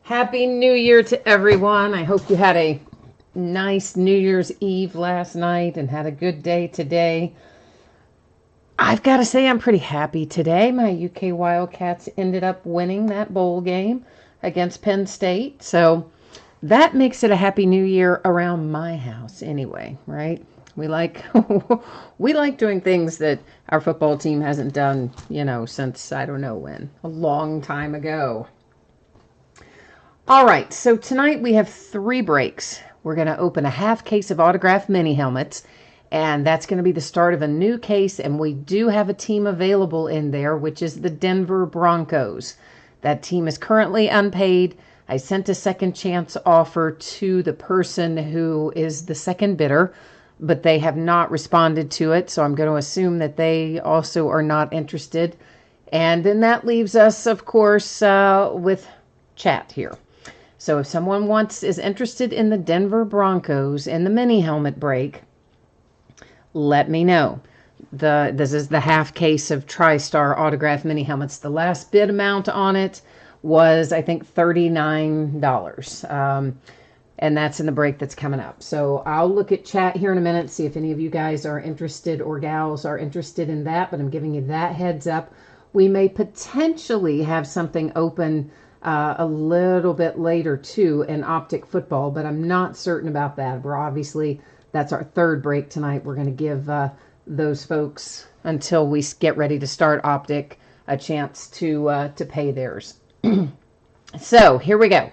Happy New Year to everyone. I hope you had a nice New Year's Eve last night and had a good day today. I've got to say, I'm pretty happy today. My UK Wildcats ended up winning that bowl game against Penn State. So that makes it a happy new year around my house anyway, right? We like we like doing things that our football team hasn't done, since I don't know when, a long time ago. All right, so tonight we have 3 breaks. We're going to open a half case of autographed mini helmets, and that's going to be the start of a new case, and we do have a team available in there, which is the Denver Broncos. That team is currently unpaid. I sent a second chance offer to the person who is the second bidder, but they have not responded to it, so I'm going to assume that they also are not interested. And then that leaves us, of course, with chat here. So if someone is interested in the Denver Broncos in the mini helmet break, let me know. This is the half case of TriStar autographed mini helmets. The last bid amount on it was, I think, $39. And that's in the break that's coming up. So I'll look at chat here in a minute, see if any of you guys are interested or gals are interested in that. But I'm giving you that heads up. We may potentially have something open a little bit later too in optic football, but I'm not certain about that. That's our 3rd break tonight. We're going to give those folks, until we get ready to start optic, a chance to pay theirs. So here we go.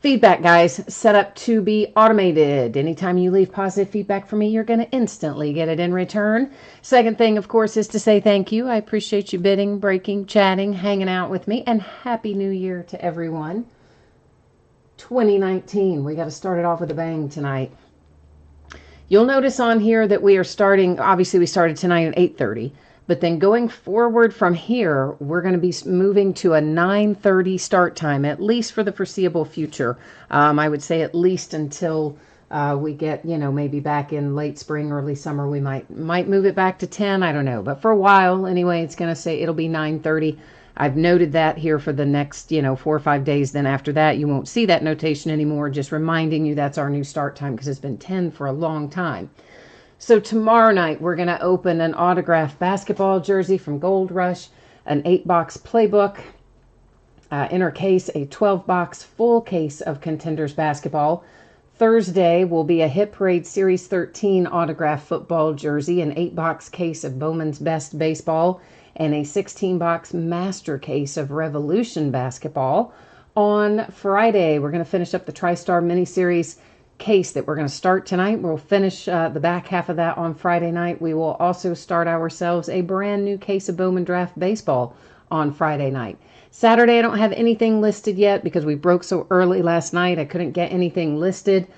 Feedback, guys, set up to be automated. Anytime you leave positive feedback for me, you're going to instantly get it in return. Second thing, of course, is to say thank you. I appreciate you bidding, breaking, chatting, hanging out with me, and Happy New Year to everyone. 2019, we got to start it off with a bang tonight. You'll notice on here that we are starting, obviously we started tonight at 8:30. But then going forward from here, we're going to be moving to a 9:30 start time, at least for the foreseeable future. I would say at least until we get, maybe back in late spring, early summer, we might move it back to 10. I don't know. But for a while, anyway, it's going to say it'll be 9:30. I've noted that here for the next, 4 or 5 days. Then after that, you won't see that notation anymore. Just reminding you that's our new start time because it's been 10 for a long time. So tomorrow night, we're going to open an autographed basketball jersey from Gold Rush, an 8-box playbook, inner case, a 12-box full case of Contenders basketball. Thursday will be a Hit Parade Series 13 autographed football jersey, an 8-box case of Bowman's Best baseball, and a 16-box master case of Revolution basketball. On Friday, we're going to finish up the TriStar mini-series case that we're going to start tonight. We'll finish the back half of that on Friday night. We will also start ourselves a brand new case of Bowman Draft Baseball on Friday night. Saturday, I don't have anything listed yet because we broke so early last night. I couldn't get anything listed.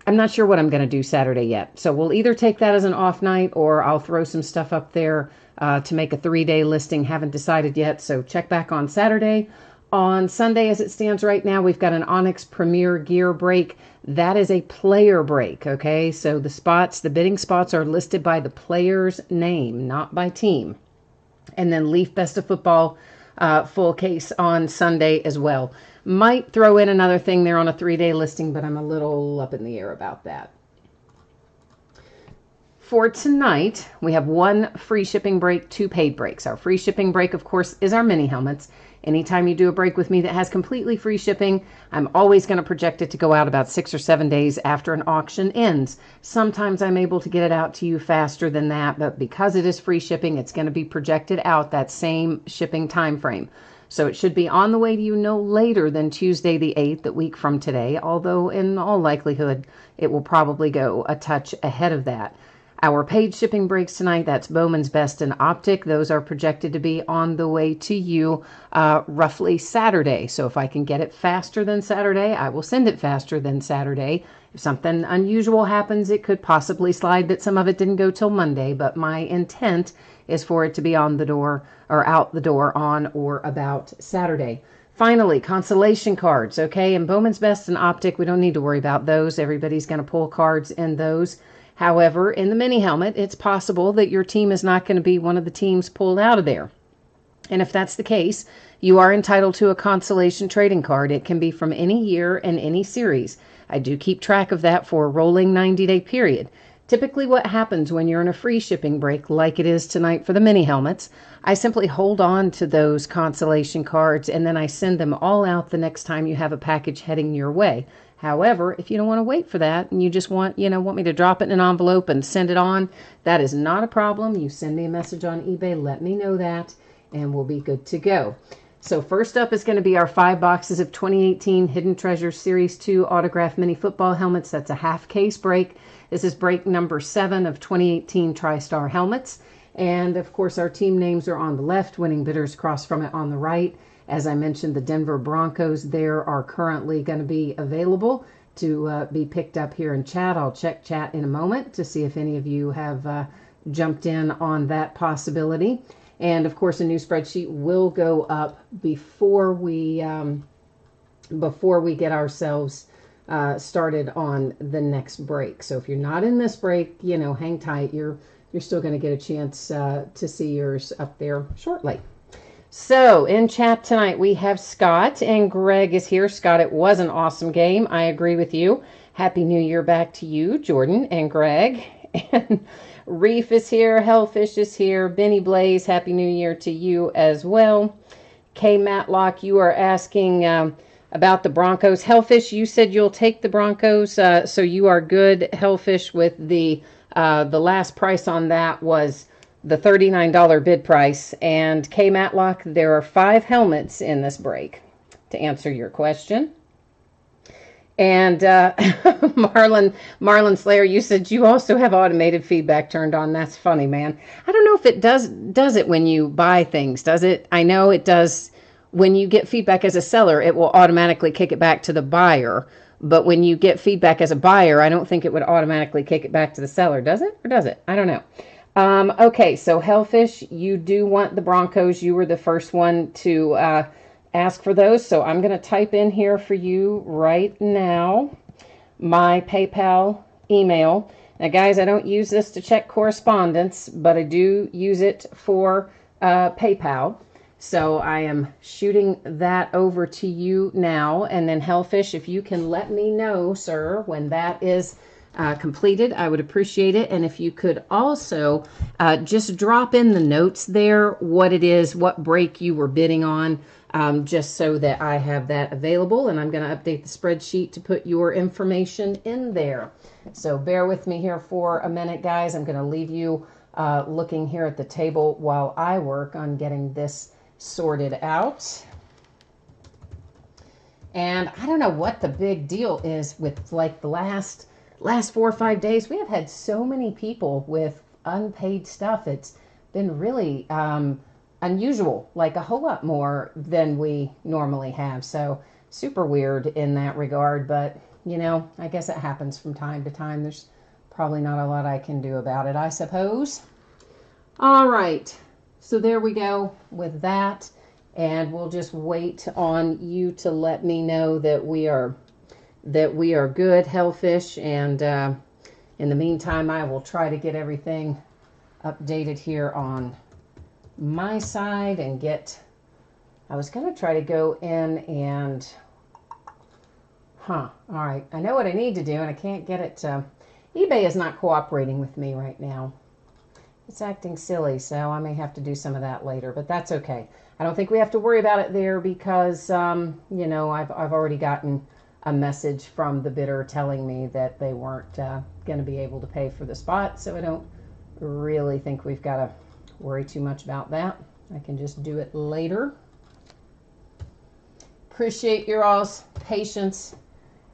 I'm not sure what I'm going to do Saturday yet. So we'll either take that as an off night or I'll throw some stuff up there to make a 3-day listing. Haven't decided yet. So check back on Saturday. On Sunday, as it stands right now, we've got an Onyx Premier Gear break. That is a player break, okay? So the bidding spots are listed by the player's name, not by team. And then Leaf Best of Football full case on Sunday as well. Might throw in another thing there on a 3-day listing, but I'm a little up in the air about that. For tonight, we have 1 free shipping break, 2 paid breaks. Our free shipping break, of course, is our mini helmets. Anytime you do a break with me that has completely free shipping, I'm always going to project it to go out about 6 or 7 days after an auction ends. Sometimes I'm able to get it out to you faster than that, but because it is free shipping, it's going to be projected out that same shipping time frame. So it should be on the way to you no later than Tuesday the 8th, a week from today, although in all likelihood, it will probably go a touch ahead of that. Our paid shipping breaks tonight, that's Bowman's Best and Optic. Those are projected to be on the way to you roughly Saturday. So if I can get it faster than Saturday, I will send it faster than Saturday. If something unusual happens, it could possibly slide that some of it didn't go till Monday. But my intent is for it to be on the door or out the door on or about Saturday. Finally, consolation cards, okay? In Bowman's Best and Optic, we don't need to worry about those. Everybody's going to pull cards in those. However, in the mini helmet, it's possible that your team is not going to be one of the teams pulled out of there. And if that's the case, you are entitled to a consolation trading card. It can be from any year and any series. I do keep track of that for a rolling 90-day period. Typically what happens when you're in a free shipping break, like it is tonight for the mini helmets, I simply hold on to those consolation cards and then I send them all out the next time you have a package heading your way. However, if you don't want to wait for that and you just want me to drop it in an envelope and send it on, that is not a problem. You send me a message on eBay, let me know that, and we'll be good to go. So first up is going to be our 5 boxes of 2018 Hidden Treasures Series 2 autographed mini football helmets. That's a half case break. This is break number 7 of 2018 TriStar helmets. And of course, our team names are on the left, winning bidders across from it on the right. As I mentioned, the Denver Broncos there are currently going to be available to be picked up here in chat. I'll check chat in a moment to see if any of you have jumped in on that possibility. And of course, a new spreadsheet will go up before we get ourselves started on the next break. So if you're not in this break, hang tight. You're still going to get a chance to see yours up there shortly. So in chat tonight, we have Scott and Greg is here. Scott, it was an awesome game. I agree with you. Happy New Year back to you, Jordan and Greg. And Reef is here. Hellfish is here. Benny Blaze, Happy New Year to you as well. K. Matlock, you are asking about the Broncos. Hellfish, you said you'll take the Broncos, so you are good. Hellfish, with the last price on that was the $39 bid price. And K. Matlock, there are 5 helmets in this break, to answer your question. And Marlon Slayer, you said you also have automated feedback turned on. That's funny, man. I don't know if it does it when you buy things, does it? I know it does. When you get feedback as a seller, it will automatically kick it back to the buyer. But when you get feedback as a buyer, I don't think it would automatically kick it back to the seller. Does it? Or does it? I don't know. Okay, so Hellfish, you do want the Broncos. You were the first one to ask for those. So I'm going to type in here for you right now my PayPal email. Now, guys, I don't use this to check correspondence, but I do use it for PayPal. So I am shooting that over to you now. And then Hellfish, if you can let me know, sir, when that is completed, I would appreciate it. And if you could also just drop in the notes there, what it is, what break you were bidding on, just so that I have that available. And I'm going to update the spreadsheet to put your information in there. So bear with me here for a minute, guys. I'm going to leave you looking here at the table while I work on getting this sorted out. And I don't know what the big deal is with like the last 4 or 5 days. We have had so many people with unpaid stuff. It's been really unusual, like a whole lot more than we normally have. So super weird in that regard, but I guess it happens from time to time. There's probably not a lot I can do about it, I suppose. All right, so there we go with that, and we'll just wait on you to let me know that we are good, Hellfish, and in the meantime, I will try to get everything updated here on my side and I was going to try to go in and, all right, I know what I need to do, and I can't get it to, eBay is not cooperating with me right now. It's acting silly, so I may have to do some of that later, but that's okay. I don't think we have to worry about it there because, I've already gotten a message from the bidder telling me that they weren't going to be able to pay for the spot, so I don't really think we've got to worry too much about that. I can just do it later. Appreciate your all's patience.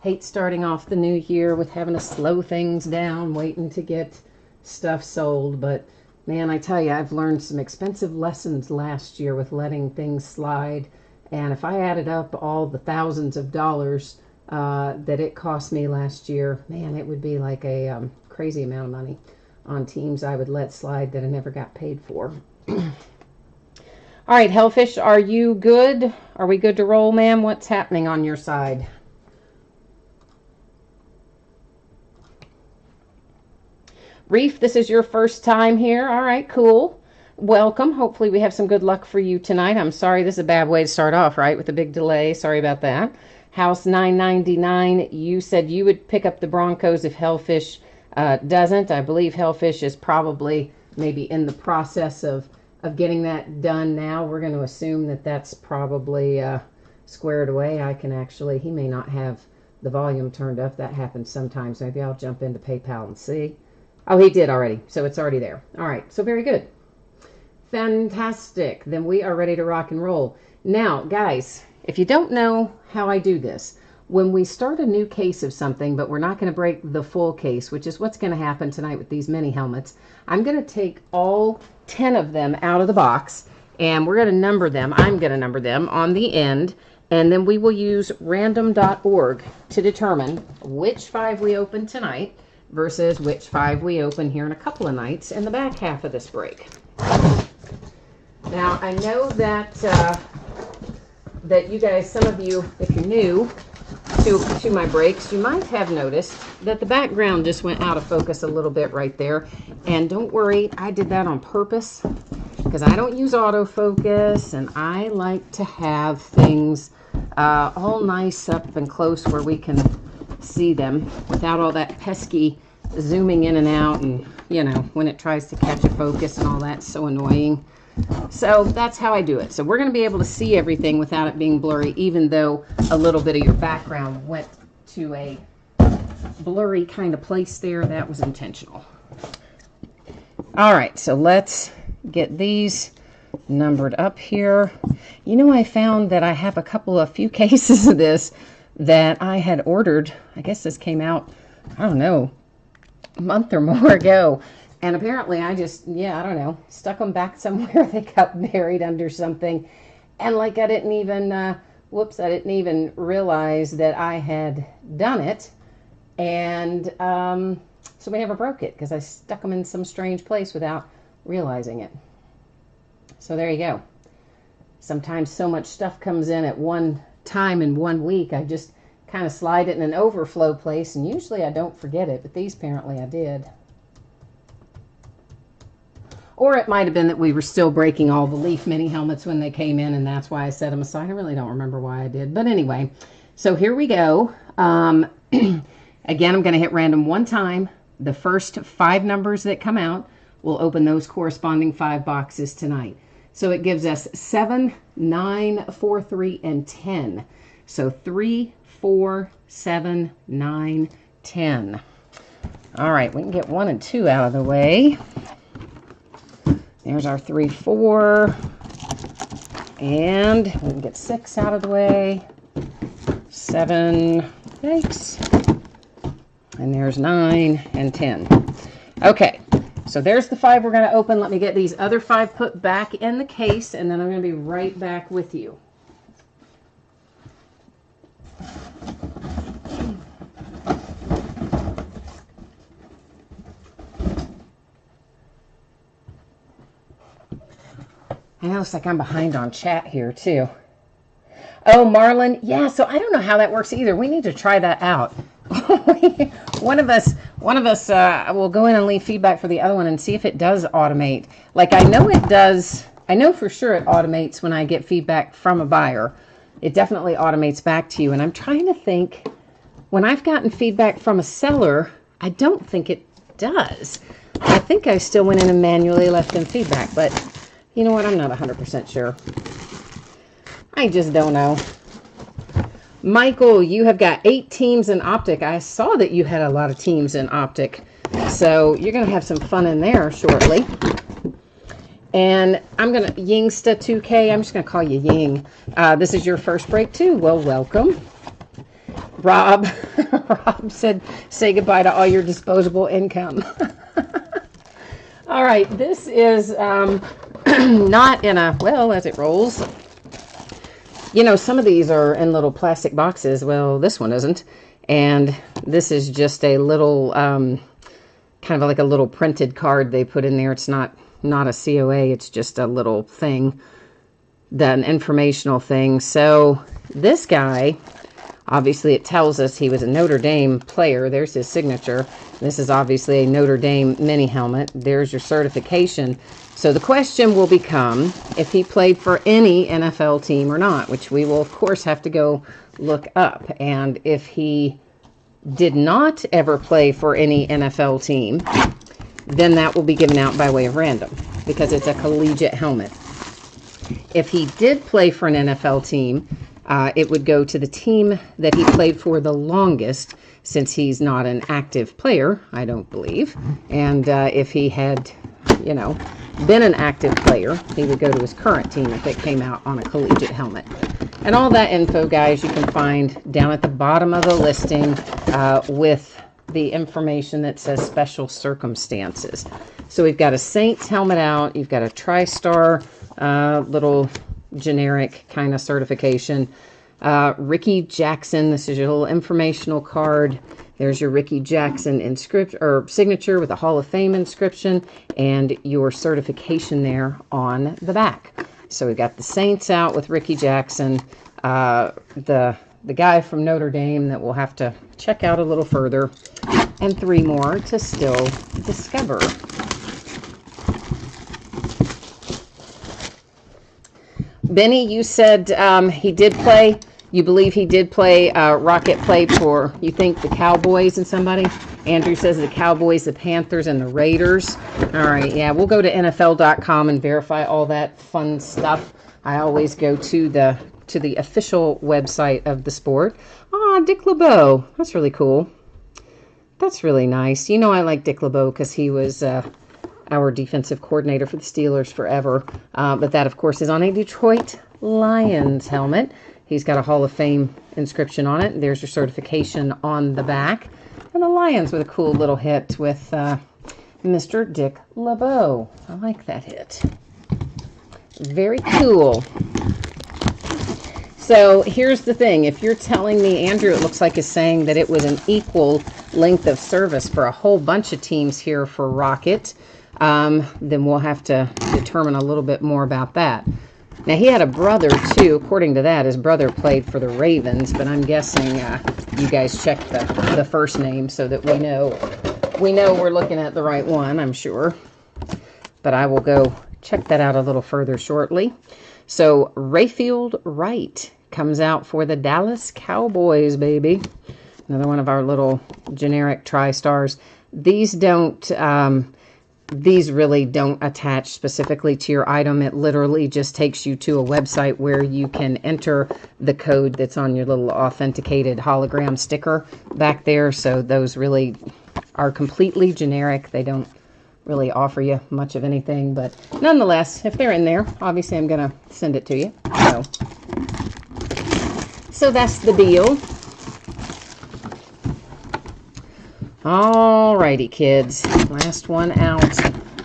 Hate starting off the new year with having to slow things down, waiting to get stuff sold, but man, I tell you, I've learned some expensive lessons last year with letting things slide, and if I added up all the thousands of dollars that it cost me last year, man, it would be like a crazy amount of money on teams I would let slide that I never got paid for. All right, Hellfish, are you good? Are we good to roll, ma'am? What's happening on your side? Reef, this is your first time here. All right, cool. welcome. Hopefully we have some good luck for you tonight. I'm sorry, this is a bad way to start off, right? With a big delay. Sorry about that. House 999, you said you would pick up the Broncos if Hellfish doesn't. I believe Hellfish is probably maybe in the process of getting that done now. We're going to assume that that's probably squared away. I can actually, he may not have the volume turned up. That happens sometimes. Maybe I'll jump into PayPal and see. Oh, he did already, so it's already there. All right, so very good. Fantastic. Then we are ready to rock and roll. Now, guys, if you don't know how I do this, when we start a new case of something, but we're not going to break the full case, which is what's going to happen tonight with these mini helmets, I'm going to take all 10 of them out of the box, and we're going to number them. I'm going to number them on the end, and then we will use random.org to determine which 5 we open tonight versus which 5 we open here in a couple of nights in the back half of this break. Now, I know that that you guys, some of you, if you're new to my breaks, you might have noticed that the background just went out of focus a little bit right there. And don't worry, I did that on purpose because I don't use autofocus, and I like to have things all nice up and close where we can see them without all that pesky zooming in and out, and you know, when it tries to catch a focus and all that, so annoying. So that's how I do it. So we're going to be able to see everything without it being blurry, even though a little bit of your background went to a blurry kind of place there. That was intentional. All right, so let's get these numbered up here. You know, I found that I have a few cases of this that I had ordered. I guess this came out, I don't know, a month or more ago. And apparently I just, I don't know, stuck them back somewhere. They got buried under something. And like I didn't even, I didn't even realize that I had done it. And so we never broke it because I stuck them in some strange place without realizing it. So there you go. Sometimes so much stuff comes in at one time in 1 week, I just kind of slide it in an overflow place. And usually I don't forget it, but these apparently I did. Or it might have been that we were still breaking all the Leaf mini helmets when they came in, and that's why I set them aside. I really don't remember why I did. But anyway, so here we go. Again, I'm going to hit random one time. The first 5 numbers that come out, we'll open those corresponding 5 boxes tonight. So it gives us 7, 9, 4, 3, and 10. So 3, 4, 7, 9, 10. All right, we can get 1 and 2 out of the way. There's our 3, 4, and we can get 6 out of the way, 7, thanks, and there's 9 and 10. Okay, so there's the 5 we're going to open. Let me get these other 5 put back in the case, and then I'm going to be right back with you. I know, it's like I'm behind on chat here too. Oh, Marlon, yeah, so I don't know how that works either. We need to try that out. one of us will go in and leave feedback for the other one and see if it does automate. Like, I know it does. I know for sure it automates when I get feedback from a buyer. It definitely automates back to you. And I'm trying to think, when I've gotten feedback from a seller, I don't think it does. I think I still went in and manually left them feedback, but you know what? I'm not 100% sure. I just don't know. Michael, you have got 8 teams in optic. I saw that you had a lot of teams in optic. So you're going to have some fun in there shortly. And I'm going to, Yingsta 2K, I'm just going to call you Ying. This is your first break too. Well, welcome. Rob, Rob said, say goodbye to all your disposable income. All right, this is not in a, well, as it rolls. You know, some of these are in little plastic boxes. Well, this one isn't. And this is just a little, kind of like a little printed card they put in there. It's not a COA. It's just a little thing, an informational thing. So this guy Obviously, it tells us he was a Notre Dame player. There's his signature. This is obviously a Notre Dame mini helmet. There's your certification. So the question will become if he played for any NFL team or not, which we will, of course, have to go look up. And if he did not ever play for any NFL team, then that will be given out by way of random because it's a collegiate helmet. If he did play for an NFL team, it would go to the team that he played for the longest, since he's not an active player, I don't believe. And if he had, you know, been an active player, he would go to his current team if it came out on a collegiate helmet. And all that info, guys, you can find down at the bottom of the listing with the information that says special circumstances. So we've got a Saints helmet out. You've got a TriStar little generic kind of certification. Ricky Jackson, this is your little informational card. There's your Ricky Jackson signature with a Hall of Fame inscription and your certification there on the back. So we've got the Saints out with Ricky Jackson, the guy from Notre Dame that we'll have to check out a little further, and 3 more to still discover. Benny, you said he did play. You believe he did play, Rocket played for, you think, the Cowboys and somebody? Andrew says the Cowboys, the Panthers, and the Raiders. All right, yeah, we'll go to NFL.com and verify all that fun stuff. I always go to the official website of the sport. Ah, Dick LeBeau. That's really cool. That's really nice. You know I like Dick LeBeau because he was our defensive coordinator for the Steelers forever. But that, of course, is on a Detroit Lions helmet. He's got a Hall of Fame inscription on it. There's your certification on the back. And the Lions with a cool little hit with Mr. Dick LeBeau. I like that hit. Very cool. So here's the thing. If you're telling me, Andrew, it looks like is saying that it was an equal length of service for a whole bunch of teams here for Rocket, then we'll have to determine a little bit more about that. Now, he had a brother, too. According to that, his brother played for the Ravens, but I'm guessing you guys checked the first name so that we know we're looking at the right one, I'm sure. But I will go check that out a little further shortly. So, Rayfield Wright comes out for the Dallas Cowboys, baby. Another one of our little generic TriStars. These really don't attach specifically to your item. It literally just takes you to a website where you can enter the code that's on your little authenticated hologram sticker back there. So those really are completely generic. They don't really offer you much of anything. But nonetheless, if they're in there, obviously I'm going to send it to you. So that's the deal. Alrighty, kids. Last one out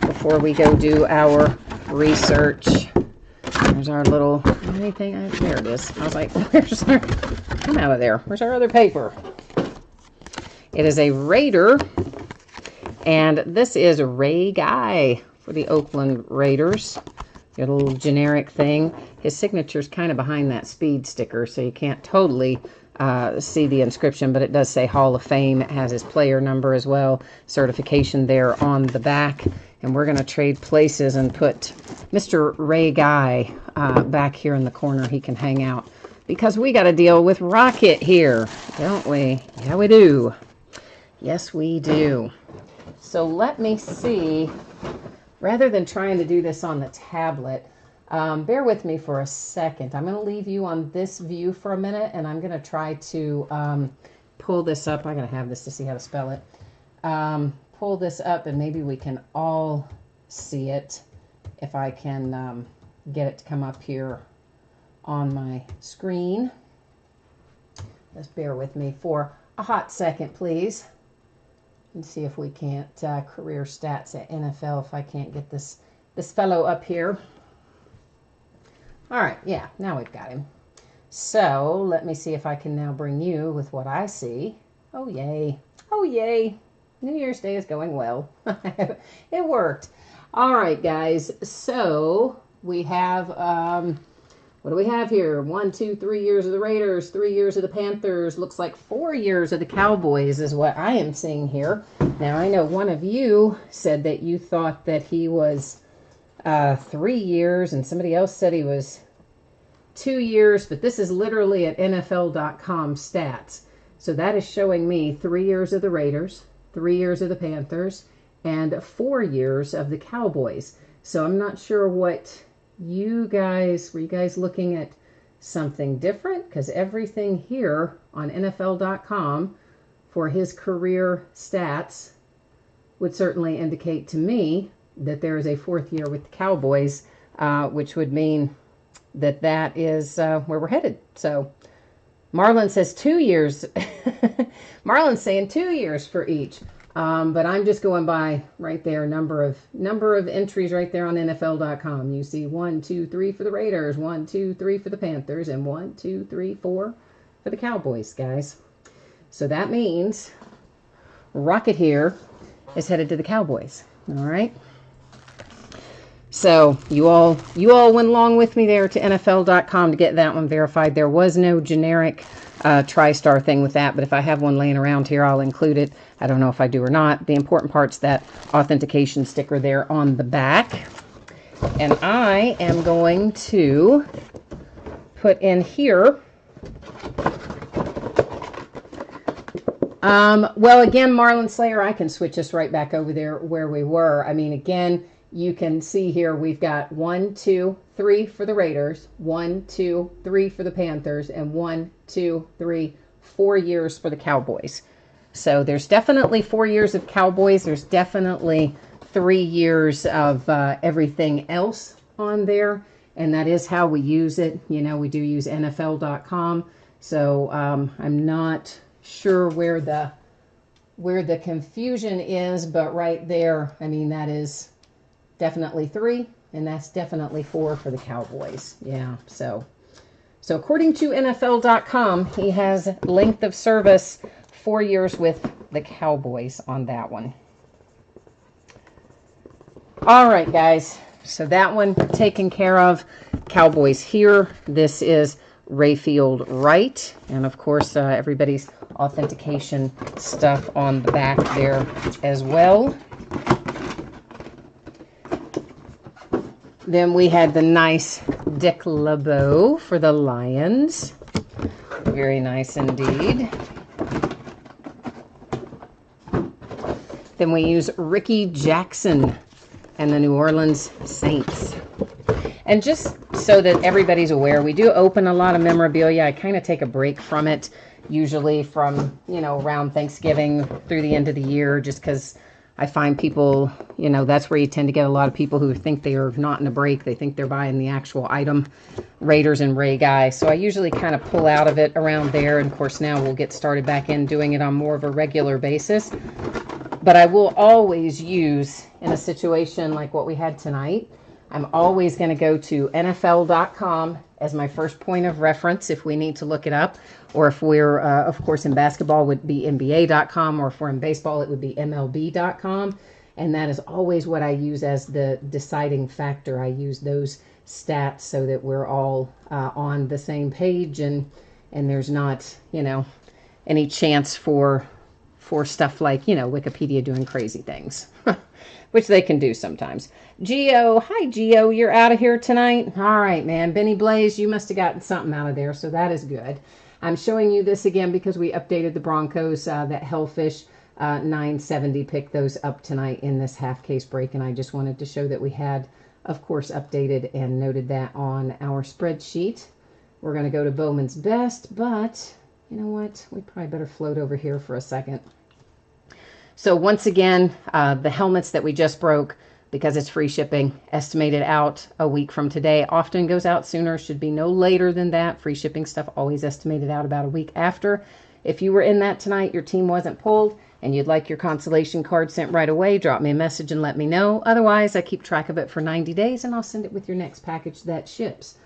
before we go do our research. There's our little anything. There it is. I was like, where's our... Come out of there. Where's our other paper? It is a Raider, and this is Ray Guy for the Oakland Raiders. Your little generic thing. His signature's kind of behind that speed sticker, so you can't totally see the inscription, but it does say Hall of Fame. It has his player number as well, certification there on the back. And we're going to trade places and put Mr. Ray Guy back here in the corner. He can hang out because we got to deal with Rocket here, don't we? Yeah, we do. Yes, we do. So let me see. Rather than trying to do this on the tablet, bear with me for a second. I'm going to leave you on this view for a minute, and I'm going to try to pull this up. I'm going to have this to see how to spell it. Pull this up, and maybe we can all see it if I can get it to come up here on my screen. Just bear with me for a hot second, please. And see if we can't career stats at NFL, if I can't get this fellow up here. All right, yeah, now we've got him. So let me see if I can now bring you with what I see. Oh, yay. Oh, yay. New Year's Day is going well. It worked. All right, guys. So we have What do we have here? 1, 2, 3 years of the Raiders, 3 years of the Panthers. Looks like 4 years of the Cowboys is what I am seeing here. Now, I know one of you said that you thought that he was 3 years, and somebody else said he was 2 years, but this is literally at NFL.com stats. So that is showing me 3 years of the Raiders, 3 years of the Panthers, and 4 years of the Cowboys. So I'm not sure what you guys, were you guys looking at something different? Because everything here on NFL.com for his career stats would certainly indicate to me that there is a 4th year with the Cowboys, which would mean that that is where we're headed. So Marlon says 2 years. Marlon's saying 2 years for each. But I'm just going by right there, number of entries right there on NFL.com. You see 1, 2, 3 for the Raiders, 1, 2, 3 for the Panthers, and 1, 2, 3, 4 for the Cowboys, guys. So that means Rocket here is headed to the Cowboys. All right. So you all went along with me there to NFL.com to get that one verified. There was no generic tristar thing with that, but if I have one laying around here, I'll include it. I don't know if I do or not. The important part's that authentication sticker there on the back. And I am going to put in here. Well, again, Marlon Slayer, I can switch us right back over there where we were. I mean, again, you can see here we've got 1, 2, 3 for the Raiders, 1, 2, 3 for the Panthers, and 1, 2, 3, 4 years for the Cowboys. So there's definitely 4 years of Cowboys. There's definitely 3 years of everything else on there, and that is how we use it. You know, we do use NFL.com, so I'm not sure where the confusion is, but right there, I mean, that is definitely 3, and that's definitely 4 for the Cowboys. Yeah, so according to NFL.com, he has length of service 4 years with the Cowboys on that one. All right, guys. So that one taken care of. Cowboys here. This is Rayfield Wright, and of course everybody's authentication stuff on the back there as well. Then we had the nice Dick LeBeau for the Lions. Very nice indeed. Then we use Ricky Jackson and the New Orleans Saints. And just so that everybody's aware, we do open a lot of memorabilia. I kind of take a break from it, usually from, you know, around Thanksgiving through the end of the year, just because I find people, you know, that's where you tend to get a lot of people who think they are not in a break. They think they're buying the actual item, Raiders and Ray Guy. So I usually kind of pull out of it around there. And of course, now we'll get started back in doing it on more of a regular basis. But I will always use, in a situation like what we had tonight, I'm always going to go to NFL.com as my first point of reference if we need to look it up. Or if we're, of course, in basketball, would be NBA.com. Or if we're in baseball, it would be MLB.com. And that is always what I use as the deciding factor. I use those stats so that we're all on the same page and there's not, you know, any chance for stuff like, you know, Wikipedia doing crazy things, which they can do sometimes. Gio, hi Gio, you're out of here tonight? All right, man. Benny Blaze, you must have gotten something out of there, so that is good. I'm showing you this again because we updated the Broncos, that Hellfish 970, picked those up tonight in this half case break, and I just wanted to show that we had, of course, updated and noted that on our spreadsheet. We're going to go to Bowman's Best, but you know what? We probably better float over here for a second. So once again, the helmets that we just broke, because it's free shipping, estimated out a week from today. Often goes out sooner, should be no later than that. Free shipping stuff always estimated out about a week after. If you were in that tonight, your team wasn't pulled, and you'd like your consolation card sent right away, drop me a message and let me know. Otherwise, I keep track of it for 90 days, and I'll send it with your next package that ships.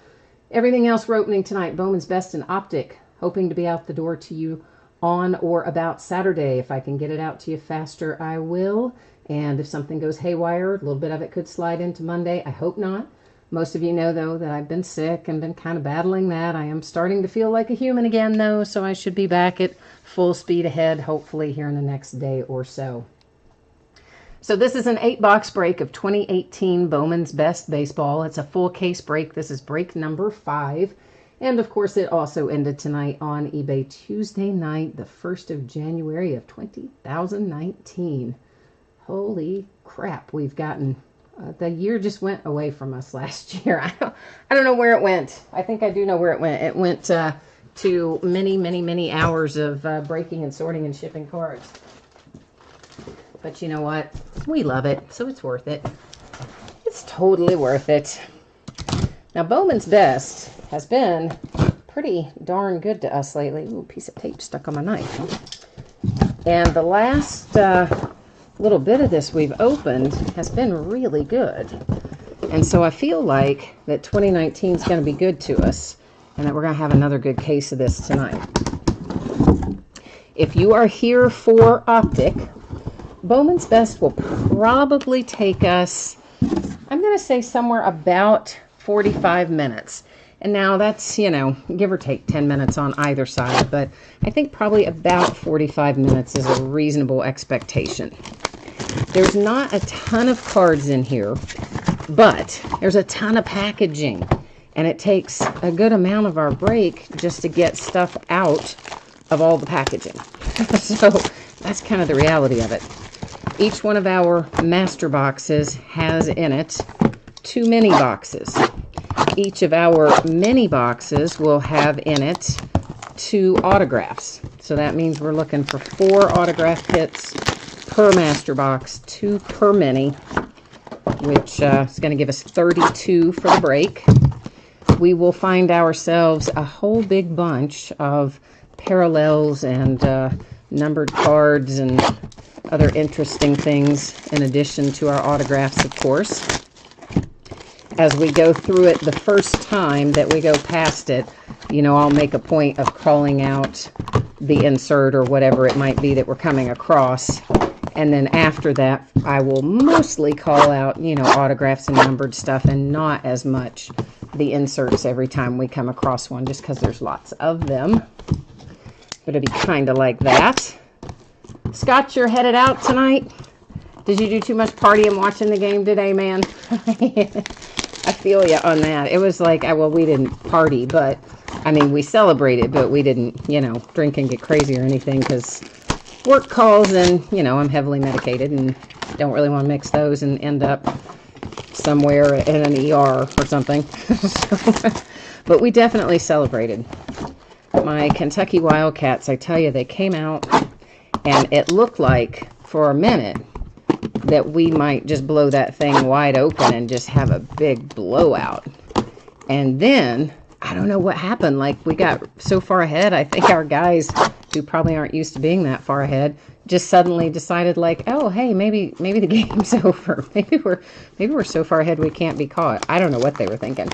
Everything else we're opening tonight, Bowman's Best and Optic, hoping to be out the door to you on or about Saturday. If I can get it out to you faster, I will. And if something goes haywire, a little bit of it could slide into Monday. I hope not. Most of you know, though, that I've been sick and been kind of battling that. I am starting to feel like a human again, though, so I should be back at full speed ahead, hopefully here in the next day or so. So this is an 8-box break of 2018 Bowman's Best Baseball. It's a full case break. This is break number 5. And, of course, it also ended tonight on eBay Tuesday night, the 1st of January of 2019. Holy crap, we've gotten... the year just went away from us last year. I don't know where it went. I think I do know where it went. It went to many hours of breaking and sorting and shipping cards. But you know what? We love it, so it's worth it. It's totally worth it. Now, Bowman's Best has been pretty darn good to us lately. Ooh, piece of tape stuck on my knife. And the last little bit of this we've opened has been really good. And so I feel like that 2019 is going to be good to us and that we're going to have another good case of this tonight. If you are here for Optic, Bowman's Best will probably take us, I'm going to say somewhere about 45 minutes. And now that's, you know, give or take 10 minutes on either side, but I think probably about 45 minutes is a reasonable expectation. There's not a ton of cards in here, but there's a ton of packaging, and it takes a good amount of our break just to get stuff out of all the packaging. So that's kind of the reality of it. Each one of our master boxes has in it 2 mini boxes. Each of our mini boxes will have in it 2 autographs. So that means we're looking for 4 autograph kits per master box, 2 per mini, which is going to give us 32 for the break. We will find ourselves a whole big bunch of parallels and numbered cards and other interesting things in addition to our autographs, of course. As we go through it the first time that we go past it, you know, I'll make a point of calling out the insert or whatever it might be that we're coming across. And then after that, I will mostly call out, you know, autographs and numbered stuff and not as much the inserts every time we come across one, just because there's lots of them. But it'll be kind of like that. Scott, you're headed out tonight? Did you do too much partying watching the game today, man? I feel you on that. It was like, well, we didn't party, but, I mean, we celebrated, but we didn't, you know, drink and get crazy or anything, because work calls and, you know, I'm heavily medicated and don't really want to mix those and end up somewhere in an ER or something. But we definitely celebrated. My Kentucky Wildcats, I tell you, they came out and it looked like for a minute that we might just blow that thing wide open and just have a big blowout. And then, I don't know what happened. Like, we got so far ahead. I think our guys, who probably aren't used to being that far ahead, just suddenly decided, like, oh, hey, maybe the game's over. Maybe we're so far ahead we can't be caught. I don't know what they were thinking.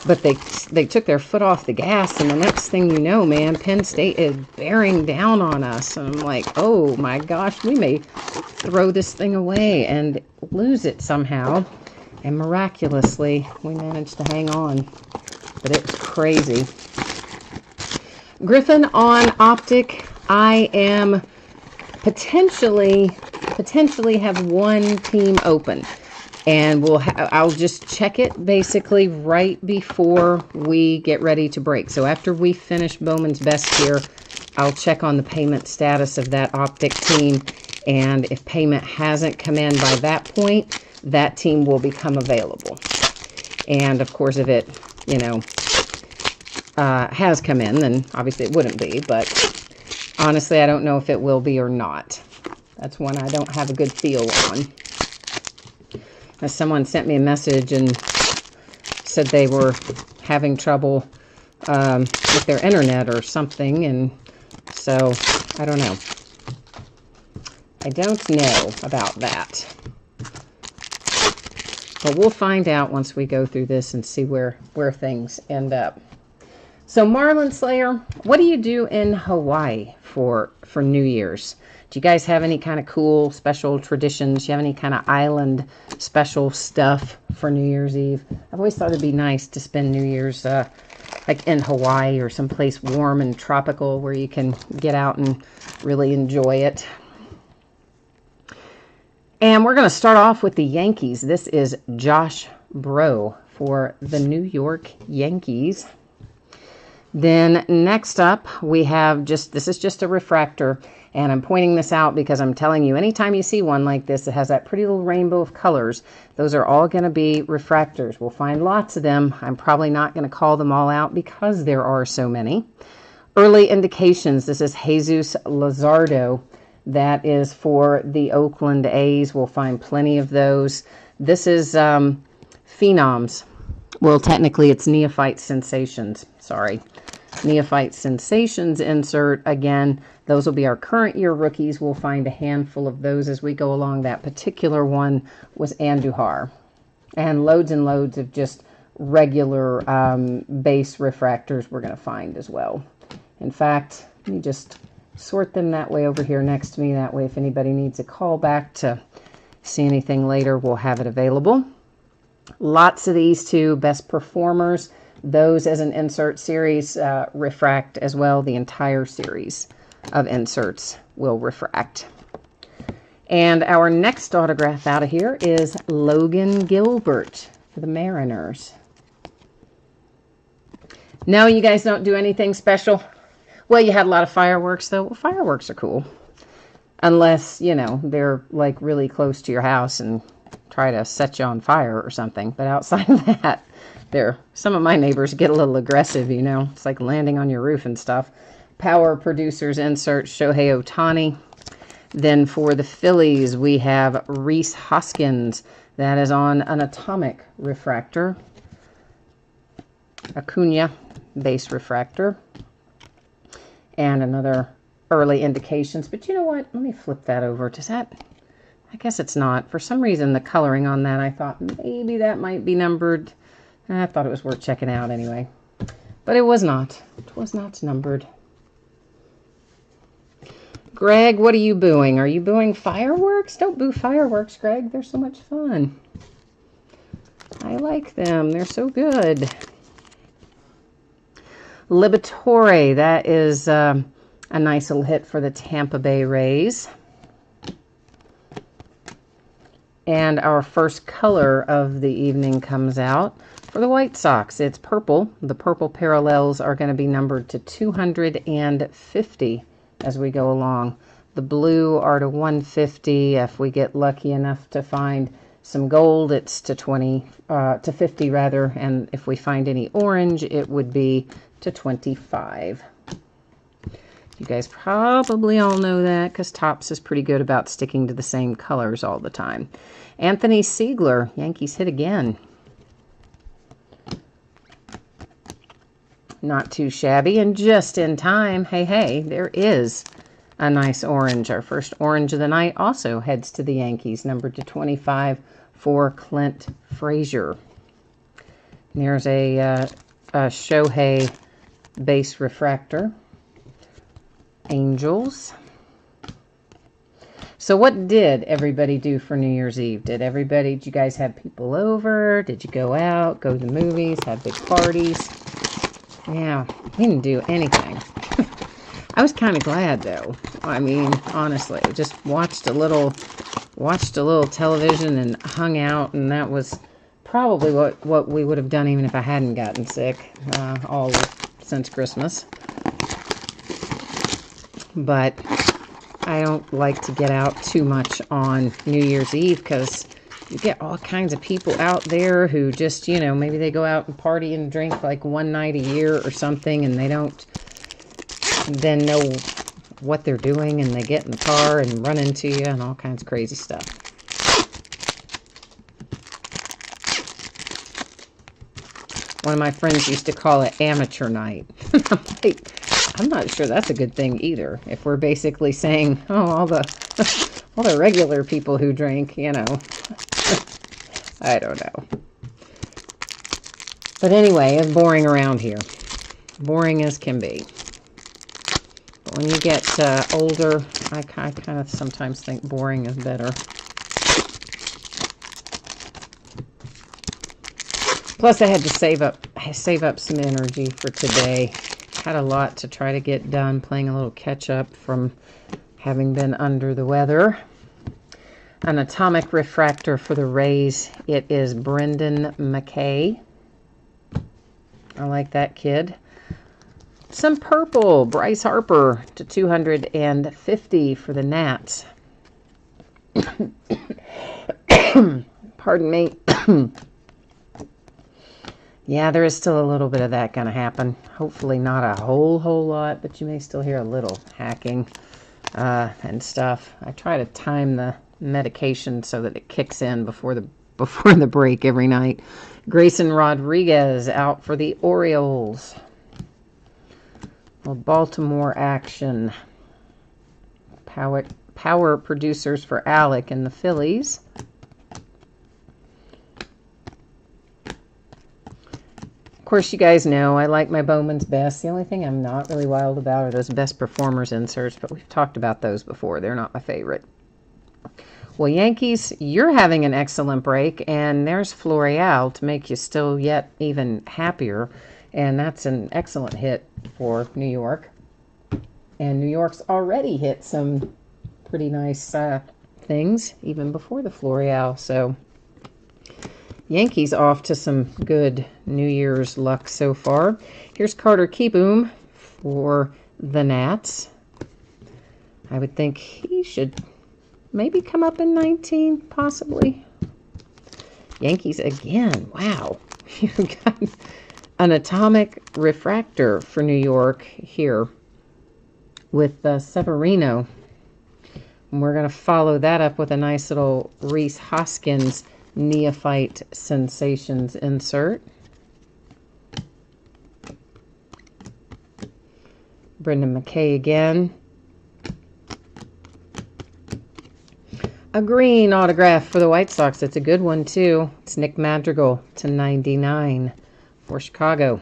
But they took their foot off the gas, and the next thing you know, man, Penn State is bearing down on us. And I'm like, oh my gosh, we may throw this thing away and lose it somehow. And miraculously, we managed to hang on. But it was crazy. Griffin on Optic, I am potentially have one team open. And I'll just check it basically right before we get ready to break. So after we finish Bowman's Best here, I'll check on the payment status of that Optic team. And if payment hasn't come in by that point, that team will become available. And of course, if it, you know, has come in, then obviously it wouldn't be. But honestly, I don't know if it will be or not. That's one I don't have a good feel on. As someone sent me a message and said they were having trouble with their internet or something, and so I don't know. I don't know about that. But we'll find out once we go through this and see where things end up. So Marlin Slayer, what do you do in Hawaii for New Year's? Do you guys have any kind of cool special traditions? Do you have any kind of island special stuff for New Year's Eve? I've always thought it'd be nice to spend New Year's like in Hawaii or someplace warm and tropical where you can get out and really enjoy it. And we're going to start off with the Yankees. This is Josh Bro for the New York Yankees. Then next up we have this is just a refractor, and I'm pointing this out because I'm telling you, anytime you see one like this, it has that pretty little rainbow of colors. Those are all going to be refractors. We'll find lots of them. I'm probably not going to call them all out because there are so many. Early indications. This is Jesus Luzardo. That is for the Oakland A's. We'll find plenty of those. This is Phenoms. Well, technically it's Neophyte Sensations. Sorry. Neophyte Sensations insert. Again, those will be our current year rookies. We'll find a handful of those as we go along. That particular one was Andujar. And loads of just regular base refractors we're going to find as well. In fact, let me just sort them that way over here next to me. That way, if anybody needs a call back to see anything later, we'll have it available. Lots of these two best performers. Those as an insert series refract as well. The entire series of inserts will refract. And our next autograph out of here is Logan Gilbert for the Mariners. No, you guys don't do anything special? Well, you had a lot of fireworks, though. Well, fireworks are cool. Unless, you know, they're like really close to your house and try to set you on fire or something. But outside of that, some of my neighbors get a little aggressive, you know. It's like landing on your roof and stuff. Power producers insert Shohei Ohtani. Then for the Phillies, we have Rhys Hoskins. That is on an atomic refractor. Acuna base refractor. And another early indications. But you know what? Let me flip that over. Does that... I guess it's not. For some reason, the coloring on that, I thought maybe that might be numbered. I thought it was worth checking out anyway. But it was not. It was not numbered. Greg, what are you booing? Are you booing fireworks? Don't boo fireworks, Greg. They're so much fun. I like them. They're so good. Liberatore, that is a nice little hit for the Tampa Bay Rays. And our first color of the evening comes out for the White Sox. It's purple. The purple parallels are going to be numbered to 250 as we go along. The blue are to 150. If we get lucky enough to find some gold, it's to 50 rather. And if we find any orange, it would be to 25. You guys probably all know that because Topps is pretty good about sticking to the same colors all the time. Anthony Siegler, Yankees hit again. Not too shabby and just in time. Hey, there is a nice orange. Our first orange of the night also heads to the Yankees, numbered to 25 for Clint Frazier. And there's a Shohei base refractor. Angels. So what did everybody do for New Year's Eve? Did you guys have people over? Did you go out, go to the movies, have big parties? Yeah, we didn't do anything. I was kind of glad though. I mean, honestly, just watched a little television and hung out, and that was probably what we would have done even if I hadn't gotten sick all since Christmas. But I don't like to get out too much on New Year's Eve because you get all kinds of people out there who just, you know, maybe they go out and party and drink like one night a year or something, and they don't then know what they're doing, and they get in the car and run into you and all kinds of crazy stuff. One of my friends used to call it amateur night. I'm not sure that's a good thing either. If we're basically saying, oh, all the regular people who drink, you know. I don't know. But anyway, it's boring around here. Boring as can be. But when you get older, I kind of sometimes think boring is better. Plus, I had to save up some energy for today. Had a lot to try to get done, playing a little catch up from having been under the weather. An atomic refractor for the Rays. It is Brendan McKay. I like that kid. Some purple, Bryce Harper to 250 for the Nats. Pardon me. Yeah, there is still a little bit of that going to happen. Hopefully not a whole lot, but you may still hear a little hacking and stuff. I try to time the medication so that it kicks in before the break every night. Grayson Rodriguez out for the Orioles. Well, Baltimore action. Power producers for Alec and the Phillies. Of course, you guys know I like my Bowman's Best. The only thing I'm not really wild about are those Best Performers inserts, but we've talked about those before. They're not my favorite. Well, Yankees, you're having an excellent break, and there's Florial to make you still yet even happier, and that's an excellent hit for New York. And New York's already hit some pretty nice things even before the Florial, so Yankees off to some good New Year's luck so far. Here's Carter Kieboom for the Nats. I would think he should maybe come up in 19, possibly. Yankees again. Wow. You've got an atomic refractor for New York here with Severino. And we're going to follow that up with a nice little Rhys Hoskins Neophyte Sensations insert. Brendan McKay again. A green autograph for the White Sox. It's a good one, too. It's Nick Madrigal to 99 for Chicago.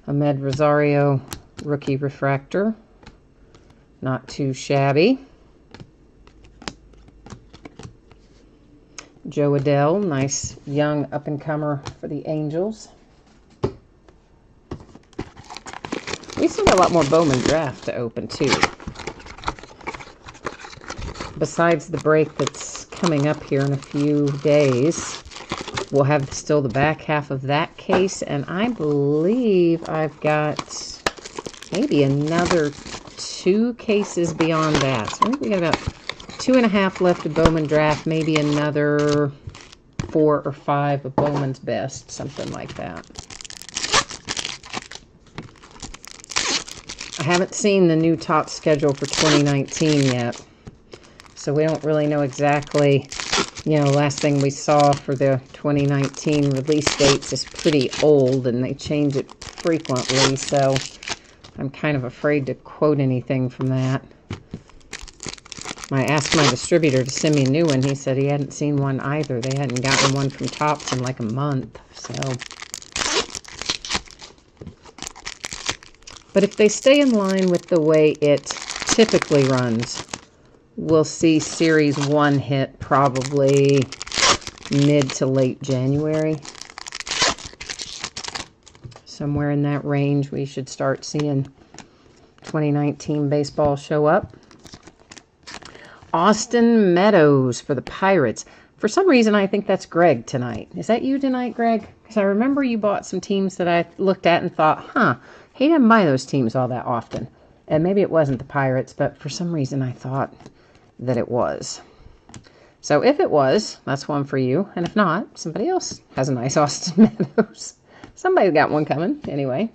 Ahmed Rosario rookie refractor. Not too shabby. Joe Adell, nice young up-and-comer for the Angels. We still got a lot more Bowman draft to open, too. Besides the break that's coming up here in a few days, we'll have still the back half of that case, and I believe I've got maybe another 2 cases beyond that. So I think we got about 2.5 left of Bowman draft, maybe another 4 or 5 of Bowman's Best, something like that. I haven't seen the new top schedule for 2019 yet, so we don't really know exactly. You know, the last thing we saw for the 2019 release dates is pretty old, and they change it frequently, so I'm kind of afraid to quote anything from that. I asked my distributor to send me a new one. He said he hadn't seen one either. They hadn't gotten one from Topps in like a month. So, but if they stay in line with the way it typically runs, we'll see Series 1 hit probably mid to late January. Somewhere in that range, we should start seeing 2019 baseball show up. Austin Meadows for the Pirates. For some reason, I think that's Greg tonight. Is that you tonight, Greg? Because I remember you bought some teams that I looked at and thought, he doesn't buy those teams all that often. And maybe it wasn't the Pirates, but for some reason I thought that it was. So if it was, that's one for you. And if not, somebody else has a nice Austin Meadows. Somebody's got one coming. Anyway.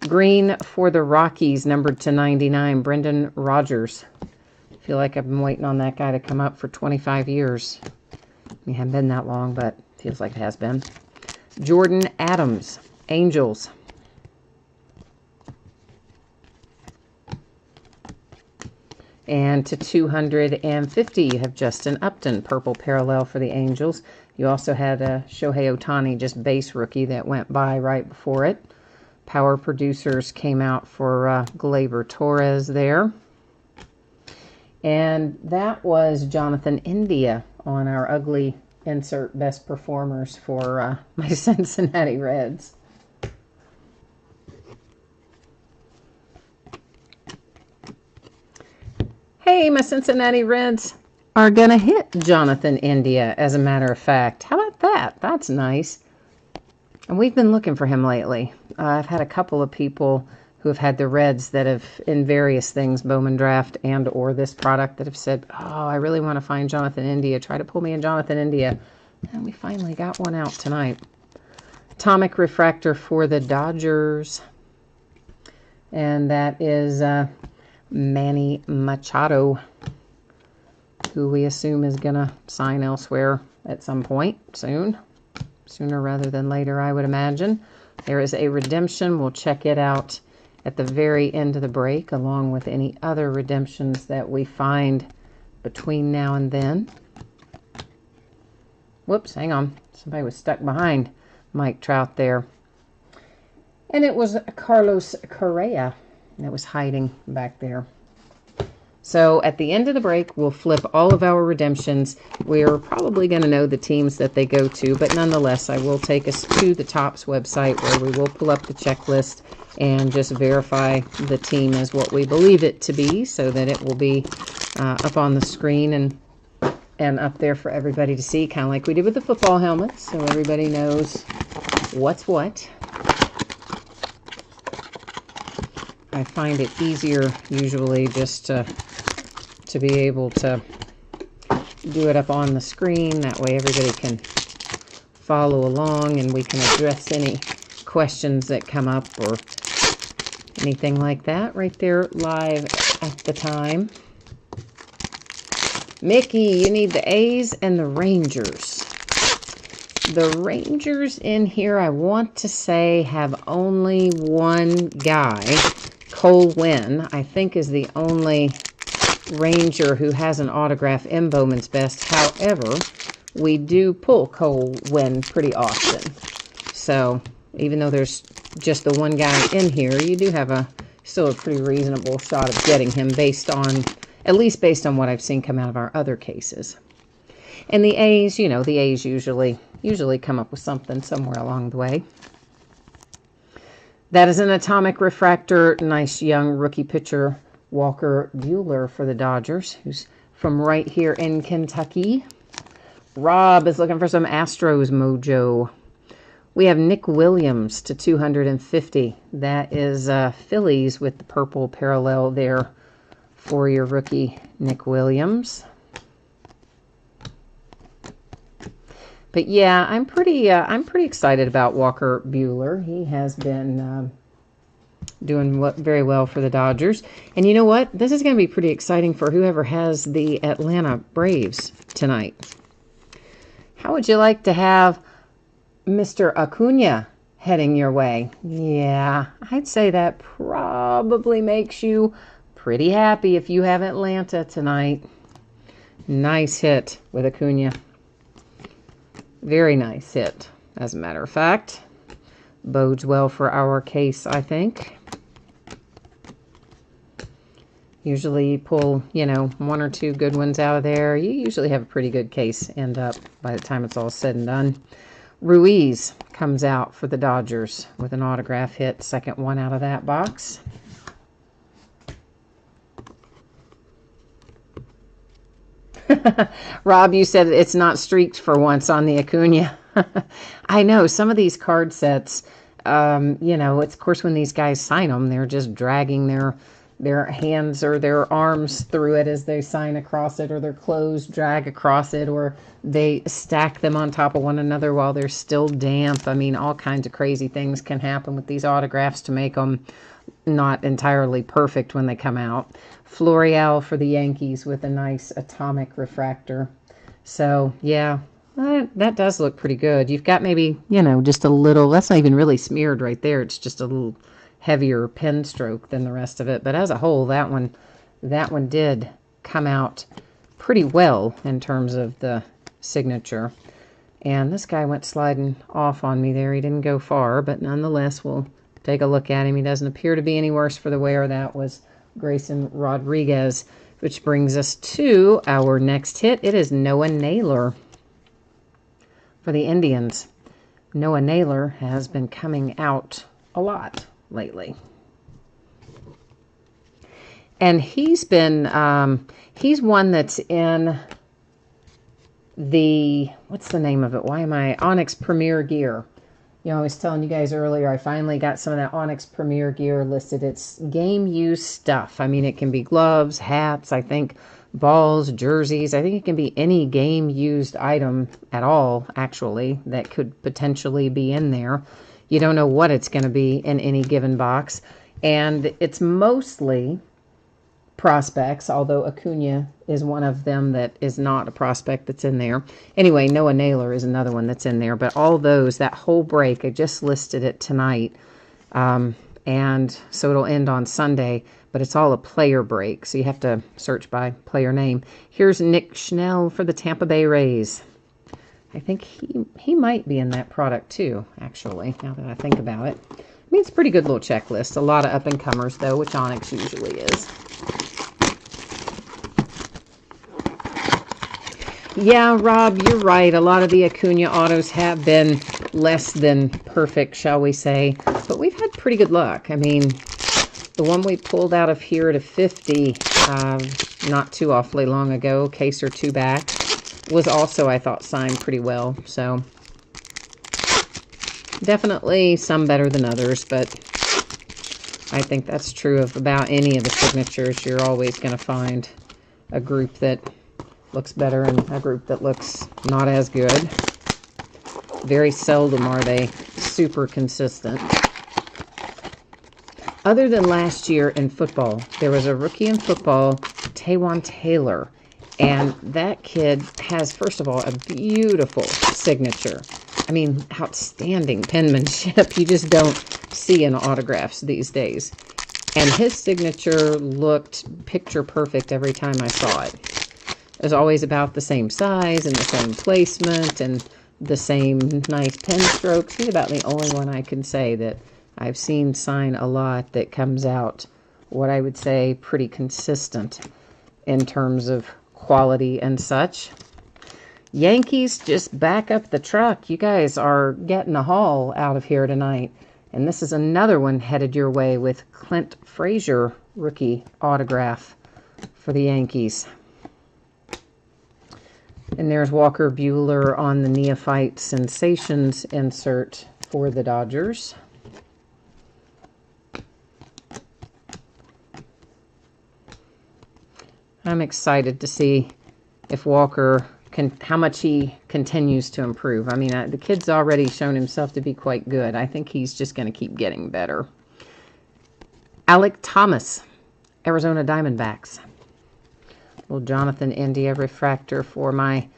Green for the Rockies, numbered to 99, Brendan Rodgers. I feel like I've been waiting on that guy to come up for 25 years. It hasn't been that long, but feels like it has been. Jordan Adams, Angels. And to 250, you have Justin Upton, purple parallel for the Angels. You also had a Shohei Ohtani, just base rookie, that went by right before it. Power Producers came out for Gleyber Torres there. And that was Jonathan India on our ugly insert best performers for my Cincinnati Reds. Hey, my Cincinnati Reds are going to hit Jonathan India, as a matter of fact. How about that? That's nice. And we've been looking for him lately. I've had a couple of people who have had the Reds that have, in various things, Bowman Draft and or this product, that have said, oh, I really want to find Jonathan India. Try to pull me in Jonathan India. And we finally got one out tonight. Atomic Refractor for the Dodgers. And that is Manny Machado, who we assume is going to sign elsewhere at some point soon. Sooner rather than later, I would imagine. There is a redemption. We'll check it out at the very end of the break, along with any other redemptions that we find between now and then. Whoops, hang on. Somebody was stuck behind Mike Trout there. And it was Carlos Correa that was hiding back there. So at the end of the break, we'll flip all of our redemptions. We're probably going to know the teams that they go to, but nonetheless, I will take us to the Topps website where we will pull up the checklist and just verify the team as what we believe it to be, so that it will be up on the screen and up there for everybody to see, kind of like we did with the football helmets, so everybody knows what's what. I find it easier usually just to be able to do it up on the screen. That way everybody can follow along and we can address any questions that come up or anything like that right there live at the time. Mickey, you need the A's and the Rangers. The Rangers in here, I want to say, have only one guy. Cole Winn, I think, is the only Ranger who has an autograph in Bowman's Best. However, we do pull Cole Winn pretty often. So, even though there's just the one guy in here, you do have still a pretty reasonable shot of getting him at least based on what I've seen come out of our other cases. And the A's, you know, the A's usually come up with something somewhere along the way. That is an Atomic Refractor, nice young rookie pitcher, Walker Buehler for the Dodgers, who's from right here in Kentucky. Rob is looking for some Astros mojo. We have Nick Williams to 250. That is Phillies with the purple parallel there for your rookie Nick Williams. But yeah, I'm pretty excited about Walker Buehler. He has been doing very well for the Dodgers. And you know what? This is going to be pretty exciting for whoever has the Atlanta Braves tonight. How would you like to have Mr. Acuna heading your way? Yeah, I'd say that probably makes you pretty happy if you have Atlanta tonight. Nice hit with Acuna. Very nice hit, as a matter of fact. Bodes well for our case, I think. Usually you pull, you know, one or two good ones out of there. You usually have a pretty good case end up by the time it's all said and done. Ruiz comes out for the Dodgers with an autograph hit. Second one out of that box. Rob, you said it's not streaked for once on the Acuna. I know, some of these card sets, you know, it's, of course, when these guys sign them, they're just dragging their hands or their arms through it as they sign across it, or their clothes drag across it, or they stack them on top of one another while they're still damp. I mean, all kinds of crazy things can happen with these autographs to make them not entirely perfect when they come out. Florial for the Yankees with a nice Atomic Refractor. So, yeah, that does look pretty good. You've got maybe, you know, just a little, that's not even really smeared right there. It's just a little heavier pen stroke than the rest of it. But as a whole, that one did come out pretty well in terms of the signature. And this guy went sliding off on me there. He didn't go far, but nonetheless, we'll take a look at him. He doesn't appear to be any worse for the wear. That was Grayson Rodriguez, which brings us to our next hit. It is Noah Naylor for the Indians. Noah Naylor has been coming out a lot lately. And he's been, he's one that's in the, what's the name of it? Onyx Premier Gear. You know, I was telling you guys earlier, I finally got some of that Onyx Premier Gear listed. It's game use stuff. I mean, it can be gloves, hats, I think balls, jerseys. I think it can be any game used item at all, actually, that could potentially be in there. You don't know what it's going to be in any given box. And it's mostly prospects, although Acuna is one of them that is not a prospect that's in there. Anyway, Noah Naylor is another one that's in there. But all those, that whole break, I just listed it tonight. And so it'll end on Sunday, but it's all a player break. So you have to search by player name. Here's Nick Schnell for the Tampa Bay Rays. I think he might be in that product too, actually, now that I think about it. I mean, it's a pretty good little checklist. A lot of up-and-comers, though, which Onyx usually is. Yeah, Rob, you're right. A lot of the Acuna autos have been less than perfect, shall we say. But we've had pretty good luck. I mean, the one we pulled out of here at a 50 not too awfully long ago, case or two back, was also, I thought, signed pretty well. So definitely some better than others, but I think that's true of about any of the signatures. You're always going to find a group that looks better and a group that looks not as good. Very seldom are they super consistent. Other than last year in football, there was a rookie in football, Taywan Taylor, and that kid has, first of all, a beautiful signature. I mean, outstanding penmanship. You just don't see in autographs these days. And his signature looked picture perfect every time I saw it. It was always about the same size and the same placement and the same nice pen strokes. He's about the only one I can say that I've seen sign a lot that comes out, what I would say, pretty consistent in terms of quality and such. Yankees just back up the truck. You guys are getting a haul out of here tonight. And this is another one headed your way with Clint Frazier rookie autograph for the Yankees. And there's Walker Buehler on the Neophyte Sensations insert for the Dodgers. I'm excited to see if Walker how much he continues to improve. I mean, the kid's already shown himself to be quite good. I think he's just going to keep getting better. Alec Thomas, Arizona Diamondbacks. Little Jonathan India refractor for my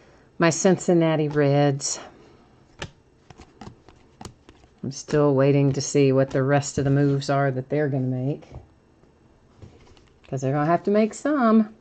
Cincinnati Reds. I'm still waiting to see what the rest of the moves are that they're going to make, because they're going to have to make some.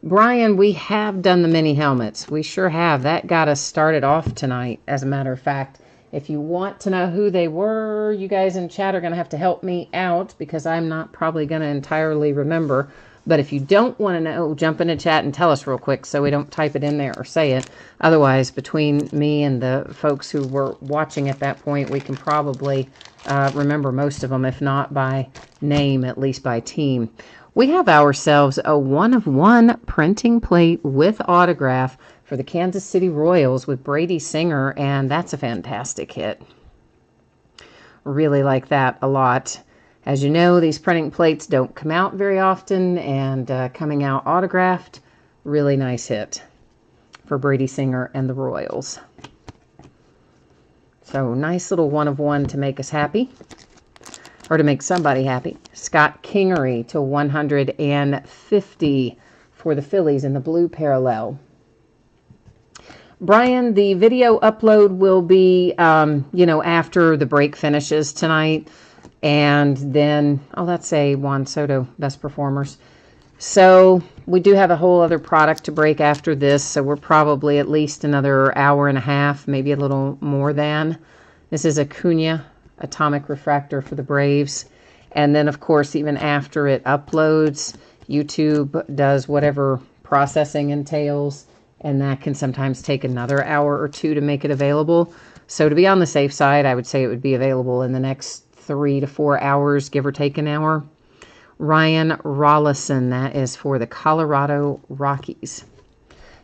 Brian, we have done the mini helmets. We sure have. That got us started off tonight, as a matter of fact. If you want to know who they were, you guys in chat are going to have to help me out, because I'm not probably going to entirely remember. But if you don't want to know, jump into chat and tell us real quick so we don't type it in there or say it. Otherwise, between me and the folks who were watching at that point, we can probably remember most of them, if not by name, at least by team. We have ourselves a 1-of-1 printing plate with autograph for the Kansas City Royals with Brady Singer, and that's a fantastic hit. Really like that a lot. As you know, these printing plates don't come out very often, and coming out autographed, really nice hit for Brady Singer and the Royals. So nice little 1-of-1 to make us happy, or to make somebody happy. Scott Kingery to 150 for the Phillies in the blue parallel. Brian, the video upload will be, after the break finishes tonight. And then, that's a Juan Soto Best Performers. So we do have a whole other product to break after this. So we're probably at least another hour and a half, maybe a little more than. This is Acuna atomic refractor for the Braves. And then, of course, even after it uploads, YouTube does whatever processing entails, and that can sometimes take another hour or two to make it available. So to be on the safe side, I would say it would be available in the next 3 to 4 hours, give or take an hour. Ryan Rollison, that is for the Colorado Rockies.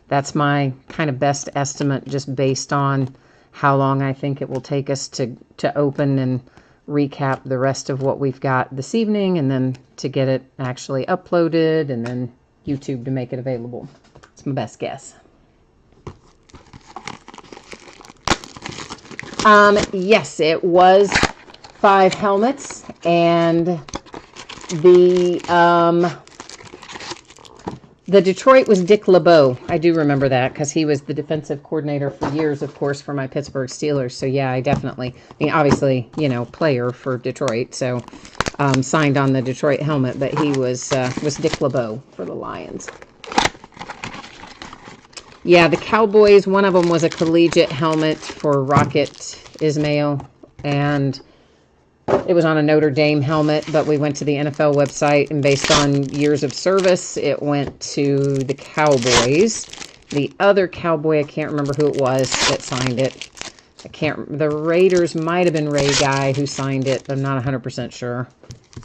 That's my kind of best estimate, just based on how long I think it will take us to open and recap the rest of what we've got this evening, and then to get it actually uploaded, and then YouTube to make it available. It's my best guess. Yes, it was 5 helmets, and the Detroit was Dick LeBeau. I do remember that because he was the defensive coordinator for years, of course, for my Pittsburgh Steelers. So yeah, I mean, obviously, player for Detroit. So signed on the Detroit helmet, but he was Dick LeBeau for the Lions. Yeah, the Cowboys, one of them was a collegiate helmet for Rocket Ismail, and it was on a Notre Dame helmet, but we went to the NFL website, and based on years of service, it went to the Cowboys. The other Cowboy, I can't remember who it was that signed it. The Raiders might have been Ray Guy who signed it, but I'm not 100% sure.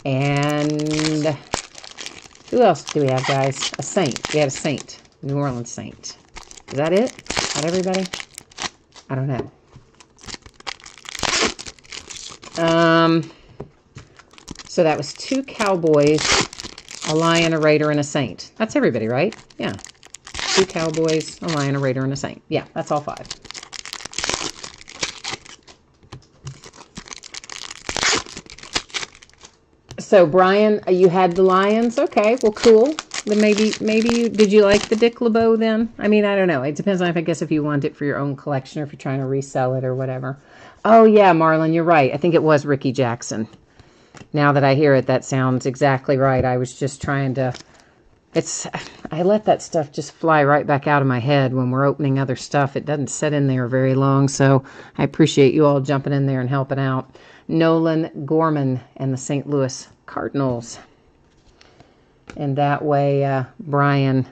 And who else do we have, guys? A Saint. We had a Saint. New Orleans Saint. Is that it? Is that everybody? I don't know. So that was 2 Cowboys, a Lion, a Raider, and a Saint. That's everybody, right? Yeah. 2 Cowboys, a Lion, a Raider, and a Saint. Yeah, that's all 5. So, Brian, you had the Lions? Okay, well, cool. Then maybe did you like the Dick LeBeau then? I mean, I don't know. It depends on, I guess, if you want it for your own collection or if you're trying to resell it or whatever. Oh, yeah, Marlon, you're right. I think it was Ricky Jackson. Now that I hear it, that sounds exactly right. I was just trying to... I let that stuff just fly right back out of my head when we're opening other stuff. It doesn't sit in there very long, so I appreciate you all jumping in there and helping out. Nolan Gorman and the St. Louis Cardinals. And that way, Brian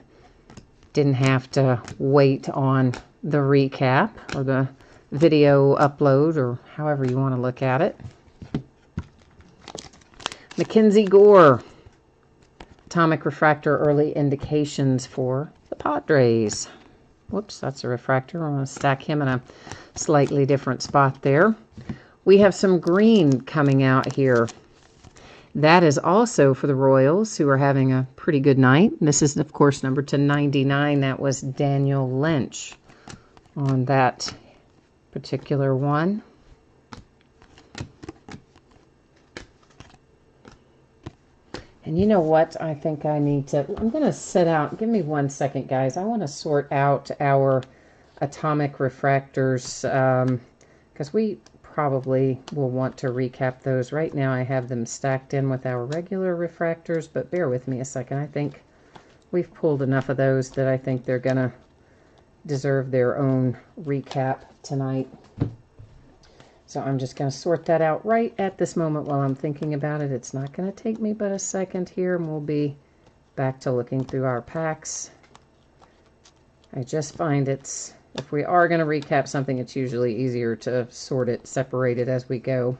didn't have to wait on the recap or the video upload, or however you want to look at it. Mackenzie Gore, atomic refractor, early indications for the Padres. Whoops, that's a refractor. I'm going to stack him in a slightly different spot there. We have some green coming out here. That is also for the Royals, who are having a pretty good night. This is, of course, number to 99. That was Daniel Lynch on that particular one. And you know what? I think I need to... I'm going to set out... Give me 1 second, guys. I want to sort out our atomic refractors, because we probably will want to recap those. Right now I have them stacked in with our regular refractors, but bear with me a second. I think we've pulled enough of those that I think they're going to deserve their own recap tonight. So I'm just going to sort that out right at this moment while I'm thinking about it. It's not going to take me but a second here, and we'll be back to looking through our packs. I just find it's... If we are going to recap something, it's usually easier to sort it, separate it as we go.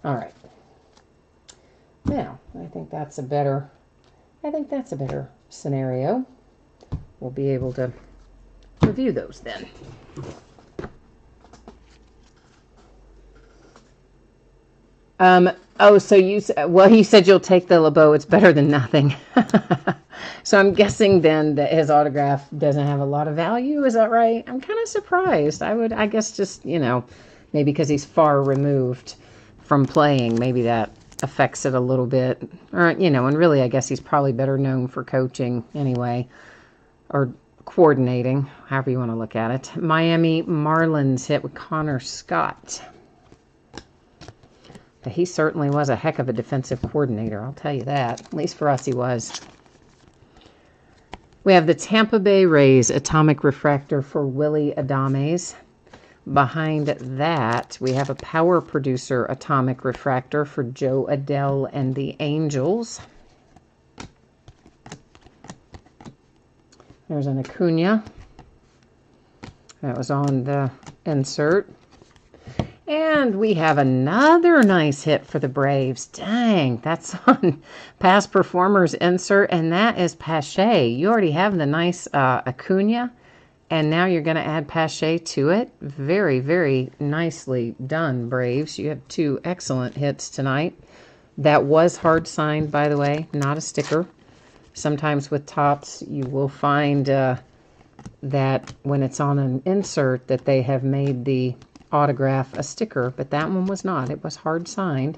All right. Now, I think that's a better scenario. We'll be able to review those then. Oh, so you said you'll take the LeBeau. It's better than nothing. So I'm guessing then that his autograph doesn't have a lot of value. Is that right? I'm kind of surprised. I guess just, maybe because he's far removed from playing, maybe that affects it a little bit. Or, and really I guess he's probably better known for coaching anyway, or coordinating, however you want to look at it. Miami Marlins hit with Connor Scott. But he certainly was a heck of a defensive coordinator, I'll tell you that. At least for us he was. We have the Tampa Bay Rays atomic refractor for Willie Adames. Behind that, we have a power producer atomic refractor for Joe Adele and the Angels. There's an Acuna. That was on the insert. And we have another nice hit for the Braves. Dang, that's on past performers insert, and that is Pache. You already have the nice Acuna, and now you're going to add Pache to it. Very, very nicely done, Braves. You have two excellent hits tonight. That was hard signed, by the way, not a sticker. Sometimes with tops, you will find that when it's on an insert that they have made the autograph a sticker, but that one was not. It was hard signed.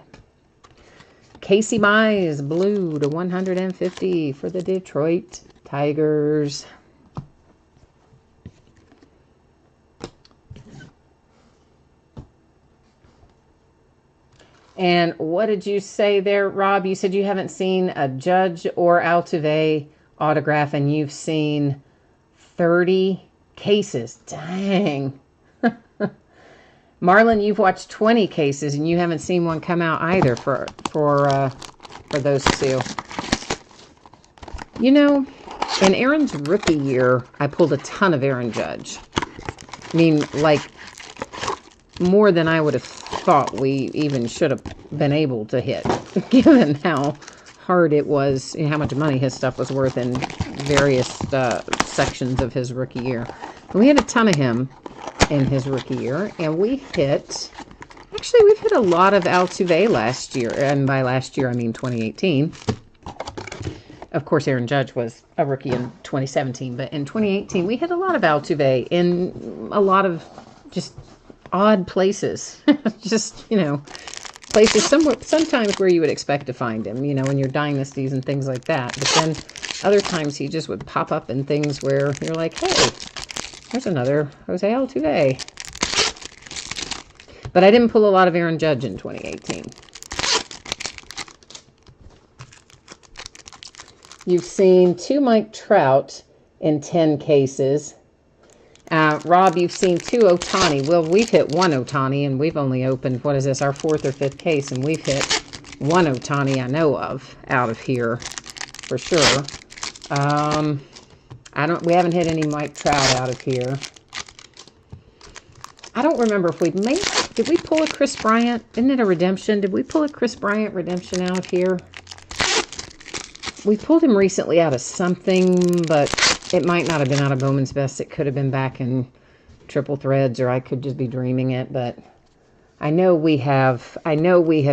Casey Mize, blue to 150 for the Detroit Tigers. And what did you say there, Rob? You said you haven't seen a Judge or Altuve autograph, and you've seen 30 cases. Dang. Marlon, you've watched 20 cases, and you haven't seen one come out either for those two. You know, in Aaron's rookie year, I pulled a ton of Aaron Judge. I mean, like, more than I would have thought we even should have been able to hit, given how hard it was, and how much money his stuff was worth in various sections of his rookie year. And we had a ton of him in his rookie year, and we've hit a lot of Altuve last year, and by last year I mean 2018. Of course, Aaron Judge was a rookie in 2017, but in 2018 we hit a lot of Altuve in a lot of just odd places. Just, you know, places sometimes where you would expect to find him, you know, in your dynasties and things like that. But then other times he just would pop up in things where you're like, hey, there's another Jose Altuve. But I didn't pull a lot of Aaron Judge in 2018. You've seen 2 Mike Trout in 10 cases. Rob, you've seen 2 Ohtani. Well, we've hit 1 Ohtani, and we've only opened, what is this, our 4th or 5th case, and we've hit 1 Ohtani I know of out of here for sure. We haven't hit any Mike Trout out of here. I don't remember if did we pull a Chris Bryant? Isn't it a redemption? Did we pull a Chris Bryant redemption out of here? We pulled him recently out of something, but it might not have been out of Bowman's Best. It could have been back in Triple Threads, or I could just be dreaming it, but I know we have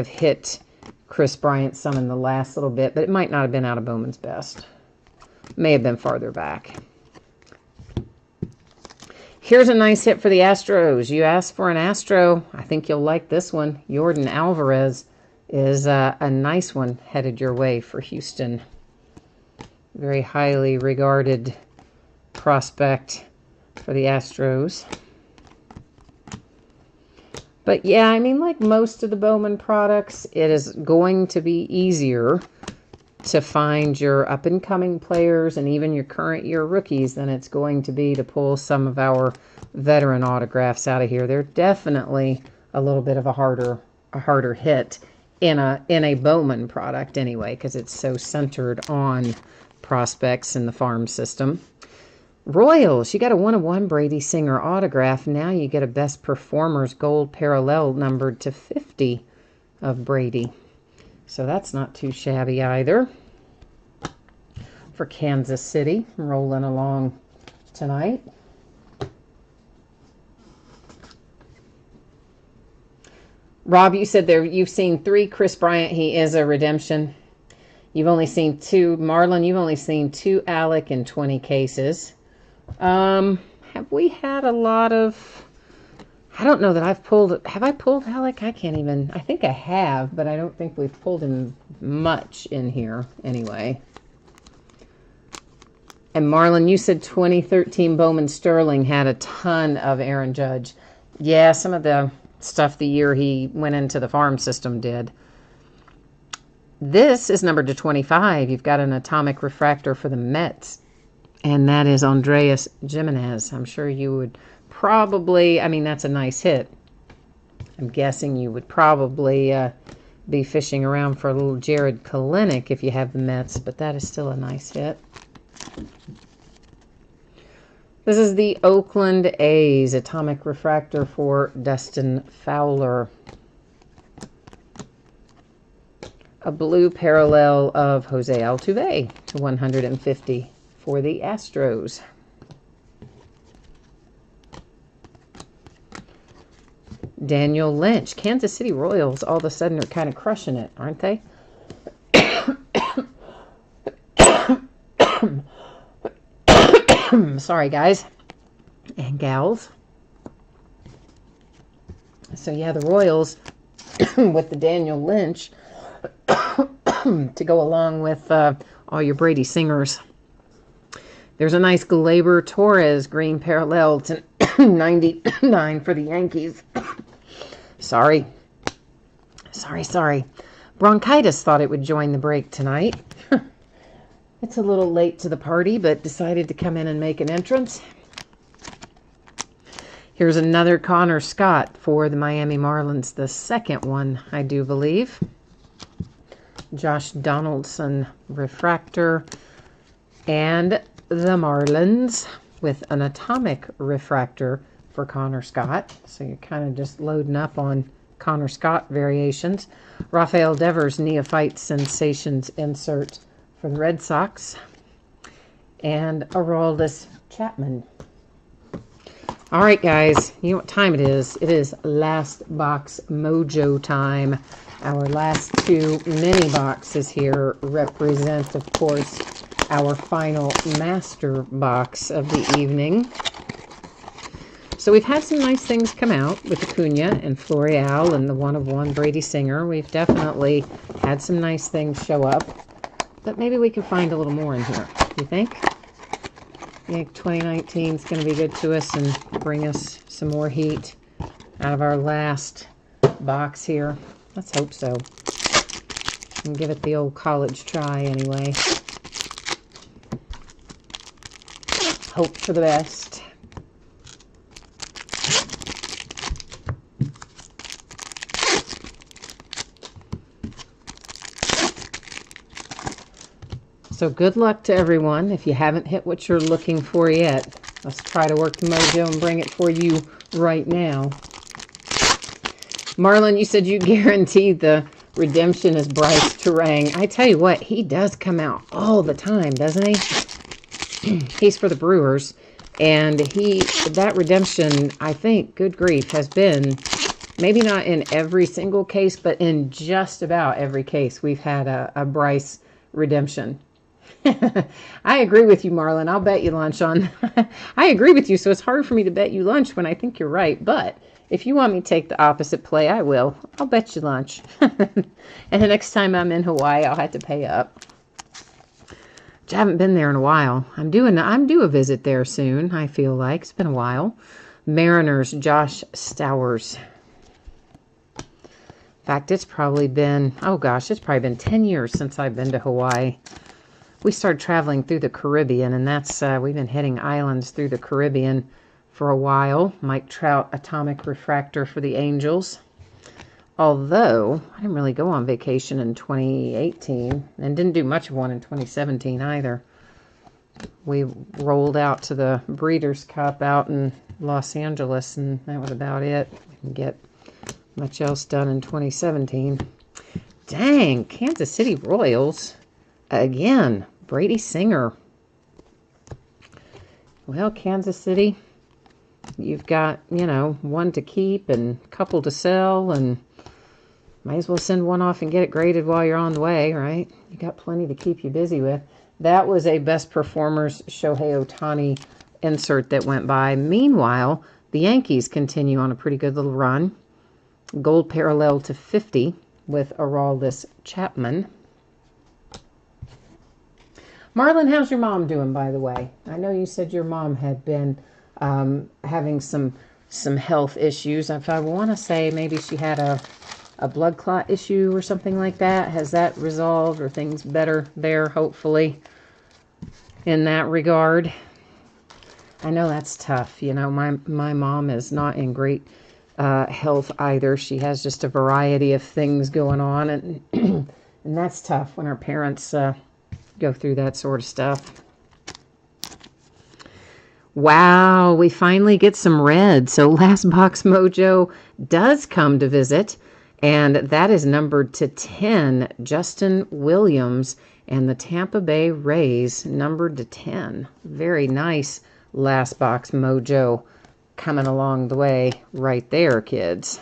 hit Chris Bryant some in the last little bit, but it might not have been out of Bowman's Best. May have been farther back. Here's a nice hit for the Astros. You asked for an Astro. I think you'll like this one. Jordan Alvarez is a nice one headed your way for Houston. Very highly regarded prospect for the Astros. But yeah, I mean, like most of the Bowman products, it is going to be easier to find your up-and-coming players and even your current year rookies than it's going to be to pull some of our veteran autographs out of here. They're definitely a little bit of a harder hit in a Bowman product anyway, because it's so centered on prospects in the farm system. Royals, you got a 1/1 Brady Singer autograph. Now you get a Best Performers Gold Parallel numbered to 50 of Brady. So that's not too shabby either. For Kansas City, rolling along tonight. Rob, you said you've seen 3 Chris Bryant. He is a redemption. You've only seen 2. Marlon, you've only seen 2 Alec in 20 cases. Have we had a lot of... I don't know that I've pulled... Have I pulled Alec? I can't even... I think I have, but I don't think we've pulled him much in here anyway. And Marlon, you said 2013 Bowman Sterling had a ton of Aaron Judge. Yeah, some of the stuff the year he went into the farm system did. This is numbered to 25. You've got an atomic refractor for the Mets. And that is Andreas Gimenez. I'm sure you would probably, I mean, that's a nice hit. I'm guessing you would probably be fishing around for a little Jared Kalenic if you have the Mets, but that is still a nice hit. This is the Oakland A's atomic refractor for Dustin Fowler. A blue parallel of Jose Altuve to 150 for the Astros. Daniel Lynch. Kansas City Royals all of a sudden are kind of crushing it, aren't they? Sorry, guys and gals. So, yeah, the Royals with the Daniel Lynch to go along with all your Brady Singers. There's a nice Gleyber Torres green parallel to 99 for the Yankees. Sorry. Bronchitis thought it would join the break tonight. It's a little late to the party, but decided to come in and make an entrance. Here's another Connor Scott for the Miami Marlins, the second one, I do believe. Josh Donaldson refractor, and the Marlins with an atomic refractor for Connor Scott. So you're kind of just loading up on Connor Scott variations. Rafael Devers Neophyte Sensations insert for the Red Sox, and Aroldis Chapman. All right, guys, you know what time it is. It is last box mojo time. Our last two mini boxes here represent, of course, our final master box of the evening. So we've had some nice things come out with Acuna and Florial and the 1/1 Brady Singer. We've definitely had some nice things show up, but maybe we can find a little more in here. You think? I think 2019 is going to be good to us and bring us some more heat out of our last box here. Let's hope so. And give it the old college try anyway. Hope for the best. So good luck to everyone. If you haven't hit what you're looking for yet, let's try to work the mojo and bring it for you right now. Marlon, you said you guaranteed the redemption is Bryce Terang. I tell you what, he does come out all the time, doesn't he? He's for the Brewers. And that redemption, I think, good grief, has been, maybe not in every single case, but in just about every case, we've had a Bryce redemption. I agree with you, Marlon. I'll bet you lunch on. I agree with you, so it's hard for me to bet you lunch when I think you're right. But if you want me to take the opposite play, I will. I'll bet you lunch. And the next time I'm in Hawaii, I'll have to pay up. I haven't been there in a while. I'm due a visit there soon, I feel like. It's been a while. Mariners, Josh Stowers. In fact, it's probably been 10 years since I've been to Hawaii. We started traveling through the Caribbean, and that's we've been hitting islands through the Caribbean for a while. Mike Trout, atomic refractor for the Angels. Although, I didn't really go on vacation in 2018, and didn't do much of one in 2017 either. We rolled out to the Breeders' Cup out in Los Angeles, and that was about it. We didn't get much else done in 2017. Dang, Kansas City Royals. Again, Brady Singer. Well, Kansas City, you've got, one to keep and a couple to sell, and might as well send one off and get it graded while you're on the way, right? You got plenty to keep you busy with. That was a Best Performers Shohei Ohtani insert that went by. Meanwhile, the Yankees continue on a pretty good little run. Gold parallel to 50 with Aroldis Chapman. Marlon, how's your mom doing, by the way? I know you said your mom had been having some health issues. If I want to say maybe she had a blood clot issue or something like that. Has that resolved, or things better there, hopefully, in that regard? I know that's tough. You know, my mom is not in great health either. She has just a variety of things going on, and and that's tough when our parents go through that sort of stuff. Wow, we finally get some red. So Last Box Mojo does come to visit, and that is numbered to 10, Justin Williams, and the Tampa Bay Rays numbered to 10. Very nice Last Box Mojo coming along the way right there, kids.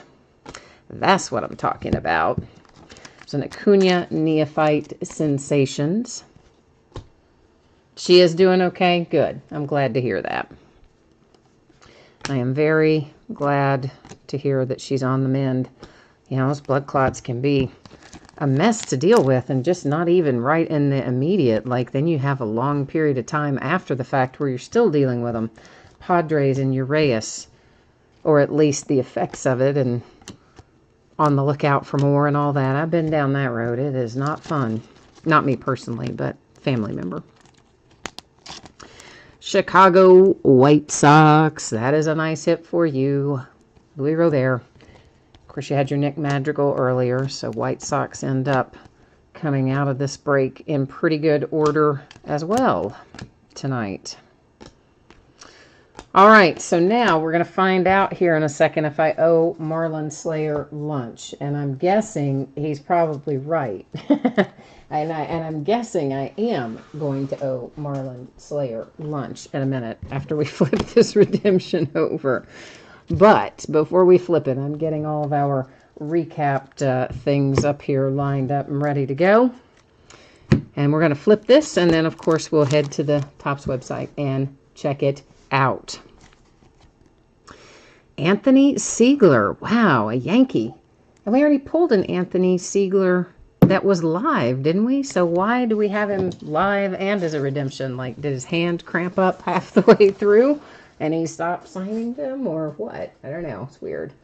That's what I'm talking about. It's an Acuna Neophyte Sensations. She is doing okay? Good. I'm glad to hear that. I am very glad to hear that she's on the mend. You know, those blood clots can be a mess to deal with, and just not even right in the immediate. Like, then you have a long period of time after the fact where you're still dealing with them. Padres and Uraeus, or at least the effects of it, and on the lookout for more and all that. I've been down that road. It is not fun. Not me personally, but family member. Chicago White Sox. That is a nice hit for you. Louis Robert. Of course, you had your Nick Madrigal earlier, so White Sox end up coming out of this break in pretty good order as well tonight. All right, so now we're going to find out here in a second if I owe Marlon Slayer lunch, and I'm guessing he's probably right. And I'm guessing I am going to owe Marlon Slayer lunch in a minute after we flip this redemption over. But before we flip it, I'm getting all of our recapped things up here lined up and ready to go. And we're going to flip this, and then, of course, we'll head to the Topps website and check it out. Anthony Siegler. Wow, a Yankee. And we already pulled an Anthony Siegler that was live, didn't we? So why do we have him live and as a redemption? Like, did his hand cramp up half the way through and he stopped signing them, or what? I don't know. It's weird.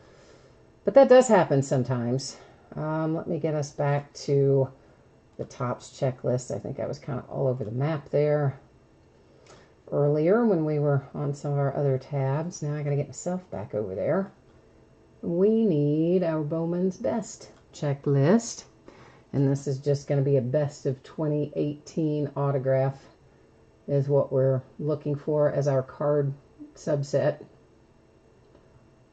But that does happen sometimes. Let me get us back to the Topps checklist. I think I was kind of all over the map there earlier when we were on some of our other tabs. Now I got to get myself back over there. We need our Bowman's Best checklist. And this is just going to be a best of 2018 autograph is what we're looking for as our card subset,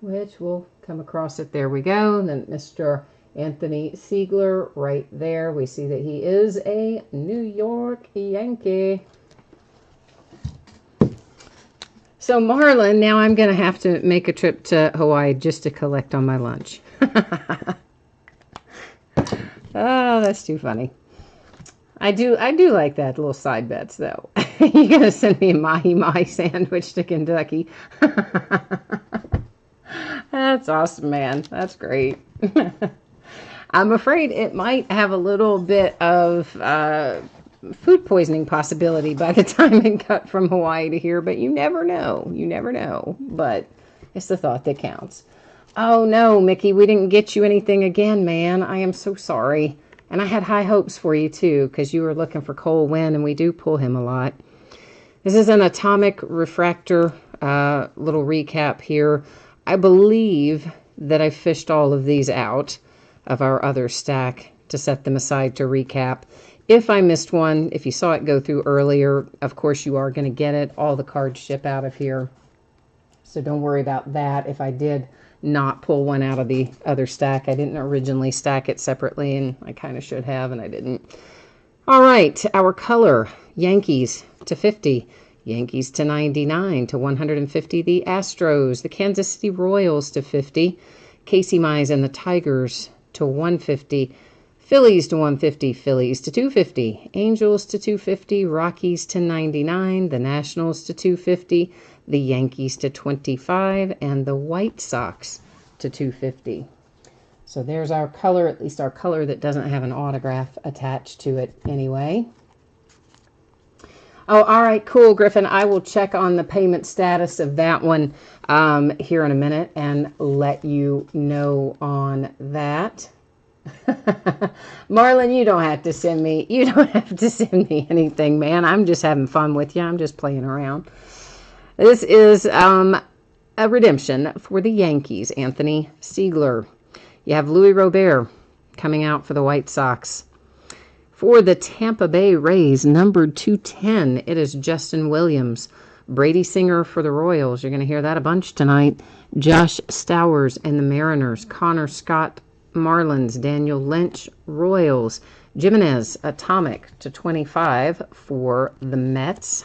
which we'll come across it. There we go. And then Mr. Anthony Siegler right there. We see that he is a New York Yankee. So Marlon, now I'm going to have to make a trip to Hawaii just to collect on my lunch. Oh, that's too funny. I do like that little side bets, though. You're going to send me a mahi-mahi sandwich to Kentucky. That's awesome, man. That's great. I'm afraid it might have a little bit of food poisoning possibility by the time it got from Hawaii to here, but you never know. You never know. But it's the thought that counts. Oh, no, Mickey, we didn't get you anything again, man. I am so sorry. And I had high hopes for you, too, because you were looking for Cole Winn, and we do pull him a lot. This is an atomic refractor little recap here. I believe that I fished all of these out of our other stack to set them aside to recap. If I missed one, if you saw it go through earlier, of course you are going to get it. All the cards ship out of here. So don't worry about that. If I did not pull one out of the other stack, I didn't originally stack it separately, and I kind of should have, and I didn't. All right, our color, Yankees to 50, Yankees to 99, to 150, the Astros, the Kansas City Royals to 50, Casey Mize and the Tigers to 150, Phillies to 150, Phillies to 250, Angels to 250, Rockies to 99, the Nationals to 250, the Yankees to 25, and the White Sox to 250. So there's our color, at least our color that doesn't have an autograph attached to it anyway. Oh, all right, cool, Griffin. I will check on the payment status of that one here in a minute and let you know on that. Marlon, you don't have to send me anything, man. I'm just having fun with you. I'm just playing around. This is a redemption for the Yankees, Anthony Siegler. You have Louis Robert coming out for the White Sox. For the Tampa Bay Rays, numbered 210, it is Justin Williams. Brady Singer for the Royals. You're going to hear that a bunch tonight. Josh Stowers and the Mariners. Connor Scott, Marlins. Daniel Lynch, Royals. Jimenez, Atomic /25 for the Mets.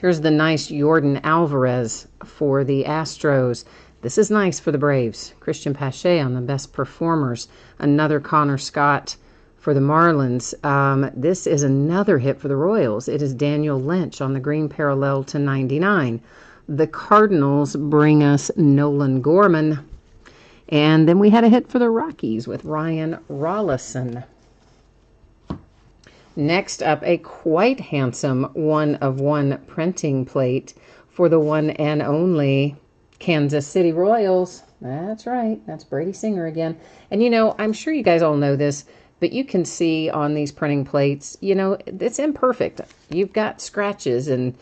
Here's the nice Jordan Alvarez for the Astros. This is nice for the Braves. Christian Pache on the best performers. Another Connor Scott for the Marlins. This is another hit for the Royals. It is Daniel Lynch on the green parallel /99. The Cardinals bring us Nolan Gorman. And then we had a hit for the Rockies with Ryan Rollison. Next up, a quite handsome 1/1 printing plate for the one and only Kansas City Royals. That's right. That's Brady Singer again. And, you know, I'm sure you guys all know this, but you can see on these printing plates, you know, it's imperfect. You've got scratches and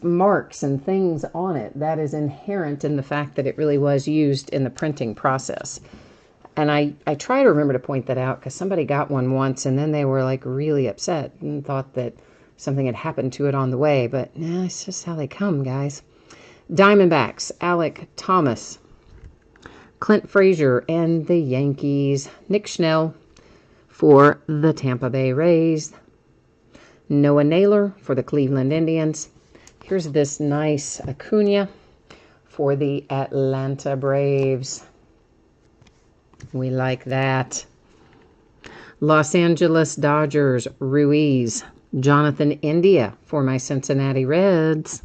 marks and things on it. That is inherent in the fact that it really was used in the printing process. And I try to remember to point that out because somebody got one once and then they were like really upset and thought that something had happened to it on the way. But it's just how they come, guys. Diamondbacks, Alec Thomas, Clint Frazier, and the Yankees. Nick Schnell for the Tampa Bay Rays. Noah Naylor for the Cleveland Indians. Here's this nice Acuna for the Atlanta Braves. We like that. Los Angeles Dodgers, Ruiz. Jonathan India for my Cincinnati Reds.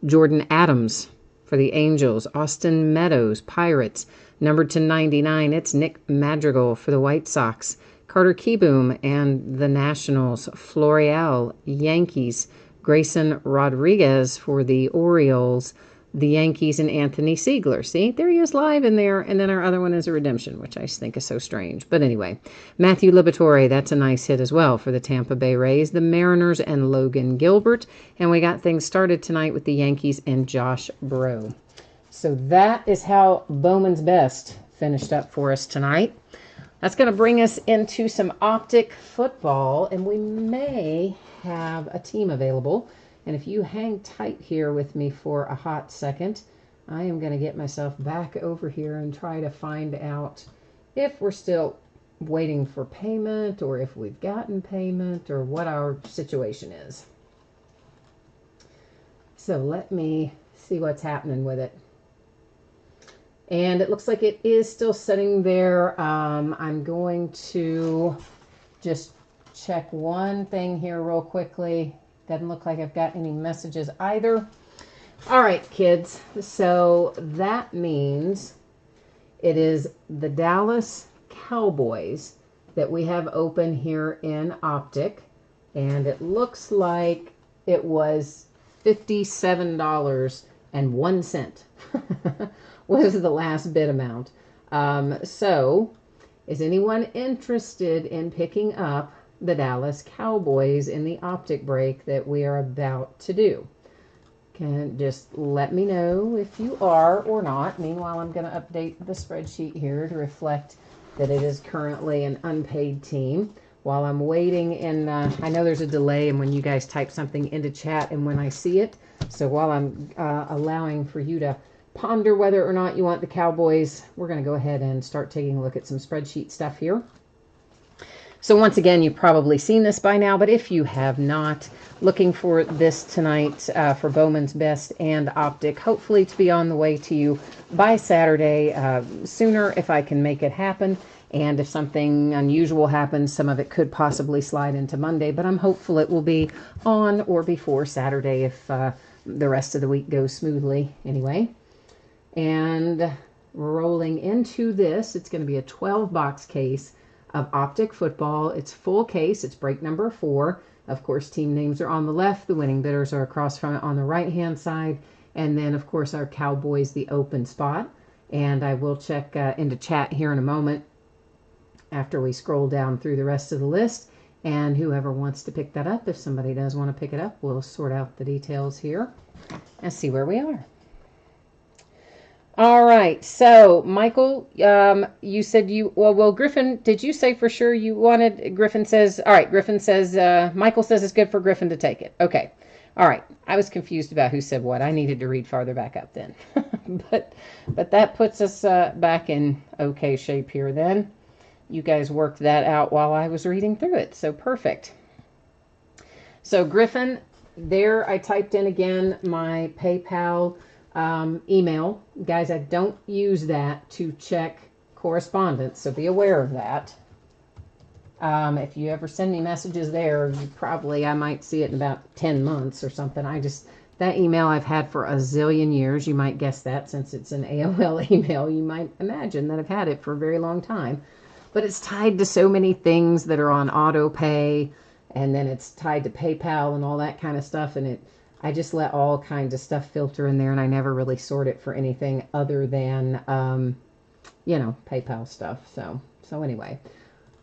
Jordan Adams for the Angels. Austin Meadows, Pirates. Numbered /99, it's Nick Madrigal for the White Sox. Carter Kieboom and the Nationals. Florial, Yankees. Grayson Rodriguez for the Orioles. The Yankees and Anthony Siegler. See, there he is live in there. And then our other one is a redemption, which I think is so strange. But anyway, Matthew Liberatore, that's a nice hit as well for the Tampa Bay Rays. The Mariners and Logan Gilbert. And we got things started tonight with the Yankees and Josh Breaux. So that is how Bowman's Best finished up for us tonight. That's going to bring us into some optic football. And we may have a team available. And if you hang tight here with me for a hot second, I am going to get myself back over here and try to find out if we're still waiting for payment or if we've gotten payment or what our situation is. So let me see what's happening with it. And it looks like it is still sitting there. I'm going to just check one thing here real quickly. Doesn't look like I've got any messages either. All right, kids. So that means it is the Dallas Cowboys that we have open here in Optic. And it looks like it was $57.01 was the last bid amount. So is anyone interested in picking up the Dallas Cowboys in the optic break that we are about to do? Can just let me know if you are or not. Meanwhile, I'm going to update the spreadsheet here to reflect that it is currently an unpaid team. While I'm waiting, and I know there's a delay in when you guys type something into chat and when I see it. So while I'm allowing for you to ponder whether or not you want the Cowboys, we're going to go ahead and start taking a look at some spreadsheet stuff here. So once again, you've probably seen this by now, but if you have not, looking for this tonight for Bowman's Best and Optic, hopefully to be on the way to you by Saturday, sooner if I can make it happen. And if something unusual happens, some of it could possibly slide into Monday, but I'm hopeful it will be on or before Saturday if the rest of the week goes smoothly anyway. And rolling into this, it's going to be a 12-box case of Optic football. It's full case. It's break number 4. Of course, team names are on the left. The winning bidders are across from it on the right-hand side. And then, of course, our Cowboys, the open spot. And I will check into chat here in a moment after we scroll down through the rest of the list And whoever wants to pick that up, if somebody does want to pick it up, we'll sort out the details here and see where we are. All right, so Michael, you said well, Griffin, did you say for sure you wanted, Griffin says, all right, Griffin says, Michael says it's good for Griffin to take it. Okay, all right, I was confused about who said what. I needed to read farther back up then. but that puts us back in okay shape here then. You guys worked that out while I was reading through it, so perfect. So Griffin, there I typed in again my PayPal email. Guys, I don't use that to check correspondence, so be aware of that. If you ever send me messages there, I might see it in about 10 months or something. That email I've had for a zillion years. You might guess that since it's an AOL email. You might imagine that I've had it for a very long time. But it's tied to so many things that are on auto pay, and then it's tied to PayPal and all that kind of stuff. And I just let all kinds of stuff filter in there, and I never really sort it for anything other than, PayPal stuff. So anyway,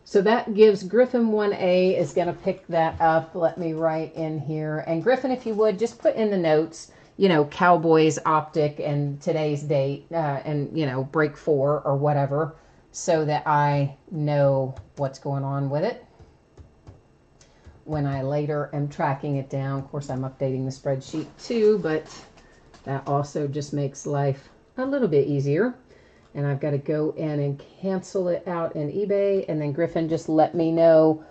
so that gives Griffin 1A is going to pick that up. Let me write in here. And Griffin, if you would, just put in the notes, Cowboys optic and today's date and, break 4 or whatever, so that I know what's going on with it when I later am tracking it down. Of course, I'm updating the spreadsheet too, but that also just makes life a little bit easier. And I've got to go in and cancel it out in eBay. And then Griffin, just let me know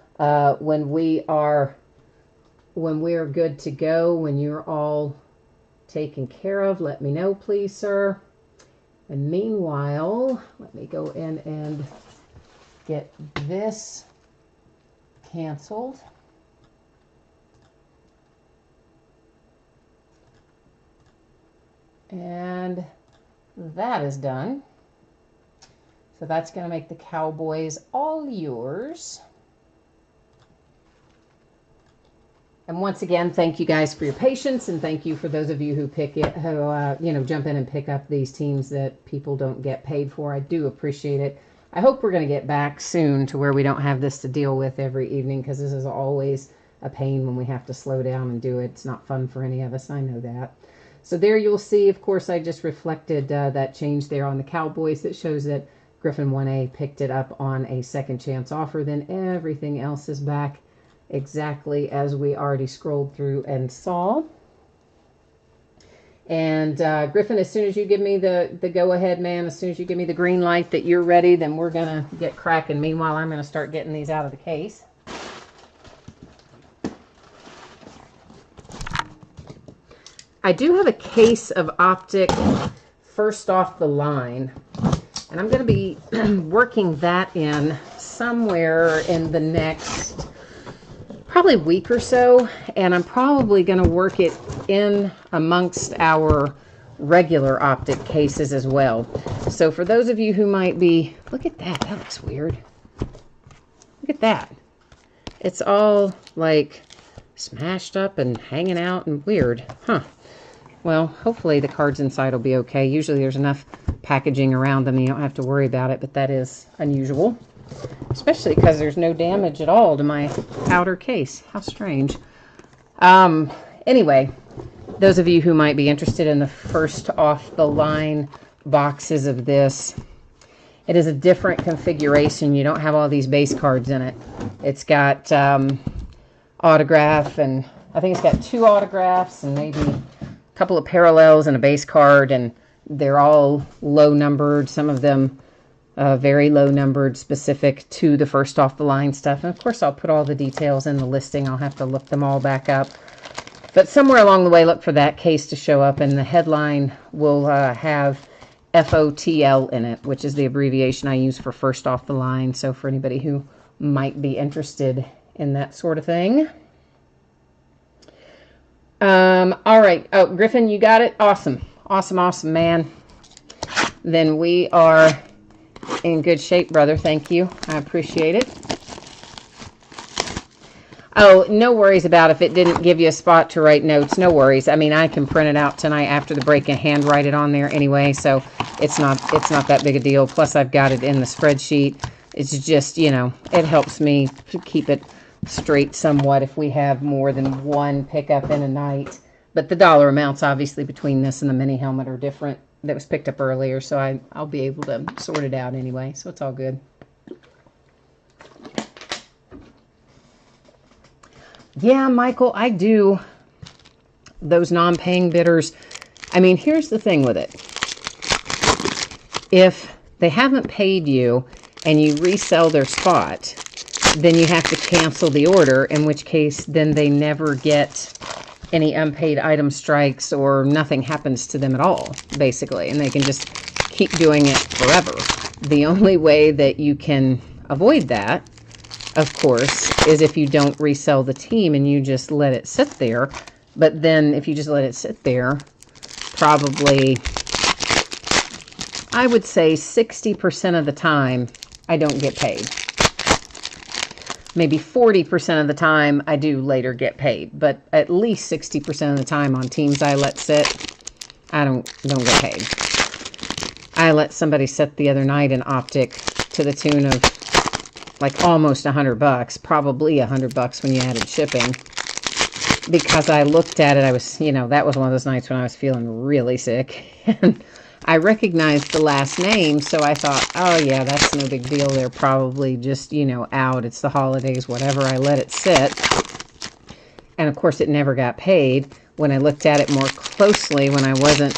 when we are good to go, when you're all taken care of. Let me know, please, sir. And meanwhile, let me go in and get this canceled. And that is done. So that's going to make the Cowboys all yours. And once again, thank you guys for your patience, and thank you for those of you who jump in and pick up these teams that people don't get paid for. I do appreciate it. I hope we're going to get back soon to where we don't have this to deal with every evening, because this is always a pain when we have to slow down and do it. It's not fun for any of us. I know that. So there you'll see, of course, I just reflected that change there on the Cowboys that shows that Griffin 1A picked it up on a second chance offer. Then everything else is back exactly as we already scrolled through and saw. And Griffin, as soon as you give me the go-ahead, man, as soon as you give me the green light that you're ready, then we're going to get cracking. Meanwhile, I'm going to start getting these out of the case. I do have a case of optic first off the line, and I'm going to be working that in somewhere in the next probably week or so, and I'm probably going to work it in amongst our regular optic cases as well. So for those of you who might be, look at that, that looks weird. Look at that. It's all like smashed up and hanging out and weird. Huh. Well, hopefully the cards inside will be okay. Usually there's enough packaging around them, you don't have to worry about it, but that is unusual. Especially because there's no damage at all to my outer case. How strange. Anyway, those of you who might be interested in the first off the line boxes of this, it is a different configuration. You don't have all these base cards in it. It's got autograph, and I think it's got 2 autographs and maybe a couple of parallels and a base card, and they're all low numbered, some of them very low numbered, specific to the first off the line stuff. And of course I'll put all the details in the listing. I'll have to look them all back up, but somewhere along the way look for that case to show up, and the headline will have FOTL in it, which is the abbreviation I use for first off the line. So for anybody who might be interested in that sort of thing. All right. Oh, Griffin, you got it? Awesome. Awesome, awesome, man. Then we are in good shape, brother. Thank you. I appreciate it. Oh, no worries about if it didn't give you a spot to write notes. No worries. I mean, I can print it out tonight after the break and hand write it on there anyway, so it's not that big a deal. Plus, I've got it in the spreadsheet. It's just, you know, it helps me to keep it straight somewhat if we have more than one pickup in a night. But the dollar amounts obviously between this and the mini helmet are different. That was picked up earlier, so I'll be able to sort it out anyway, so it's all good. Yeah, Michael, I do those non-paying bidders. I mean, here's the thing with it. If they haven't paid you and you resell their spot, then you have to cancel the order, in which case then they never get any unpaid item strikes or nothing happens to them at all, basically, and they can just keep doing it forever. The only way that you can avoid that, of course, is if you don't resell the team and you just let it sit there. But then if you just let it sit there, probably, I would say 60% of the time, I don't get paid. Maybe 40% of the time I do later get paid, but at least 60% of the time on teams I let sit, I don't get paid. I let somebody sit the other night in Optic to the tune of like almost $100, probably $100 when you added shipping, because I looked at it. I was, that was one of those nights when I was feeling really sick, and I recognized the last name, so I thought, oh yeah, that's no big deal. They're probably just, out. It's the holidays, whatever. I let it sit. And of course, it never got paid. When I looked at it more closely, when I wasn't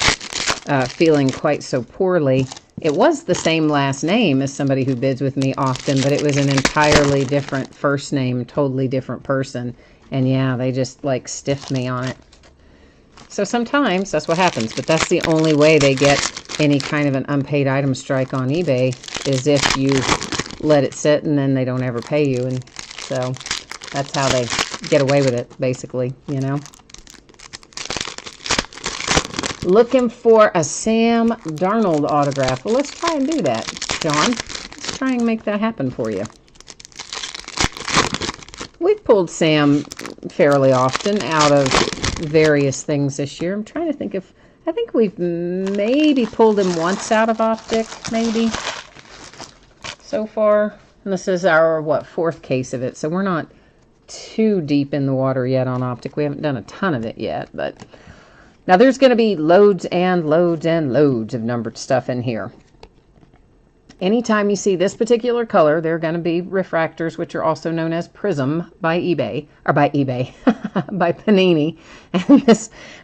feeling quite so poorly, it was the same last name as somebody who bids with me often, but it was an entirely different first name, totally different person. And yeah, they just like stiffed me on it. So sometimes that's what happens, but that's the only way they get any kind of an unpaid item strike on eBay, is if you let it sit and then they don't ever pay you. And so that's how they get away with it, basically, Looking for a Sam Darnold autograph. Well, let's try and do that, John. Let's try and make that happen for you. We've pulled Sam fairly often out of various things this year. I'm trying to think if, I think we've maybe pulled him once out of Optic, maybe, so far. And this is our, fourth case of it, so we're not too deep in the water yet on Optic. We haven't done a ton of it yet, but now there's going to be loads and loads and loads of numbered stuff in here. Anytime you see this particular color, they're going to be refractors, which are also known as Prism by eBay, by Panini. And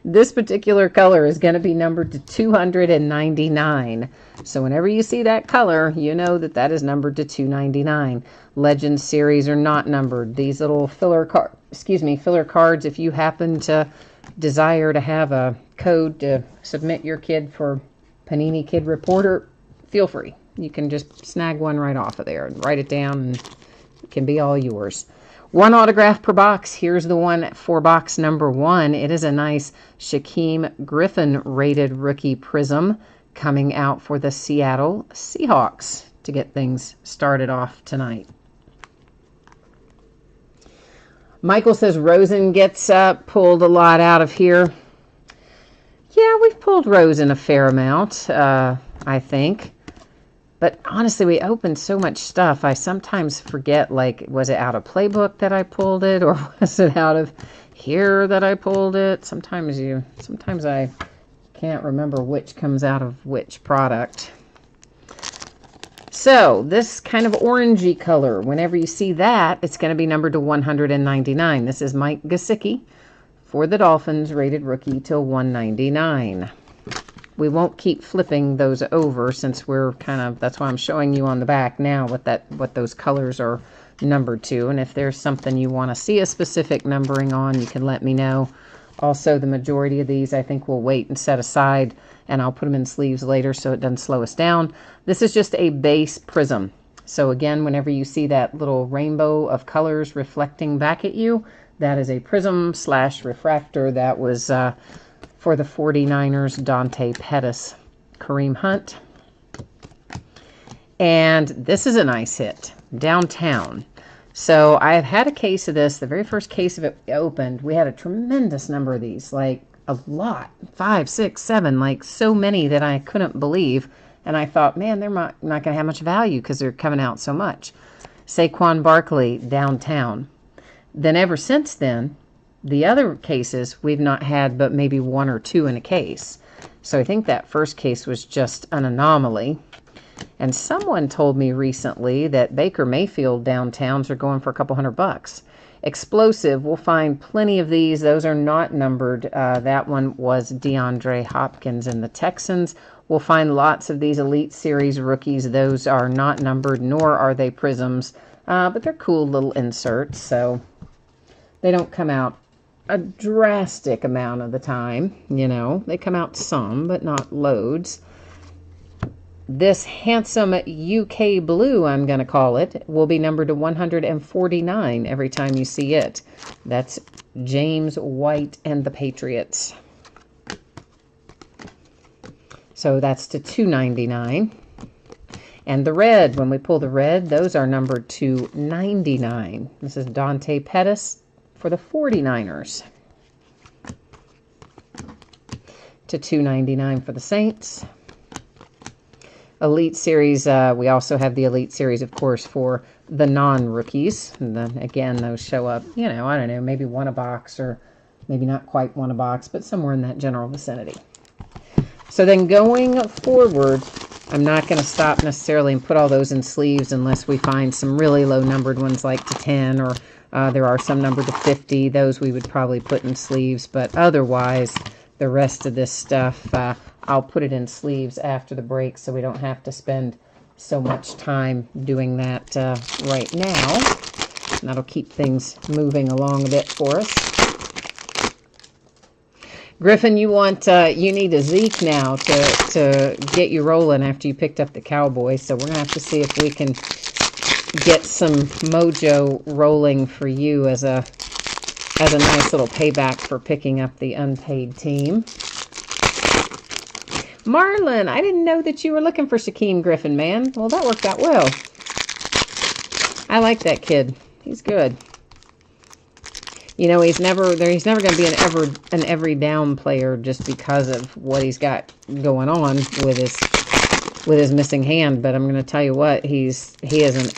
this particular color is going to be numbered to 299. So whenever you see that color, you know that that is numbered to 299. Legends series are not numbered. These little filler cards, if you happen to desire to have a code to submit your kid for Panini Kid Reporter, feel free. You can just snag one right off of there and write it down, and it can be all yours. One autograph per box. Here's the one for box number 1. It is a nice Shaquem Griffin rated rookie Prism coming out for the Seattle Seahawks to get things started off tonight. Michael says Rosen gets pulled a lot out of here. Yeah, we've pulled Rosen a fair amount, I think. But honestly, we opened so much stuff, I sometimes forget, like, was it out of Playbook that I pulled it, or was it out of here that I pulled it? Sometimes I can't remember which comes out of which product. So this kind of orangey color, whenever you see that, it's going to be numbered to 199. This is Mike Gesicki for the Dolphins, rated rookie till 199. We won't keep flipping those over, since we're that's why I'm showing you on the back now what those colors are numbered to. And if there's something you want to see a specific numbering on, you can let me know. Also, the majority of these I think we'll wait and set aside, and I'll put them in sleeves later so it doesn't slow us down. This is just a base prism. So again, whenever you see that little rainbow of colors reflecting back at you, that is a prism / refractor. That was for the 49ers, Dante Pettis, Kareem Hunt. And this is a nice hit, Downtown. So I've had a case of this. The very first case of it opened, we had a tremendous number of these, like a lot, 5, 6, 7, like so many that I couldn't believe. And I thought, man, they're not going to have much value because they're coming out so much. Saquon Barkley, Downtown. Then ever since then, the other cases we've not had but maybe 1 or 2 in a case. So I think that first case was just an anomaly. And someone told me recently that Baker Mayfield downtowns are going for a couple $100. Explosive, we'll find plenty of these. Those are not numbered. That one was DeAndre Hopkins and the Texans. We'll find lots of these Elite Series rookies. Those are not numbered, nor are they prisms. But they're cool little inserts, so they don't come out a drastic amount of the time. You know, they come out some, but not loads. This handsome UK blue, I'm going to call it, will be numbered to 149 every time you see it. That's James White and the Patriots. So that's to 299. And the red, when we pull the red, those are numbered to 99. This is Dante Pettis for the 49ers. To 299 for the Saints. Elite Series, we also have the Elite Series, of course, for the non-rookies. And then, again, those show up, you know, I don't know, maybe 1 a box or maybe not quite 1 a box, but somewhere in that general vicinity. So then going forward, I'm not going to stop necessarily and put all those in sleeves unless we find some really low numbered ones like to 10, or there are some numbered to 50. Those we would probably put in sleeves, but otherwise the rest of this stuff, I'll put it in sleeves after the break so we don't have to spend so much time doing that right now. And that'll keep things moving along a bit for us. Griffin, you need a Zeke now to get you rolling after you picked up the Cowboys. So we're going to have to see if we can get some mojo rolling for you as a nice little payback for picking up the unpaid team. Marlon, I didn't know that you were looking for Shaquem Griffin, man. Well, that worked out well. I like that kid. He's good. You know, he's never going to be an every down player just because of what he's got going on with his missing hand. But I'm going to tell you what, he is an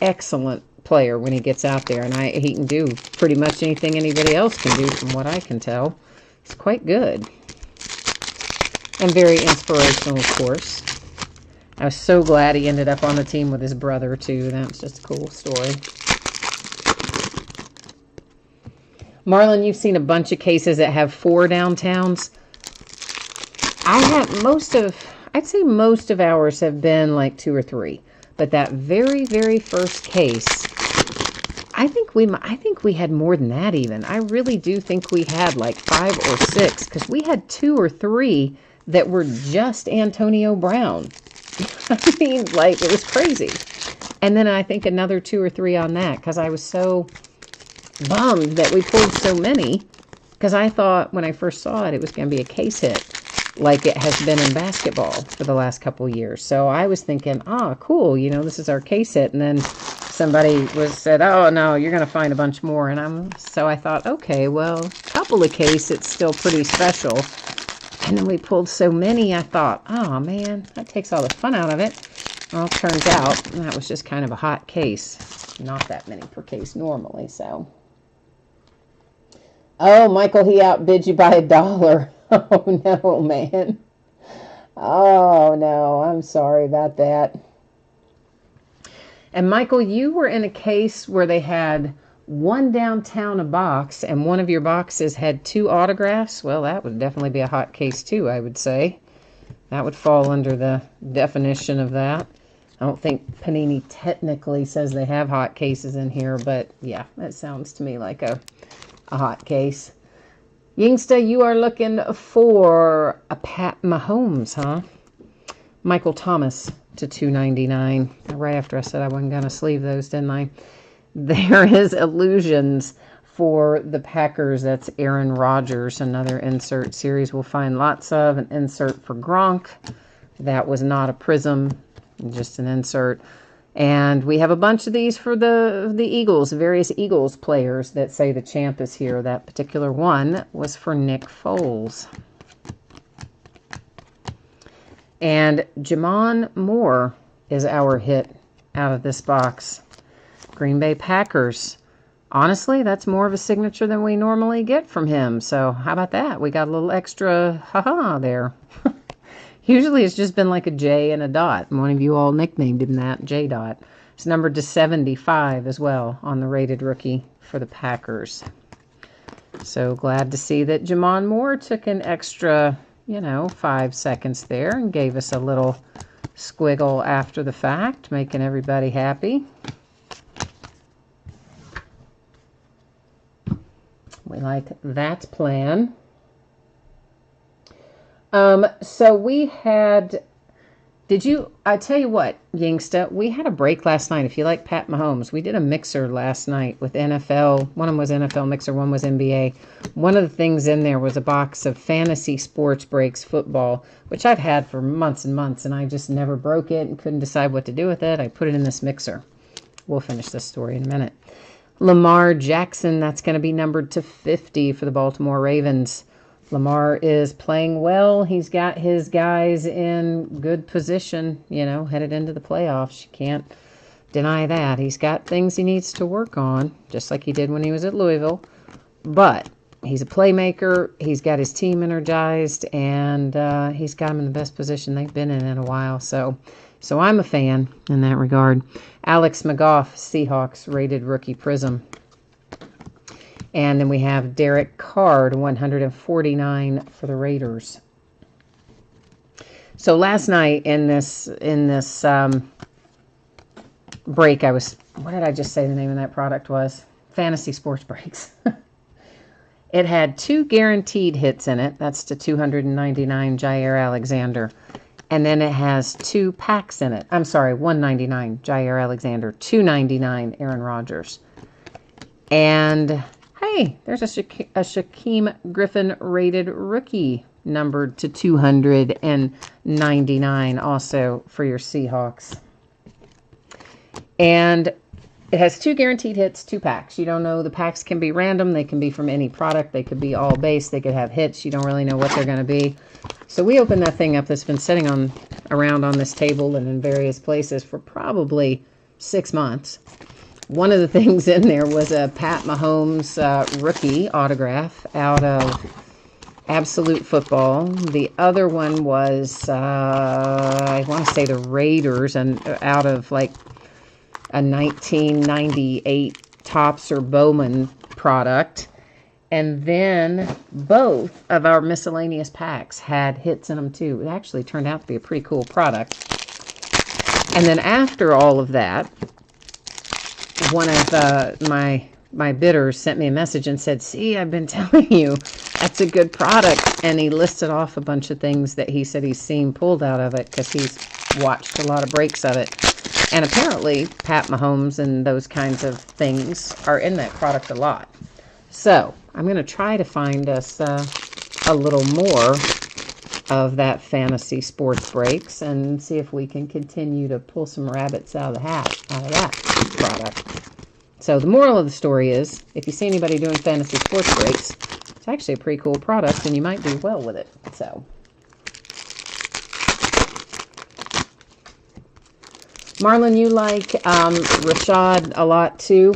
excellent player when he gets out there, and he can do pretty much anything anybody else can do, from what I can tell. He's quite good. And very inspirational, of course. I was so glad he ended up on the team with his brother, too. That's just a cool story. Marlon, you've seen a bunch of cases that have 4 downtowns. I'd say most of ours have been like 2 or 3. But that very, very first case, I think we had more than that even. I really do think we had like 5 or 6, because we had 2 or 3 that were just Antonio Brown. I mean, like, it was crazy. And then I think another 2 or 3 on that, because I was so bummed that we pulled so many, because I thought when I first saw it, it was going to be a case hit, like it has been in basketball for the last couple years. So I was thinking, cool, you know, this is our case hit. And then somebody said, oh, no, you're going to find a bunch more. And so I thought, okay, well, a couple of case, it's still pretty special. And then we pulled so many, I thought, oh, man, that takes all the fun out of it. Well, it turns out that was just kind of a hot case. Not that many per case normally, so. Oh, Michael, he outbid you by $1. Oh, no, man. Oh, no, I'm sorry about that. And, Michael, you were in a case where they had 1 downtown a box, and one of your boxes had 2 autographs. Well, that would definitely be a hot case, too, I would say. That would fall under the definition of that. I don't think Panini technically says they have hot cases in here, but, yeah, that sounds to me like a hot case. Yingsta, you are looking for a Pat Mahomes, huh? Michael Thomas to $2.99. Right after I said I wasn't going to sleeve those, didn't I? There is Illusions for the Packers. That's Aaron Rodgers, another insert series we'll find lots of. An insert for Gronk. That was not a prism, just an insert. And we have a bunch of these for the Eagles, various Eagles players that say the champ is here. That particular one was for Nick Foles. And Jamon Moore is our hit out of this box. Green Bay Packers honestly, that's more of a signature than we normally get from him. So how about that? We got a little extra haha there. Usually it's just been like a J and a dot. One of you all nicknamed him that, J dot. It's numbered to 75 as well on the rated rookie for the Packers. So glad to see that Jamon Moore took an extra, 5 seconds there and gave us a little squiggle after the fact, making everybody happy. We like that plan. So we had, I tell you what, Yingsta, we had a break last night. If you like Pat Mahomes, we did a mixer last night with NFL. One of them was NFL mixer, one was NBA. One of the things in there was a box of fantasy sports breaks football, which I've had for months and months, and I just never broke it and couldn't decide what to do with it. I put it in this mixer. We'll finish this story in a minute. Lamar Jackson, that's going to be numbered to 50 for the Baltimore Ravens. Lamar is playing well. He's got his guys in good position, headed into the playoffs. You can't deny that. He's got things he needs to work on, just like he did when he was at Louisville. But he's a playmaker. He's got his team energized, and he's got them in the best position they've been in a while. So I'm a fan in that regard. Alex McGough, Seahawks, rated rookie prism. And then we have Derek Carr, 149 for the Raiders. So last night in this break, what did I just say the name of that product was? Fantasy Sports Breaks. It had 2 guaranteed hits in it. That's to 299 Jair Alexander. And then it has 2 packs in it. I'm sorry, 199 Jair Alexander, 299 Aaron Rodgers. And hey, there's a Shaquem Griffin rated rookie numbered to 299 also for your Seahawks. And it has 2 guaranteed hits, 2 packs. You don't know, the packs can be random. They can be from any product. They could be all base. They could have hits. You don't really know what they're going to be. So we opened that thing up that's been sitting around on this table and in various places for probably 6 months. One of the things in there was a Pat Mahomes rookie autograph out of Absolute Football. The other one was, I want to say the Raiders, and out of like a 1998 Topps or Bowman product. And then both of our miscellaneous packs had hits in them too. It actually turned out to be a pretty cool product. And then after all of that, one of my bidders sent me a message and said, see, I've been telling you that's a good product. And he listed off a bunch of things that he said he's seen pulled out of it because he's watched a lot of breaks of it. And apparently Pat Mahomes and those kinds of things are in that product a lot. So I'm going to try to find us a little more of that fantasy sports breaks and see if we can continue to pull some rabbits out of the hat out of that product. So the moral of the story is, if you see anybody doing fantasy sports breaks, it's actually a pretty cool product and you might do well with it. So Marlon, you like Rashad a lot too?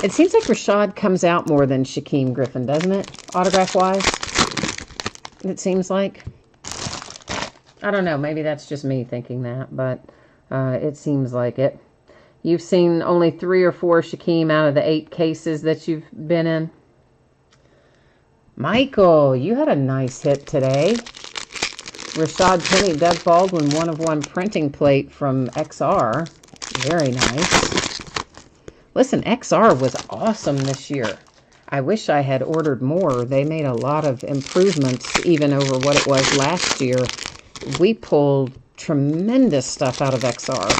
It seems like Rashad comes out more than Shaquem Griffin, doesn't it? Autograph-wise, it seems like. I don't know. Maybe that's just me thinking that, but it seems like it. You've seen only 3 or 4 Shaquem out of the 8 cases that you've been in. Michael, you had a nice hit today. Rashad Penny, Doug Baldwin, 1/1 printing plate from XR. Very nice. Listen, XR was awesome this year. I wish I had ordered more. They made a lot of improvements even over what it was last year. We pulled tremendous stuff out of XR.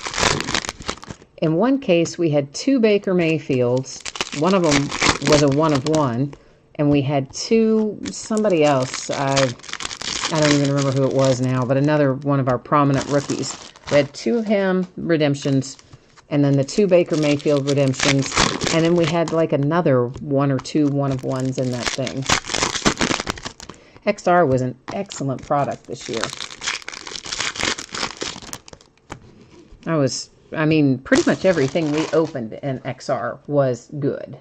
In one case, we had 2 Baker Mayfields. One of them was a 1/1. And we had 2, somebody else, I don't even remember who it was now, but another one of our prominent rookies. We had 2 of him redemptions, and then the 2 Baker Mayfield redemptions, and then we had like another 1 or 2 1/1s in that thing. XR was an excellent product this year. I was I mean, pretty much everything we opened in XR was good.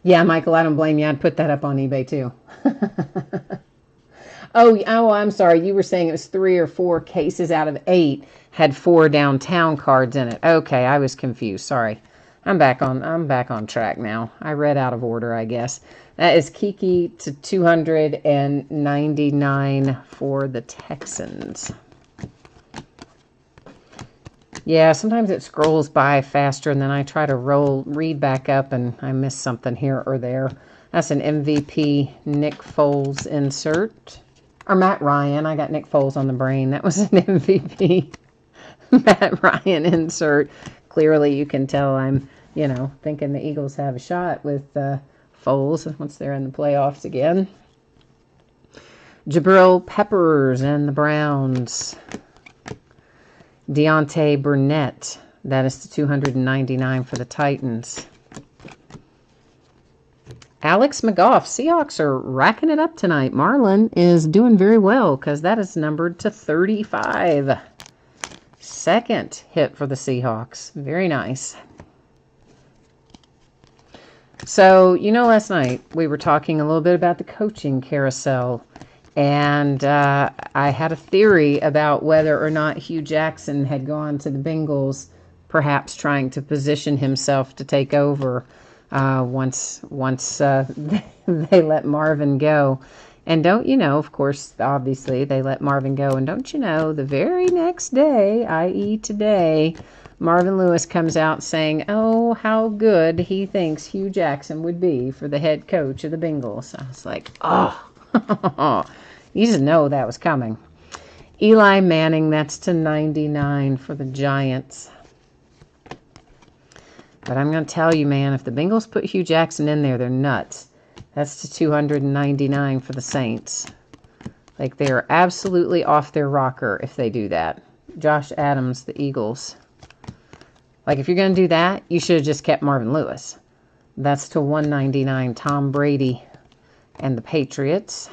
Yeah, Michael, I don't blame you. I'd put that up on eBay too. Oh, I'm sorry. You were saying it was 3 or 4 cases out of 8 had 4 downtown cards in it. Okay, I was confused. Sorry. I'm back on track now. I read out of order, I guess. That is Kiki to 299 for the Texans. Yeah, sometimes it scrolls by faster and then I try to read back up and I miss something here or there. That's an MVP Nick Foles insert. Or Matt Ryan. I got Nick Foles on the brain. That was an MVP Matt Ryan insert. Clearly you can tell I'm, thinking the Eagles have a shot with Foles once they're in the playoffs again. Jabril Peppers and the Browns. Deontay Burnett. That is to 299 for the Titans. Alex McGough. Seahawks are racking it up tonight. Marlon is doing very well because that is numbered to 35. Second hit for the Seahawks. Very nice. So, last night we were talking a little bit about the coaching carousel. And I had a theory about whether or not Hugh Jackson had gone to the Bengals, perhaps trying to position himself to take over once they let Marvin go. And of course, obviously, they let Marvin go. And don't you know, the very next day, i.e. today, Marvin Lewis comes out saying, oh, how good he thinks Hugh Jackson would be for the head coach of the Bengals. I was like, oh, you just know that was coming. Eli Manning, that's to 99 for the Giants. But I'm going to tell you, man, if the Bengals put Hugh Jackson in there, they're nuts. That's to 299 for the Saints. Like, they're absolutely off their rocker if they do that. Josh Adams, the Eagles. Like, if you're going to do that, you should have just kept Marvin Lewis. That's to 199, Tom Brady and the Patriots.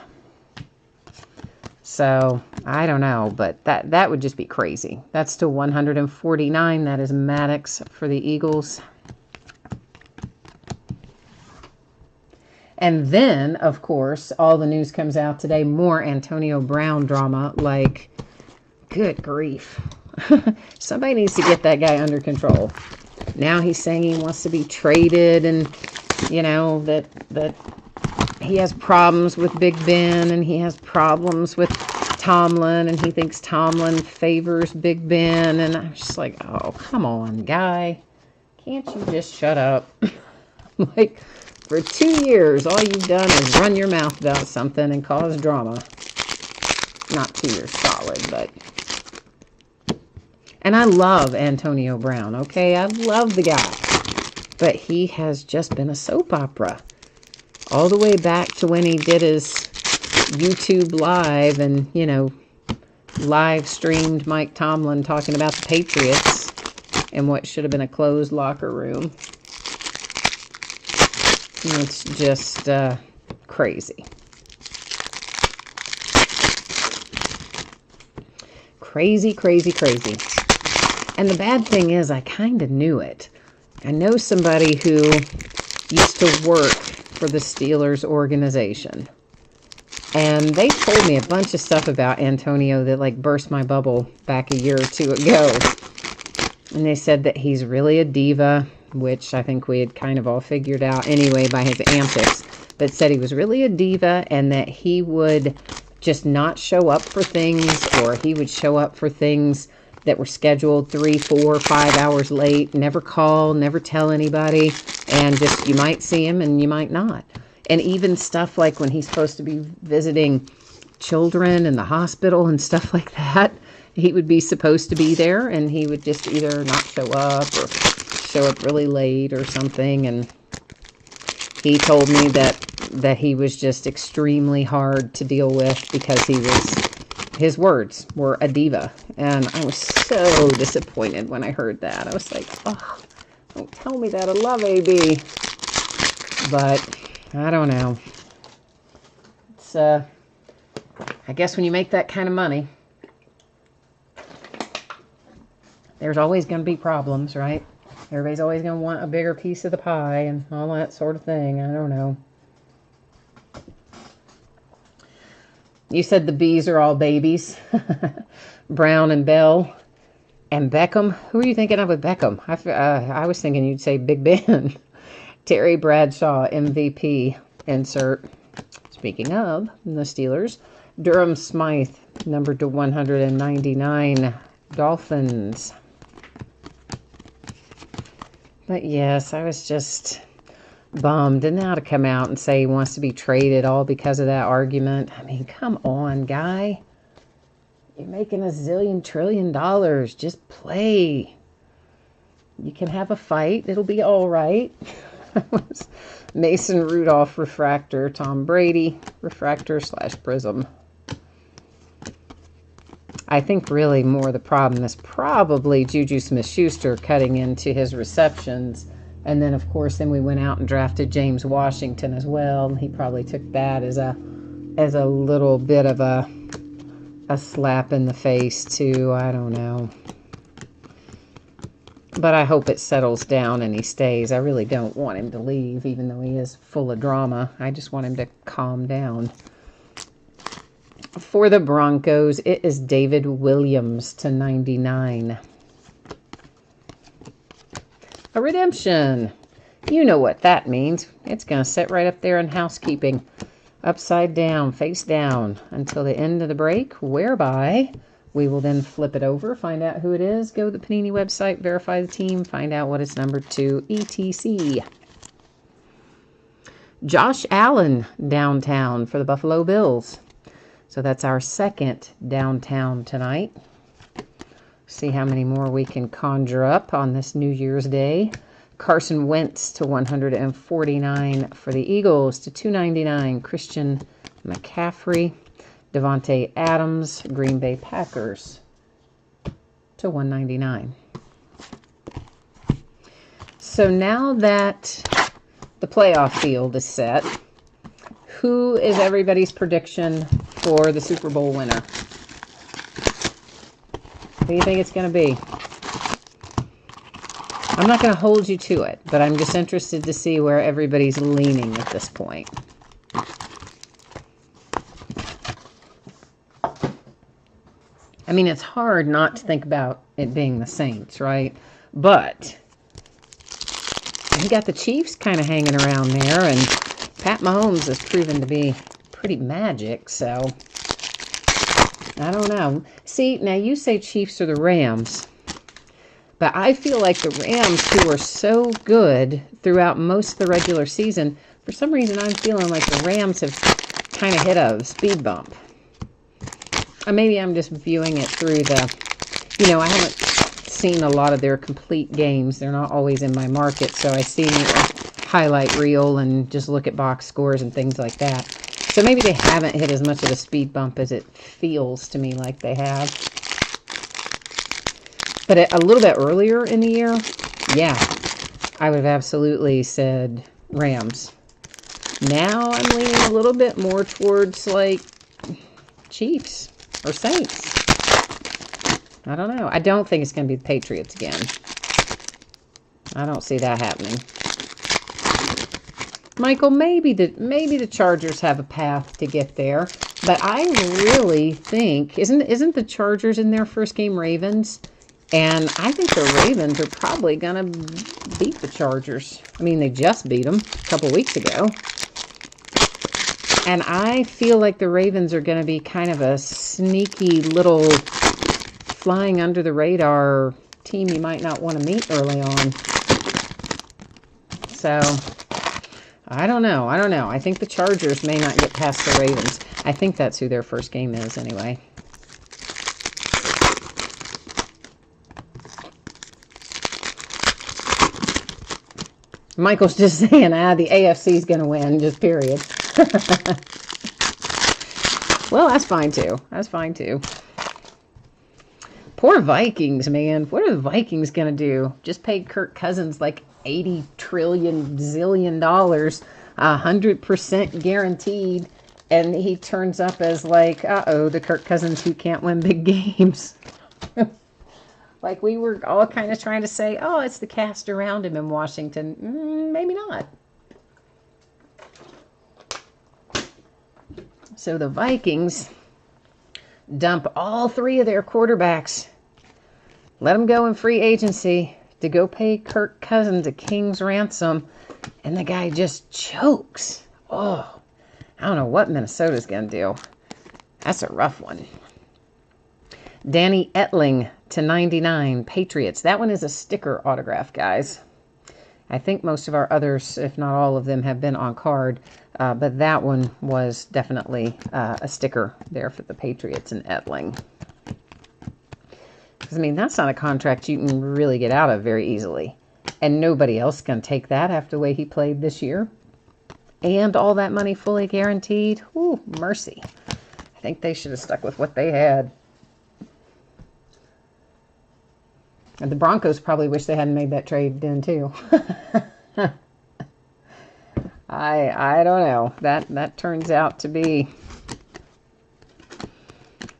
So, I don't know, but that would just be crazy. That's to 149. That is Maddox for the Eagles. And then, of course, all the news comes out today. More Antonio Brown drama. Like, good grief. Somebody needs to get that guy under control. Now he's saying he wants to be traded and, that he has problems with Big Ben and he has problems with Tomlin and he thinks Tomlin favors Big Ben. And I'm just like, oh, come on, guy. Can't you just shut up? Like, for 2 years, all you've done is run your mouth about something and cause drama. Not 2 years solid, but... And I love Antonio Brown, okay? I love the guy. But he has just been a soap opera. All the way back to when he did his YouTube live and, live streamed Mike Tomlin talking about the Patriots in what should have been a closed locker room. It's just crazy. Crazy, crazy, crazy. And the bad thing is, I kind of knew it. I know somebody who used to work for the Steelers organization. And they told me a bunch of stuff about Antonio that, like, burst my bubble back a year or two ago. And they said that he's really a diva, which I think we had kind of all figured out anyway by his antics. But said he was really a diva and that he would just not show up for things, or he would show up for things that were scheduled 3, 4, 5 hours late, never call, never tell anybody, and just you might see him and you might not. And even stuff like when he's supposed to be visiting children in the hospital and stuff like that, he would be supposed to be there and he would just either not show up or show up really late or something. And he told me that he was just extremely hard to deal with because his words were a diva. And I was so disappointed when I heard that. I was like, oh, don't tell me that. I love AB. But I don't know. It's I guess when you make that kind of money, there's always going to be problems, right? Everybody's always going to want a bigger piece of the pie and all that sort of thing. I don't know. You said the bees are all babies. Brown and Bell and Beckham. Who are you thinking of with Beckham? I was thinking you'd say Big Ben. Terry Bradshaw, MVP, insert. Speaking of the Steelers, Durham Smythe, number to 199, Dolphins. But yes, I was just bummed. And now to come out and say he wants to be traded all because of that argument. I mean, come on, guy. You're making $1 zillion trillion. Just play. You can have a fight. It'll be all right. Mason Rudolph refractor. Tom Brady refractor / prism. I think really more the problem is probably Juju Smith-Schuster cutting into his receptions. And then, of course, then we went out and drafted James Washington as well. He probably took that as a little bit of a slap in the face, too. I don't know. But I hope it settles down and he stays. I really don't want him to leave, even though he is full of drama. I just want him to calm down. For the Broncos, it is David Williams to 99. A redemption. You know what that means. It's going to sit right up there in housekeeping. Upside down, face down, until the end of the break, whereby we will then flip it over, find out who it is, go to the Panini website, verify the team, find out what it's numbered to, etc. Josh Allen, downtown for the Buffalo Bills. So that's our second downtown tonight. See how many more we can conjure up on this New Year's Day. Carson Wentz to 149 for the Eagles. To 299, Christian McCaffrey. Devontae Adams, Green Bay Packers. To 199. So now that the playoff field is set, who is everybody's prediction for the Super Bowl winner? Who do you think it's going to be? I'm not going to hold you to it, but I'm just interested to see where everybody's leaning at this point. I mean, it's hard not to think about it being the Saints, right? But you got the Chiefs kind of hanging around there, and Pat Mahomes has proven to be pretty magic, so I don't know. See, now you say Chiefs or the Rams, but I feel like the Rams, who are so good throughout most of the regular season, for some reason I'm feeling like the Rams have kind of hit a speed bump. Or maybe I'm just viewing it through the, I haven't seen a lot of their complete games. They're not always in my market, so I see a highlight reel and just look at box scores and things like that. So maybe they haven't hit as much of a speed bump as it feels to me like they have. But a little bit earlier in the year, yeah, I would have absolutely said Rams. Now I'm leaning a little bit more towards, like, Chiefs or Saints. I don't know. I don't think it's going to be the Patriots again. I don't see that happening. Michael, maybe the Chargers have a path to get there, but I really think isn't the Chargers in their first game Ravens? And I think the Ravens are probably going to beat the Chargers. I mean, they just beat them a couple weeks ago. And I feel like the Ravens are going to be kind of a sneaky little flying under the radar team you might not want to meet early on. So, I don't know. I think the Chargers may not get past the Ravens. I think that's who their first game is anyway. Michael's just saying, the AFC's going to win, just period. Well, that's fine too. Poor Vikings, man. What are the Vikings going to do? Just paid Kirk Cousins like $80 trillion zillion, 100% guaranteed. And he turns up as like, uh-oh, the Kirk Cousins who can't win big games. Like we were all kind of trying to say, oh, it's the cast around him in Washington. Maybe not. So the Vikings dump all 3 of their quarterbacks. Let them go in free agency to go pay Kirk Cousins a king's ransom. And the guy just chokes. Oh, I don't know what Minnesota's going to do. That's a rough one. Danny Etling to 99, Patriots. That one is a sticker autograph, guys. I think most of our others, if not all of them, have been on card. But that one was definitely a sticker there for the Patriots and Etling. Because, I mean, that's not a contract you can really get out of very easily. And nobody else can take that after the way he played this year. And all that money fully guaranteed. Ooh, mercy. I think they should have stuck with what they had. And the Broncos probably wish they hadn't made that trade then, too. I don't know. That turns out to be...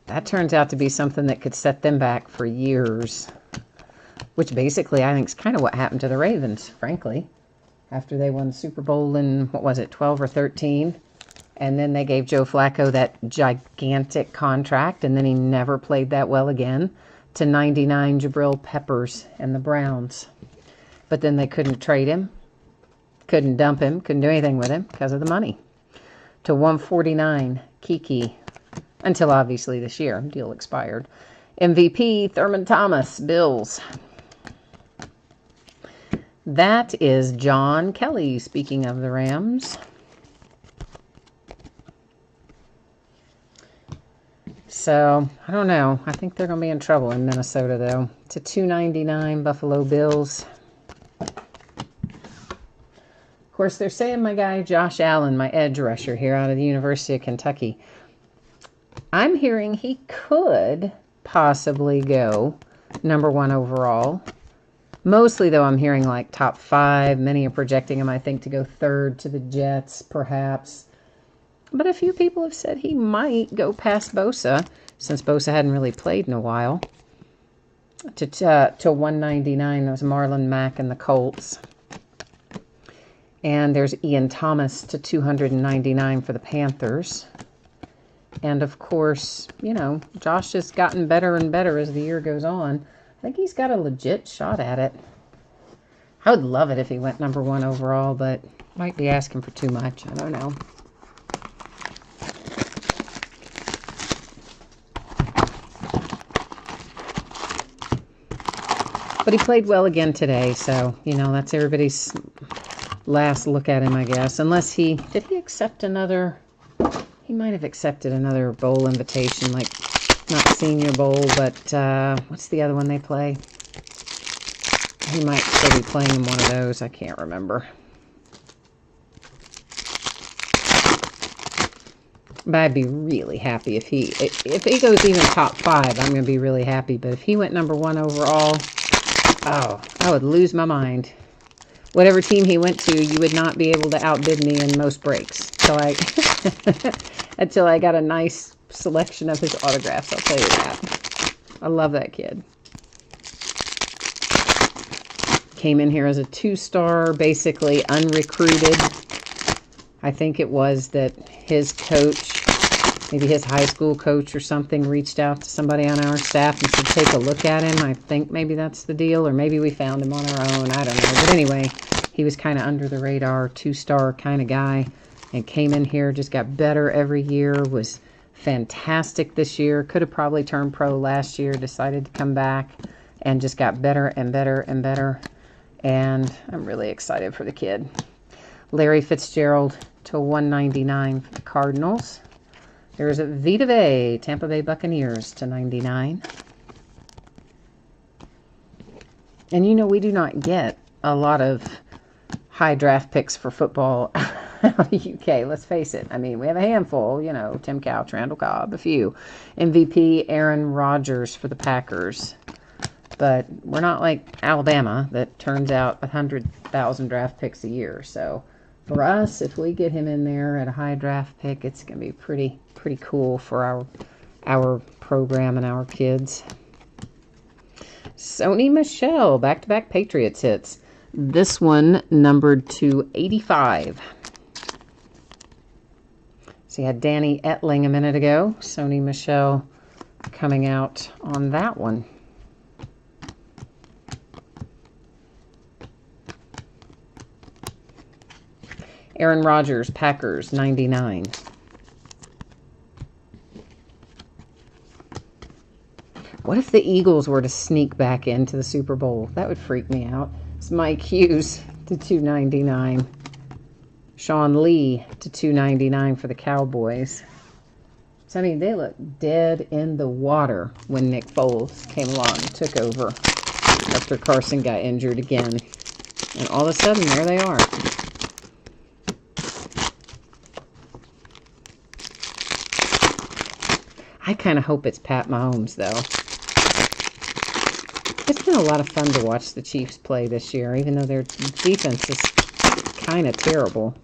That turns out to be something that could set them back for years. Which basically I think is kind of what happened to the Ravens, frankly. After they won the Super Bowl in, what was it, 12 or 13. And then they gave Joe Flacco that gigantic contract. And then he never played that well again. To 99, Jabril Peppers and the Browns. But then they couldn't trade him. Couldn't dump him. Couldn't do anything with him because of the money. To 149, Kiki. Until obviously this year. Deal expired. MVP, Thurman Thomas, Bills. That is John Kelly, speaking of the Rams. So, I don't know. I think they're going to be in trouble in Minnesota, though. To 299, Buffalo Bills. Of course, they're saying my guy Josh Allen, my edge rusher here out of the University of Kentucky. I'm hearing he could possibly go #1 overall. Mostly, though, I'm hearing like top 5. Many are projecting him, I think, to go 3rd to the Jets, perhaps. But a few people have said he might go past Bosa, since Bosa hadn't really played in a while. To 199, there's Marlon Mack and the Colts. And there's Ian Thomas to 299 for the Panthers. And, of course, you know, Josh has gotten better and better as the year goes on. I think he's got a legit shot at it. I would love it if he went #1 overall, but might be asking for too much. I don't know. But he played well again today, so, you know, that's everybody's last look at him, I guess. Unless he... Did he accept another... He might have accepted another bowl invitation, like not Senior Bowl, but what's the other one they play? He might still be playing in one of those. I can't remember. But I'd be really happy if he goes even top 5. I'm going to be really happy. But if he went #1 overall, oh, I would lose my mind. Whatever team he went to, you would not be able to outbid me in most breaks. So until I got a nice selection of his autographs, I'll tell you that. I love that kid. Came in here as a 2-star, basically unrecruited. I think it was that his coach, maybe his high school coach or something, reached out to somebody on our staff and said, take a look at him. I think maybe that's the deal, or maybe we found him on our own. I don't know. But anyway, he was kind of under the radar, 2-star kind of guy. And came in here, just got better every year, was fantastic this year. Could have probably turned pro last year, decided to come back, and just got better and better and better. And I'm really excited for the kid. Larry Fitzgerald to 199 for the Cardinals. There's a Vita Vea, Tampa Bay Buccaneers to 99. And you know, we do not get a lot of high draft picks for football out of the UK, let's face it. I mean, we have a handful, you know, Tim Couch, Randall Cobb, a few. MVP, Aaron Rodgers for the Packers. But we're not like Alabama that turns out 100,000 draft picks a year. So for us, if we get him in there at a high draft pick, it's going to be pretty cool for our program and our kids. Sony Michel, back-to-back Patriots hits. This one numbered to 85. So you had Danny Etling a minute ago. Sony Michel coming out on that one. Aaron Rodgers, Packers, 99. What if the Eagles were to sneak back into the Super Bowl? That would freak me out. It's Mike Hughes to 299. Sean Lee to 299 for the Cowboys. So, I mean, they look dead in the water when Nick Foles came along and took over after Carson got injured again. And all of a sudden, there they are. I kind of hope it's Pat Mahomes, though. It's been a lot of fun to watch the Chiefs play this year, even though their defense is kind of terrible.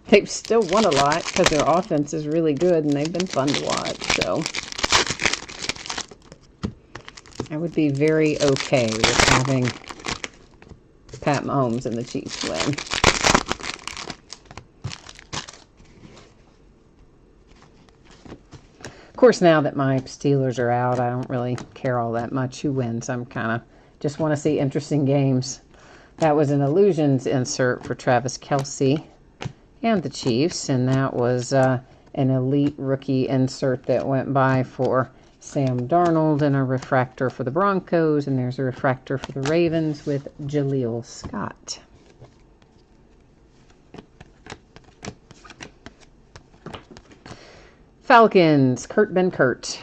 They've still won a lot because their offense is really good, and they've been fun to watch. So I would be very okay with having Pat Mahomes and the Chiefs win. Of course, now that my Steelers are out, I don't really care all that much who wins. I'm kind of just want to see interesting games. That was an Illusions insert for Travis Kelce and the Chiefs, and that was an Elite Rookie insert that went by for Sam Darnold, and a refractor for the Broncos, and there's a refractor for the Ravens with Jaleel Scott. Falcons, Kurt Benkert,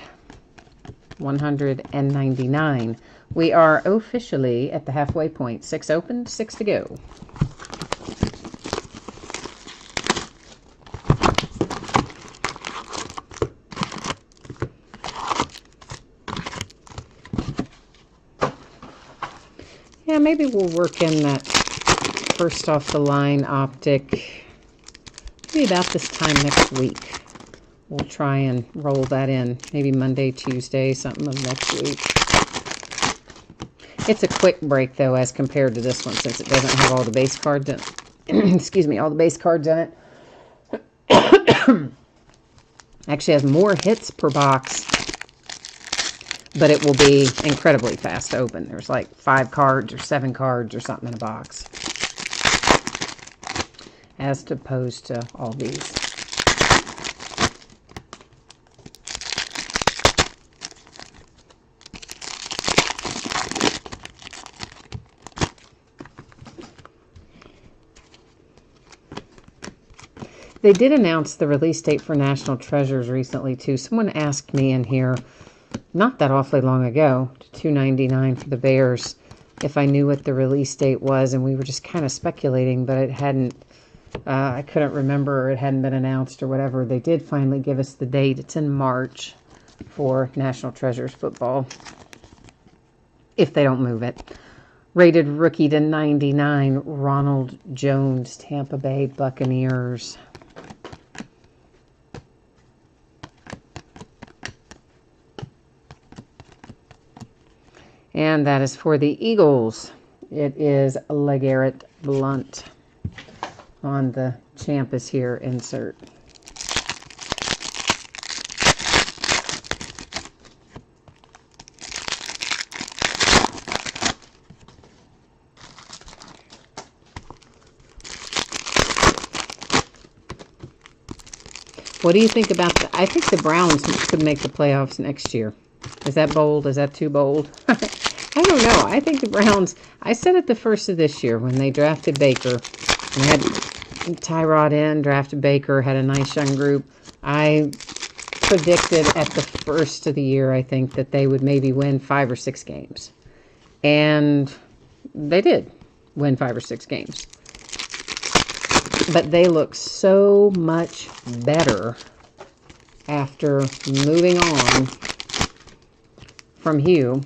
199. We are officially at the halfway point. 6 open, 6 to go. Yeah, maybe we'll work in that first off the line optic maybe about this time next week. We'll try and roll that in. Maybe Monday, Tuesday, something of next week. It's a quick break, though, as compared to this one, since it doesn't have all the base cards in it. Excuse me, all the base cards in it. Actually has more hits per box, but it will be incredibly fast open. There's like 5 cards or 7 cards or something in a box, as opposed to all these. They did announce the release date for National Treasures recently, too. Someone asked me in here, not that awfully long ago, to $2.99 for the Bears, if I knew what the release date was, and we were just kind of speculating, but it hadn't, I couldn't remember, or it hadn't been announced or whatever. They did finally give us the date. It's in March for National Treasures football, if they don't move it. Rated rookie to 99, Ronald Jones, Tampa Bay Buccaneers. And that is for the Eagles. It is LeGarrette Blount on the Champ is Here insert. What do you think about the... I think the Browns could make the playoffs next year. Is that bold? Is that too bold? I don't know. I think the Browns... I said it the first of this year when they drafted Baker. And had Tyrod in, drafted Baker, had a nice young group. I predicted at the first of the year, I think, that they would maybe win 5 or 6 games. And they did win 5 or 6 games. But they look so much better after moving on from Hugh.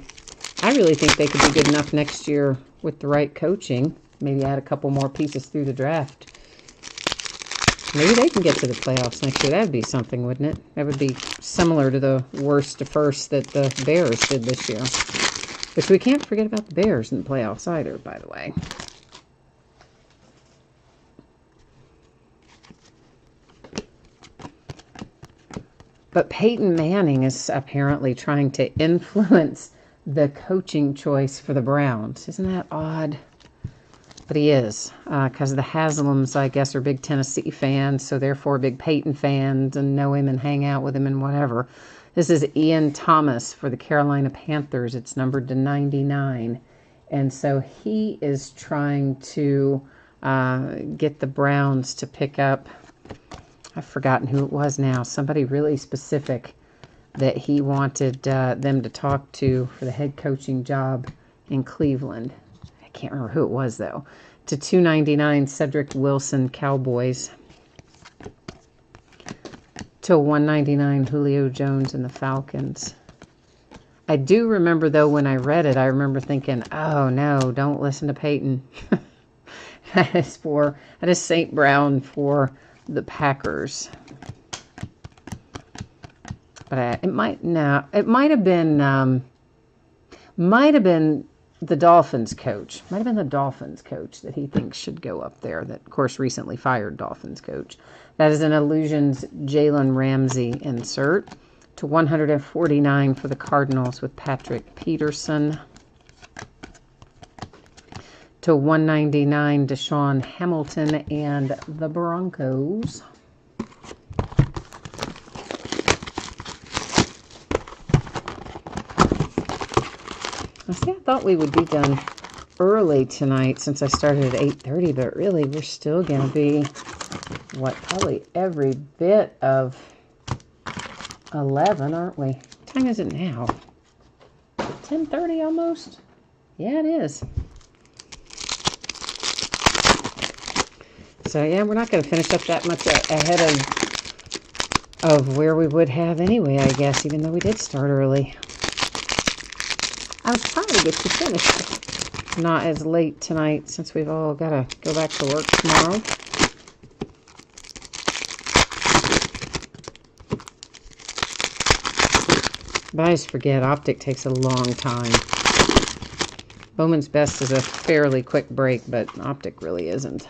I really think they could be good enough next year with the right coaching. Maybe add a couple more pieces through the draft Maybe they can get to the playoffs next year. That would be something, wouldn't it? That would be similar to the worst to first that the Bears did this year. Which we can't forget about the Bears in the playoffs either, by the way. But Peyton Manning is apparently trying to influence the coaching choice for the Browns. Isn't that odd? But he is, because the Haslams, I guess, are big Tennessee fans, so therefore big Peyton fans and know him and hang out with him and whatever. This is Ian Thomas for the Carolina Panthers. It's numbered to 99. And so he is trying to get the Browns to pick up, I've forgotten who it was now, somebody really specific that he wanted them to talk to for the head coaching job in Cleveland. I can't remember who it was, though. To 299, Cedric Wilson, Cowboys. To 199, Julio Jones and the Falcons. I do remember, though, when I read it, I remember thinking, oh, no, don't listen to Peyton. That is St. Brown for the Packers. But it might have been the Dolphins coach. Might have been the Dolphins coach that he thinks should go up there. That, of course, recently fired Dolphins coach. That is an Illusions Jalen Ramsey insert. To 149 for the Cardinals with Patrick Peterson. To 199, Deshaun Hamilton and the Broncos. See, I thought we would be done early tonight since I started at 8:30, but really we're still going to be, probably every bit of 11, aren't we? What time is it now? 10:30 almost? Yeah, it is. So, yeah, we're not going to finish up that much ahead of where we would have anyway, I guess, even though we did start early. I was trying to get you finished. Not as late tonight since we've all got to go back to work tomorrow. But I just forget, optic takes a long time. Bowman's Best is a fairly quick break, but optic really isn't.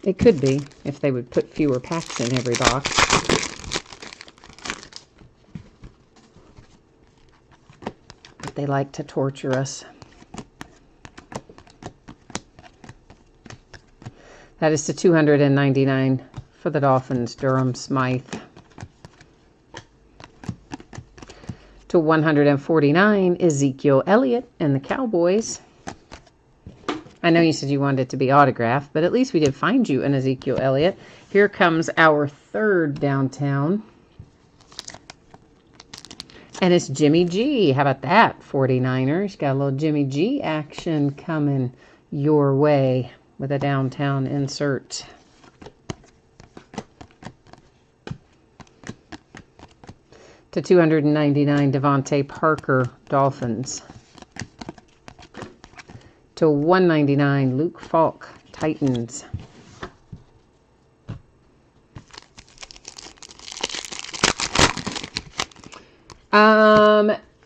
It could be, if they would put fewer packs in every box. But they like to torture us. That is to 299 for the Dolphins, Durham Smythe. To 149, Ezekiel Elliott and the Cowboys. I know you said you wanted it to be autographed, but at least we did find you an Ezekiel Elliott. Here comes our third downtown. And it's Jimmy G. How about that, 49ers? Got a little Jimmy G action coming your way with a downtown insert. To 299, Devontae Parker, Dolphins. To 199, Luke Falk, Titans.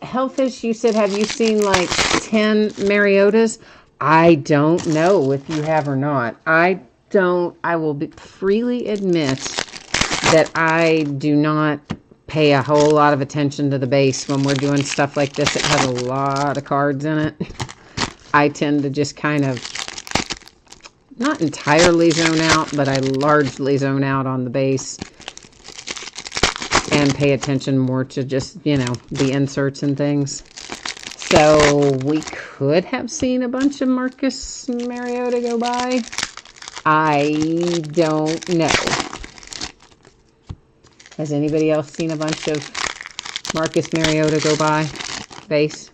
Hellfish, you said, have you seen like 10 Mariotas? I don't know if you have or not. I will freely admit that I do not pay a whole lot of attention to the base when we're doing stuff like this. It has a lot of cards in it. I tend to just kind of, not entirely zone out, but I largely zone out on the base and pay attention more to just, the inserts and things. So we could have seen a bunch of Marcus Mariota go by. I don't know. Has anybody else seen a bunch of Marcus Mariota go by? Base?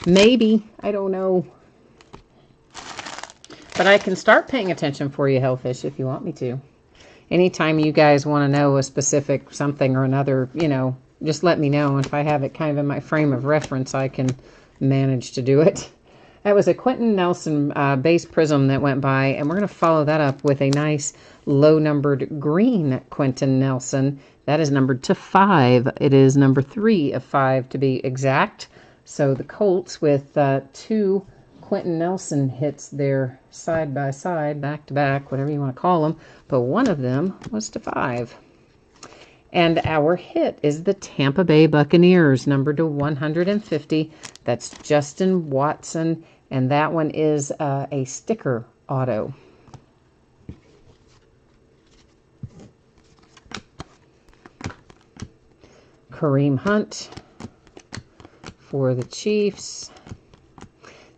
Maybe. I don't know. But I can start paying attention for you, Hellfish, if you want me to. Anytime you guys want to know a specific something or another, just let me know. If I have it kind of in my frame of reference, I can manage to do it. That was a Quentin Nelson base prism that went by, and we're going to follow that up with a nice low-numbered green Quentin Nelson. That is numbered to 5. It is number 3 of 5 to be exact. So the Colts with 2 Quentin Nelson hits there side by side, back to back, whatever you want to call them, but one of them was to 5. And our hit is the Tampa Bay Buccaneers, numbered to 150. That's Justin Watson, and that one is a sticker auto. Kareem Hunt for the Chiefs.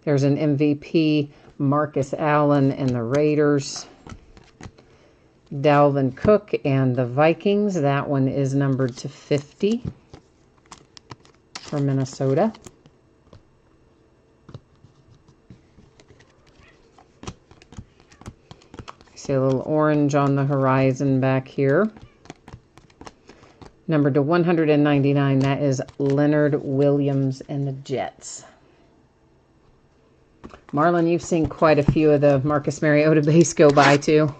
There's an MVP, Marcus Allen and the Raiders. Dalvin Cook and the Vikings. That one is numbered to 50 for Minnesota. I see a little orange on the horizon back here. Numbered to 199, that is Leonard Williams and the Jets. Marlon, you've seen quite a few of the Marcus Mariota base go by too.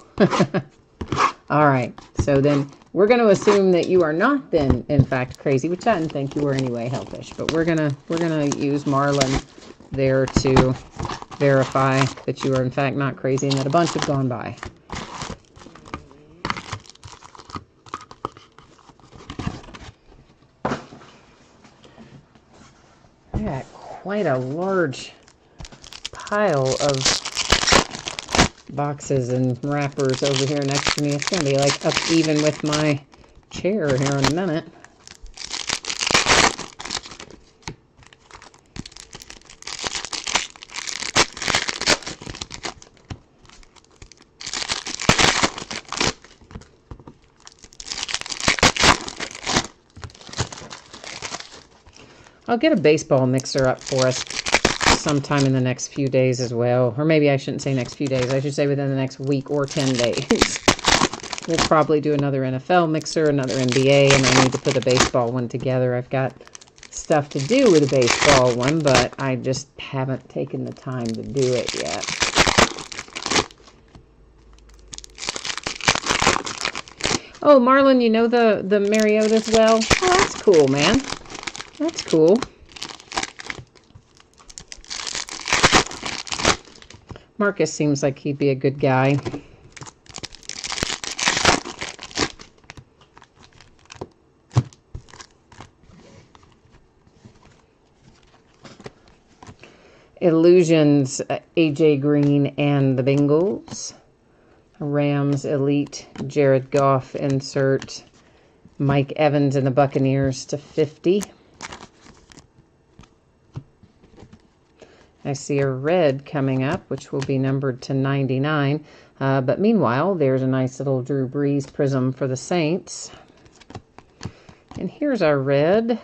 All right, so then we're going to assume that you are not then, in fact, crazy, which I didn't think you were anyway, Helpish. But we're gonna use Marlon there to verify that you are in fact not crazy and that a bunch have gone by. I got quite a large pile of boxes and wrappers over here next to me. It's going to be like up even with my chair here in a minute. I'll get a baseball mixer up for us sometime in the next few days as well. Or maybe I shouldn't say next few days. I should say within the next week or 10 days. We'll probably do another NFL mixer, another NBA, and I need to put the baseball one together. I've got stuff to do with the baseball one, but I just haven't taken the time to do it yet. Oh, Marlon, you know the Mariotas well? Oh, that's cool, man. That's cool. Marcus seems like he'd be a good guy. Illusions, AJ Green and the Bengals. Rams Elite, Jared Goff insert. Mike Evans and the Buccaneers to 50. I see a red coming up, which will be numbered to 99. But meanwhile, there's a nice little Drew Brees prism for the Saints. And here's our red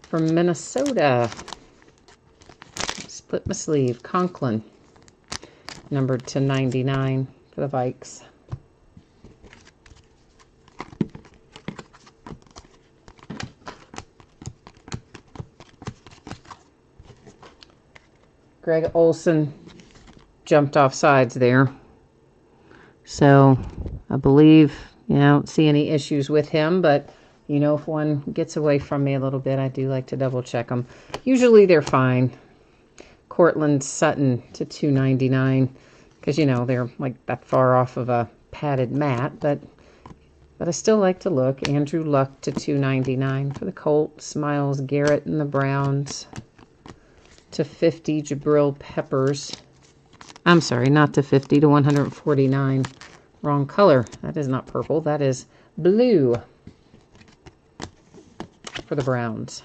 from Minnesota. Split my sleeve. Conklin, numbered to 99 for the Vikes. Greg Olson jumped off sides there. So I believe, I don't see any issues with him, but you know, if one gets away from me a little bit, I do like to double check them. Usually they're fine. Cortland Sutton to 299, because you know, they're like that far off of a padded mat, but I still like to look. Andrew Luck to 299 for the Colts. Myles Garrett and the Browns to 50, Jabril Peppers. I'm sorry, not to 50, to 149. Wrong color. That is not purple. That is blue for the Browns.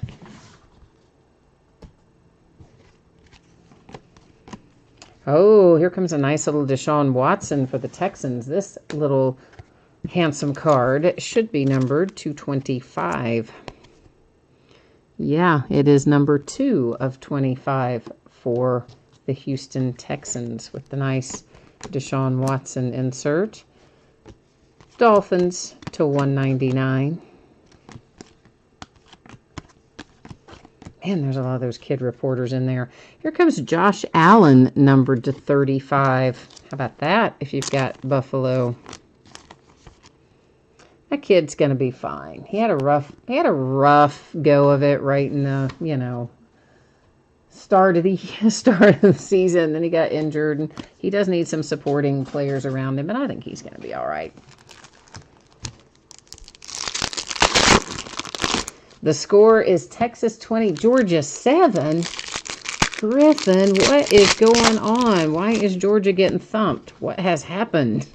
Oh, here comes a nice little Deshaun Watson for the Texans. This little handsome card should be numbered 225. Yeah, it is number 2 of 25 for the Houston Texans with the nice Deshaun Watson insert. Dolphins to 199. Man, there's a lot of those kid reporters in there. Here comes Josh Allen, numbered to 35. How about that if you've got Buffalo? That kid's going to be fine. He had a rough go of it right in the, start of the season. Then he got injured, and he does need some supporting players around him, and I think he's going to be all right. The score is Texas 20, Georgia 7. Griffin, what is going on? Why is Georgia getting thumped? What has happened?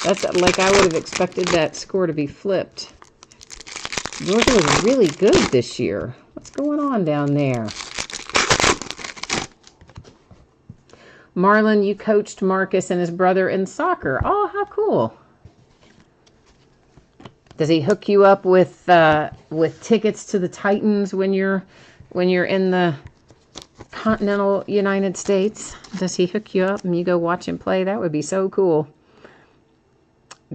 That's like I would have expected that score to be flipped. Georgia was really good this year. What's going on down there? Marlon, you coached Marcus and his brother in soccer. Oh, how cool. Does he hook you up with tickets to the Titans when you're in the continental United States? Does he hook you up and you go watch him play? That would be so cool.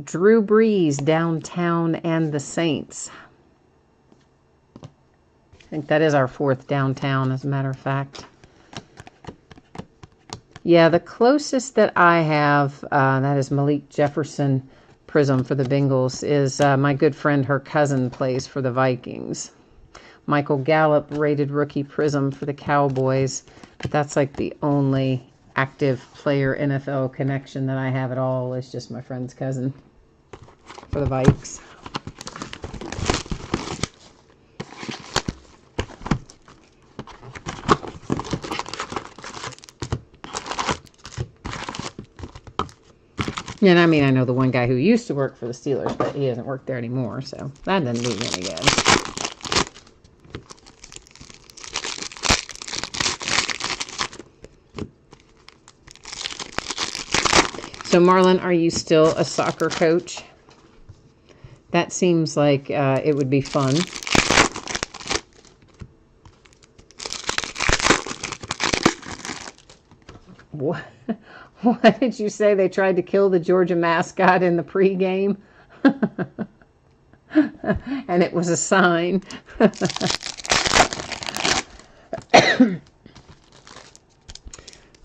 Drew Brees, downtown, and the Saints. I think that is our 4th downtown, as a matter of fact. Yeah, the closest that I have, that is Malik Jefferson Prism for the Bengals, is my good friend, her cousin, plays for the Vikings. Michael Gallup rated rookie Prism for the Cowboys. But that's like the only active player NFL connection that I have at all. Is just my friend's cousin for the Vikes. And I mean, I know the one guy who used to work for the Steelers, but he doesn't work there anymore, so that doesn't do me any good. So, Marlon, are you still a soccer coach? That seems like it would be fun. What? What did you say? They tried to kill the Georgia mascot in the pregame? And it was a sign.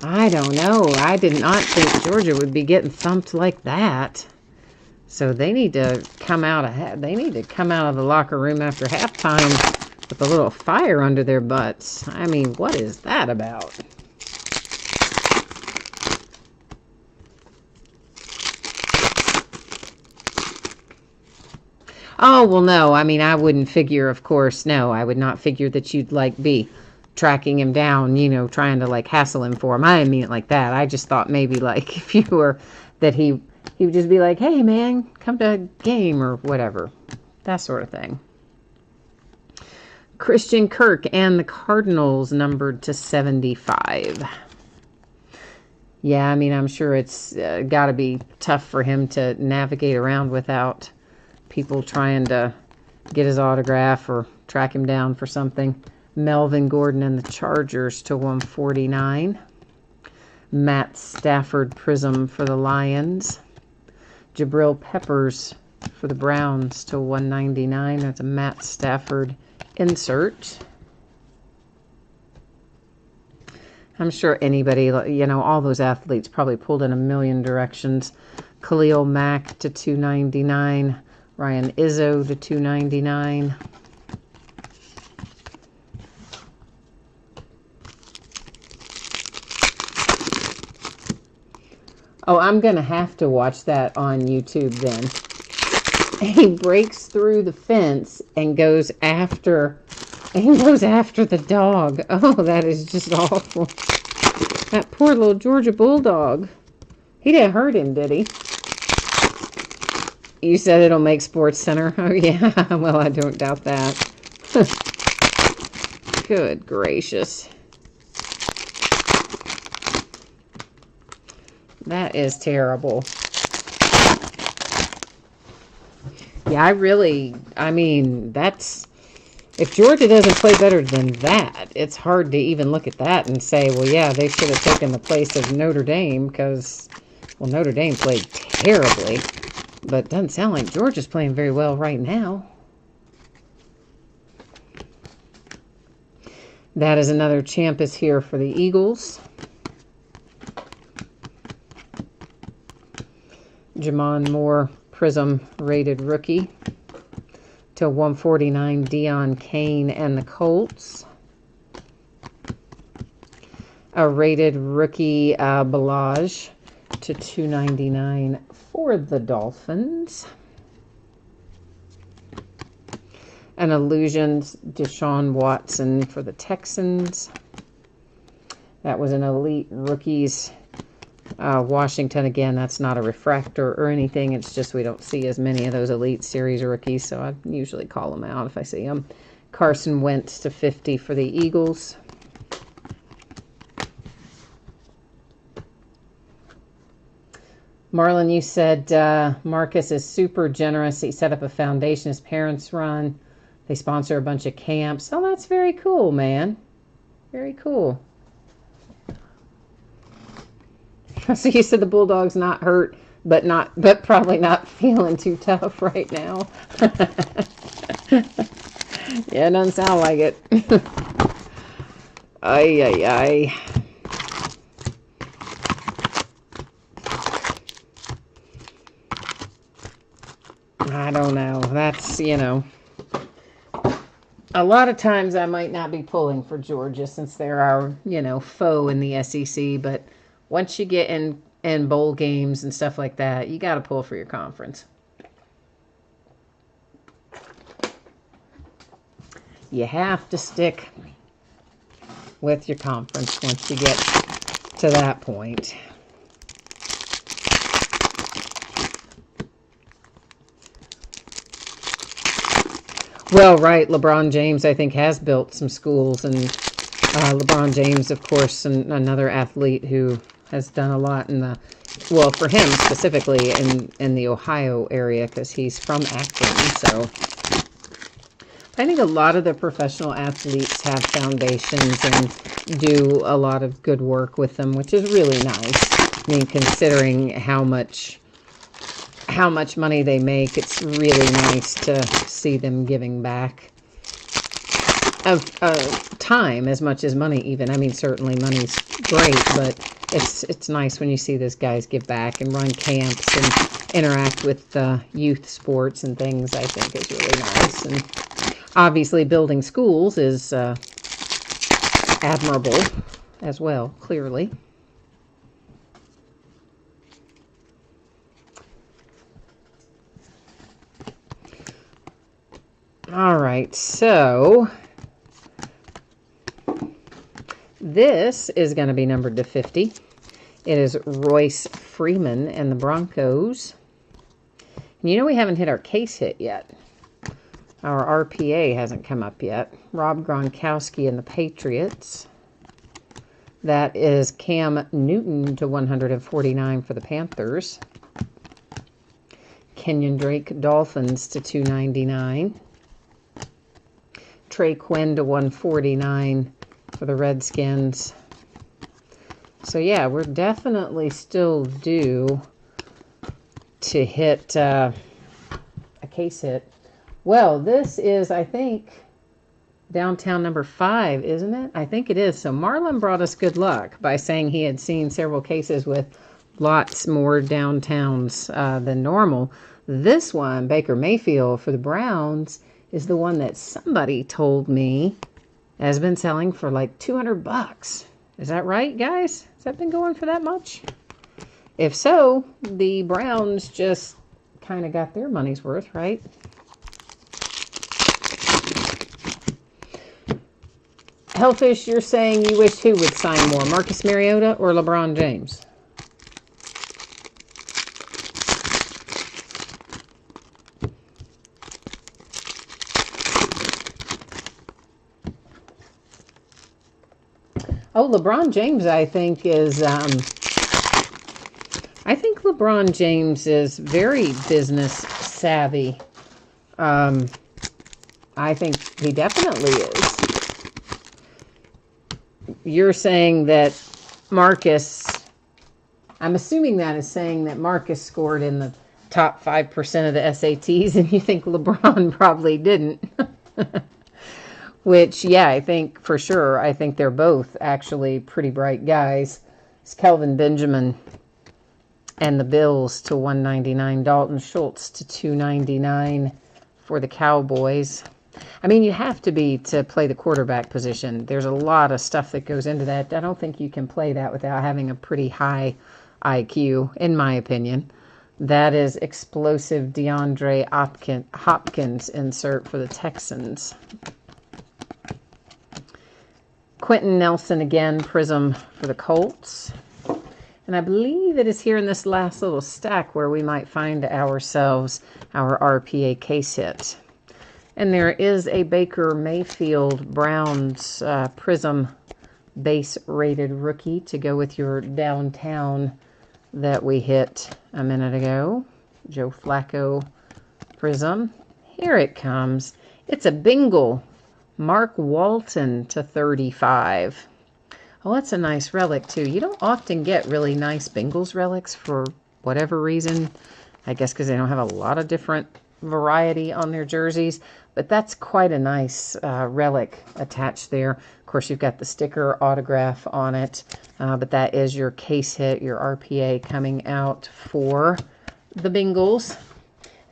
I don't know. I did not think Georgia would be getting thumped like that. So they need to come out of the locker room after halftime with a little fire under their butts. I mean, what is that about? Oh, well, no. I mean, I wouldn't figure, of course. No, I would not figure that you'd, be tracking him down, trying to, hassle him for him. I didn't mean it like that. I just thought maybe, if you were, that he would just be like, hey, man, come to a game or whatever. That sort of thing. Christian Kirk and the Cardinals numbered to 75. Yeah, I mean, I'm sure it's got to be tough for him to navigate around without people trying to get his autograph or track him down for something. Melvin Gordon and the Chargers to 149. Matt Stafford Prism for the Lions. Jabril Peppers for the Browns to 199. That's a Matt Stafford insert. I'm sure anybody, all those athletes probably pulled in a million directions. Khalil Mack to 299. Ryan Izzo to 299. Oh, I'm going to have to watch that on YouTube then. He breaks through the fence and goes after the dog. Oh, that is just awful. That poor little Georgia Bulldog. He didn't hurt him, did he? You said it'll make Sports Center. Oh, yeah. Well, I don't doubt that. Good gracious. That is terrible. Yeah, I mean, if Georgia doesn't play better than that, it's hard to even look at that and say, well, yeah, they should have taken the place of Notre Dame because, well, Notre Dame played terribly. But it doesn't sound like Georgia's playing very well right now. That is another Champus here for the Eagles. Jamon Moore Prism rated rookie. To 149, Deion Kane and the Colts. A rated rookie Balaj to 299 for the Dolphins. An Illusions Deshaun Watson for the Texans. That was an Elite Rookies Washington. Again, that's not a refractor or anything. It's just we don't see as many of those Elite Series rookies, so I usually call them out if I see them. Carson Wentz to 50 for the Eagles. Marlon, you said Marcus is super generous. He set up a foundation his parents run. They sponsor a bunch of camps. Oh, that's very cool, man. Very cool. So you said the Bulldog's not hurt, but probably not feeling too tough right now. Yeah, it doesn't sound like it. Ay, ay, ay. I don't know. That's, you know, a lot of times I might not be pulling for Georgia since they're our, you know, foe in the SEC. But once you get in bowl games and stuff like that, you got to pull for your conference. You have to stick with your conference once you get to that point. Well, right, LeBron James, I think, has built some schools, and LeBron James, of course, another athlete who has done a lot in the, well, for him specifically in the Ohio area, because he's from Akron, so I think a lot of the professional athletes have foundations and do a lot of good work with them, which is really nice. I mean, considering how much money they make, it's really nice to see them giving back of time as much as money even. I mean, certainly money's great, but it's nice when you see those guys give back and run camps and interact with youth sports and things. I think is really nice. And obviously building schools is admirable as well, clearly. All right, so this is going to be numbered to 50. It is Royce Freeman and the Broncos. And you know we haven't hit our case hit yet. Our RPA hasn't come up yet. Rob Gronkowski and the Patriots. That is Cam Newton to 149 for the Panthers. Kenyon Drake Dolphins to 299. Trey Quinn to 149 for the Redskins. So yeah, we're definitely still due to hit a case hit. Well, this is, I think, downtown number 5, isn't it? I think it is. So Marlon brought us good luck by saying he had seen several cases with lots more downtowns than normal. This one, Baker Mayfield for the Browns, is the one that somebody told me has been selling for like $200. Is that right, guys? Has that been going for that much? If so, the Browns just kind of got their money's worth, right? Hellfish, you're saying you wish who would sign more, Marcus Mariota or LeBron James? Oh, LeBron James, I think, is, I think LeBron James is very business savvy. I think he definitely is. You're saying that Marcus, I'm assuming that is saying that Marcus scored in the top 5% of the SATs, and you think LeBron probably didn't. Which, yeah, I think for sure. I think they're both actually pretty bright guys. It's Kelvin Benjamin and the Bills to 199. Dalton Schultz to 299 for the Cowboys. I mean, you have to be to play the quarterback position. There's a lot of stuff that goes into that. I don't think you can play that without having a pretty high IQ, in my opinion. That is explosive DeAndre Hopkins insert for the Texans. Quentin Nelson again, Prism for the Colts. And I believe it is here in this last little stack where we might find ourselves our RPA case hit. And there is a Baker Mayfield Browns Prism base rated rookie to go with your downtown that we hit a minute ago. Joe Flacco Prism. Here it comes. It's a Bengal. Mark Walton to 35. Oh, that's a nice relic, too. You don't often get really nice Bengals relics for whatever reason. I guess because they don't have a lot of different variety on their jerseys. But that's quite a nice relic attached there. Of course, you've got the sticker autograph on it. But that is your case hit, your RPA coming out for the Bengals.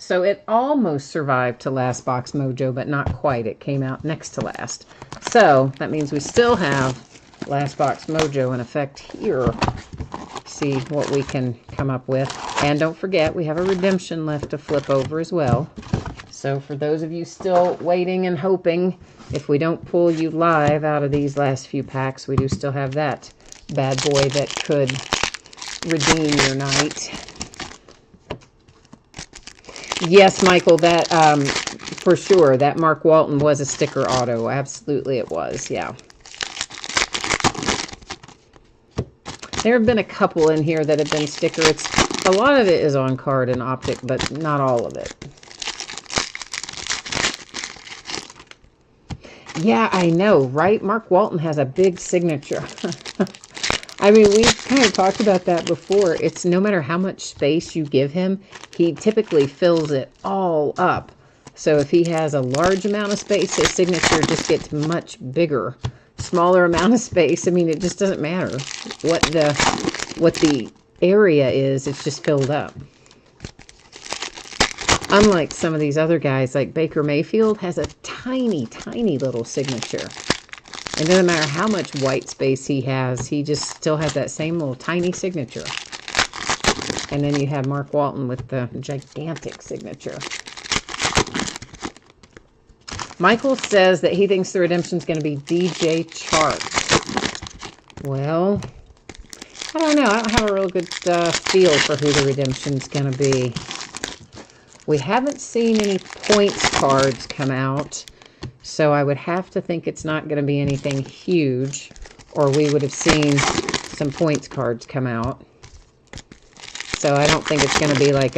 So it almost survived to Last Box Mojo, but not quite. It came out next to last. So that means we still have Last Box Mojo in effect here. See what we can come up with. And don't forget, we have a redemption left to flip over as well. So for those of you still waiting and hoping, if we don't pull you live out of these last few packs, we do still have that bad boy that could redeem your night. Yes, Michael, that for sure, that Mark Walton was a sticker auto. Absolutely it was, yeah. There have been a couple in here that have been sticker. A lot of it is on card and optic, but not all of it. Yeah, I know, right? Mark Walton has a big signature. I mean, we've kind of talked about that before. It's no matter how much space you give him, he typically fills it all up. So if he has a large amount of space, his signature just gets much bigger. Smaller amount of space, I mean, it just doesn't matter what the area is. It's just filled up. Unlike some of these other guys, like Baker Mayfield has a tiny, tiny little signature. It doesn't matter how much white space he has, he just still has that same little tiny signature. And then you have Mark Walton with the gigantic signature. Michael says that he thinks the redemption is going to be DJ Chark. Well, I don't know. I don't have a real good feel for who the redemption is going to be. We haven't seen any points cards come out, so I would have to think it's not going to be anything huge, or we would have seen some points cards come out. So I don't think it's going to be like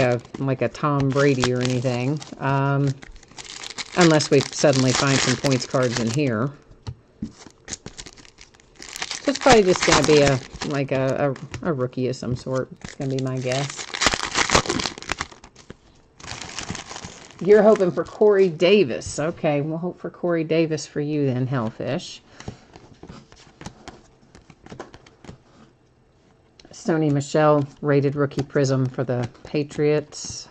a Tom Brady or anything, unless we suddenly find some points cards in here. So it's probably just going to be a rookie of some sort. It's going to be my guess. You're hoping for Corey Davis. Okay, we'll hope for Corey Davis for you then, Hellfish. Sony Michel, rated rookie prism for the Patriots.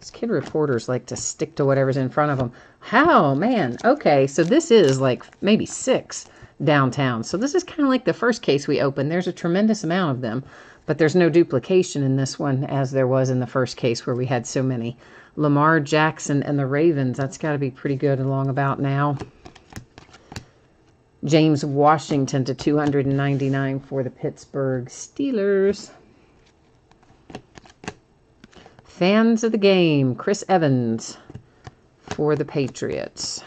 These kid reporters like to stick to whatever's in front of them. How, man? Okay, so this is like maybe 6 downtown. So this is kind of like the first case we opened. There's a tremendous amount of them. But there's no duplication in this one as there was in the first case where we had so many. Lamar Jackson and the Ravens. That's got to be pretty good along about now. James Washington to 299 for the Pittsburgh Steelers. Fans of the game. Chris Evans for the Patriots.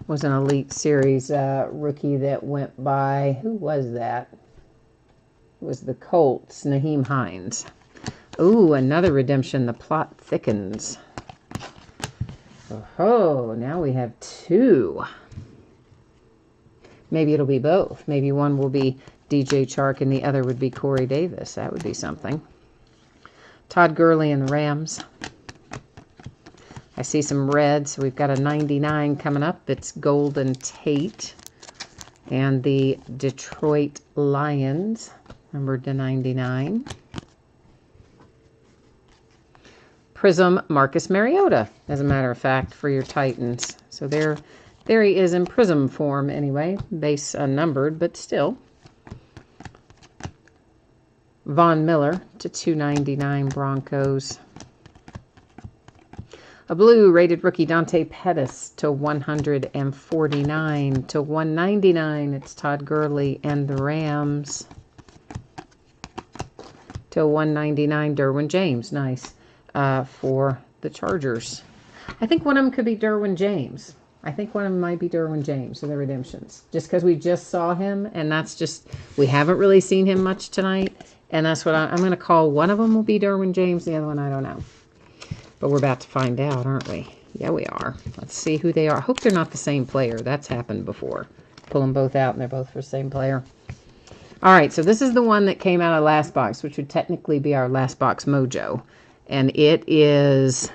Was an Elite Series rookie that went by. Who was that? It was the Colts, Naheem Hines. Ooh, another redemption. The plot thickens. Oh, now we have 2. Maybe it'll be both. Maybe one will be DJ Chark and the other would be Corey Davis. That would be something. Todd Gurley and the Rams. I see some red, so we've got a 99 coming up. It's Golden Tate. And the Detroit Lions, numbered to 99. Prism Marcus Mariota, as a matter of fact, for your Titans. So there he is in prism form anyway, base unnumbered, but still. Von Miller to 299 Broncos. A blue rated rookie Dante Pettis to 149 to 199. It's Todd Gurley and the Rams. To 199 Derwin James. Nice. For the Chargers. I think one of them could be Derwin James. I think one of them might be Derwin James for the Redemptions. Just because we just saw him, and that's just, we haven't really seen him much tonight. And that's what I'm going to call. One of them will be Derwin James. The other one, I don't know. But we're about to find out, aren't we? Yeah, we are. Let's see who they are. I hope they're not the same player. That's happened before. Pull them both out, and they're both for the same player. All right, so this is the one that came out of last box, which would technically be our last box mojo. And it is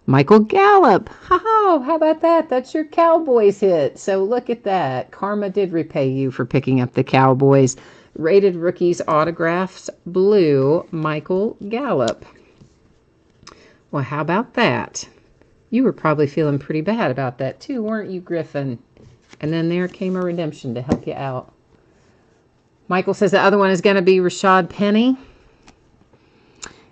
Michael Gallup. Oh, how about that? That's your Cowboys hit. So look at that. Karma did repay you for picking up the Cowboys. Rated Rookies Autographs Blue, Michael Gallup. Well, how about that? You were probably feeling pretty bad about that too, weren't you, Griffin? And then there came a redemption to help you out. Michael says the other one is going to be Rashad Penny.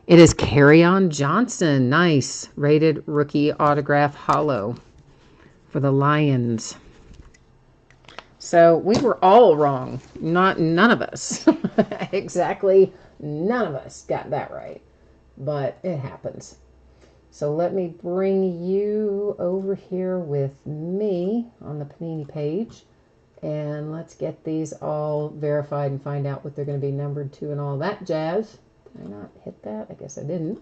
It is Kerryon Johnson. Nice. Rated Rookie Autograph Hollow for the Lions. So we were all wrong. None of us. Exactly. None of us got that right. But it happens. So let me bring you over here with me on the Panini page. And let's get these all verified and find out what they're going to be numbered to and all that jazz. Did I not hit that? I guess I didn't.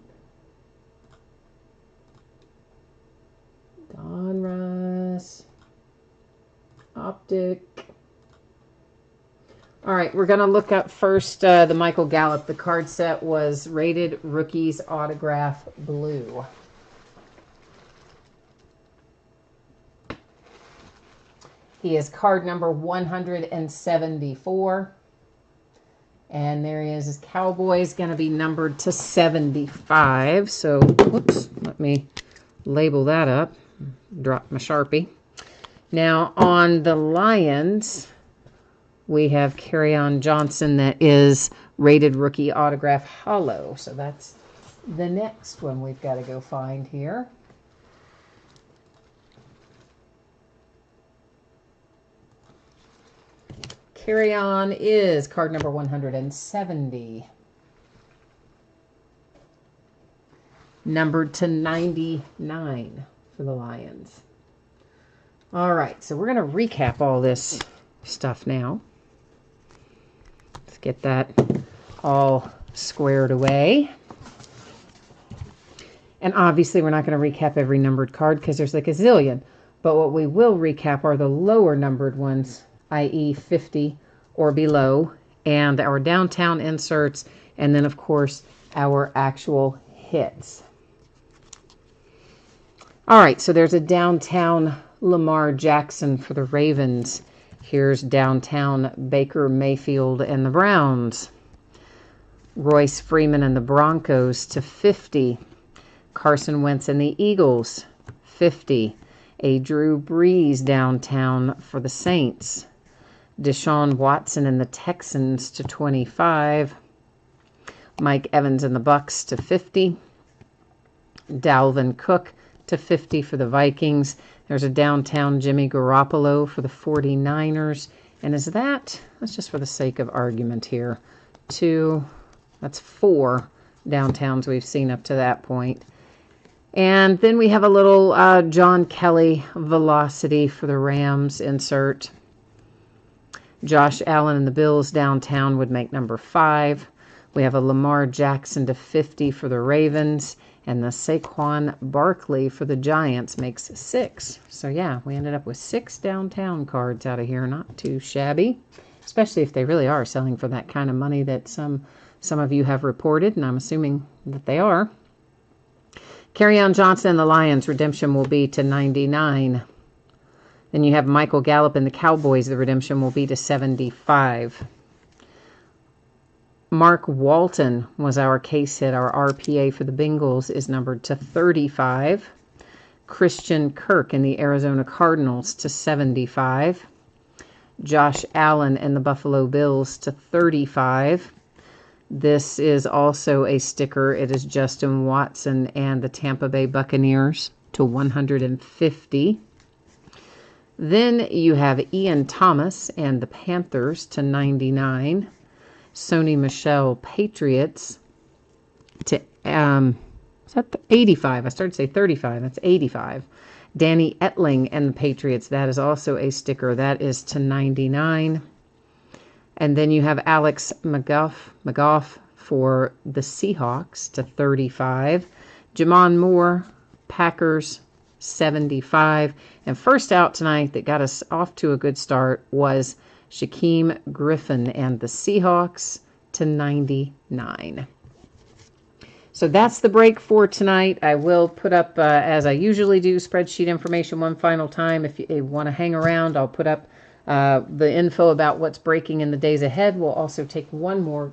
Donruss. Optic. All right, we're going to look up first the Michael Gallup. The card set was Rated Rookies Autograph Blue. He is card number 174. And there he is. His Cowboys going to be numbered to 75. So, whoops, let me label that up. Drop my Sharpie. Now, on the Lions, we have Kerryon Johnson that is Rated Rookie Autograph Hollow. So that's the next one we've got to go find here. Kerryon is card number 170. Numbered to 99 for the Lions. All right, so we're going to recap all this stuff now. Let's get that all squared away. And obviously we're not going to recap every numbered card because there's like a zillion. But what we will recap are the lower numbered ones, i.e. 50 or below, and our downtown inserts, and then of course our actual hits. All right, so there's a downtown Lamar Jackson for the Ravens. Here's downtown Baker Mayfield and the Browns. Royce Freeman and the Broncos to 50. Carson Wentz and the Eagles, 50. A Drew Brees downtown for the Saints. Deshaun Watson and the Texans to 25. Mike Evans and the Bucks to 50. Dalvin Cook to 50 for the Vikings. There's a downtown Jimmy Garoppolo for the 49ers. And is that, that's just for the sake of argument here, that's 4 downtowns we've seen up to that point. And then we have a little John Kelly Velocity for the Rams insert. Josh Allen and the Bills downtown would make number 5. We have a Lamar Jackson to 50 for the Ravens. And the Saquon Barkley for the Giants makes 6. So yeah, we ended up with 6 downtown cards out of here. Not too shabby, especially if they really are selling for that kind of money that some of you have reported, and I'm assuming that they are. Kerryon Johnson and the Lions, redemption will be to 99. Then you have Michael Gallup and the Cowboys, the redemption will be to 75. Mark Walton was our case hit. Our RPA for the Bengals is numbered to 35. Christian Kirk in the Arizona Cardinals to 75. Josh Allen and the Buffalo Bills to 35. This is also a sticker. It is Justin Watson and the Tampa Bay Buccaneers to 150. Then you have Ian Thomas and the Panthers to 99. Sony Michel Patriots to is that 85? I started to say 35. That's 85. Danny Etling and the Patriots. That is also a sticker. That is to 99. And then you have Alex McGough for the Seahawks to 35. Jamon Moore, Packers, 75. And first out tonight that got us off to a good start was Shaquem Griffin and the Seahawks to 99. So that's the break for tonight. I will put up, as I usually do, spreadsheet information one final time. If you want to hang around, I'll put up the info about what's breaking in the days ahead. We'll also take one more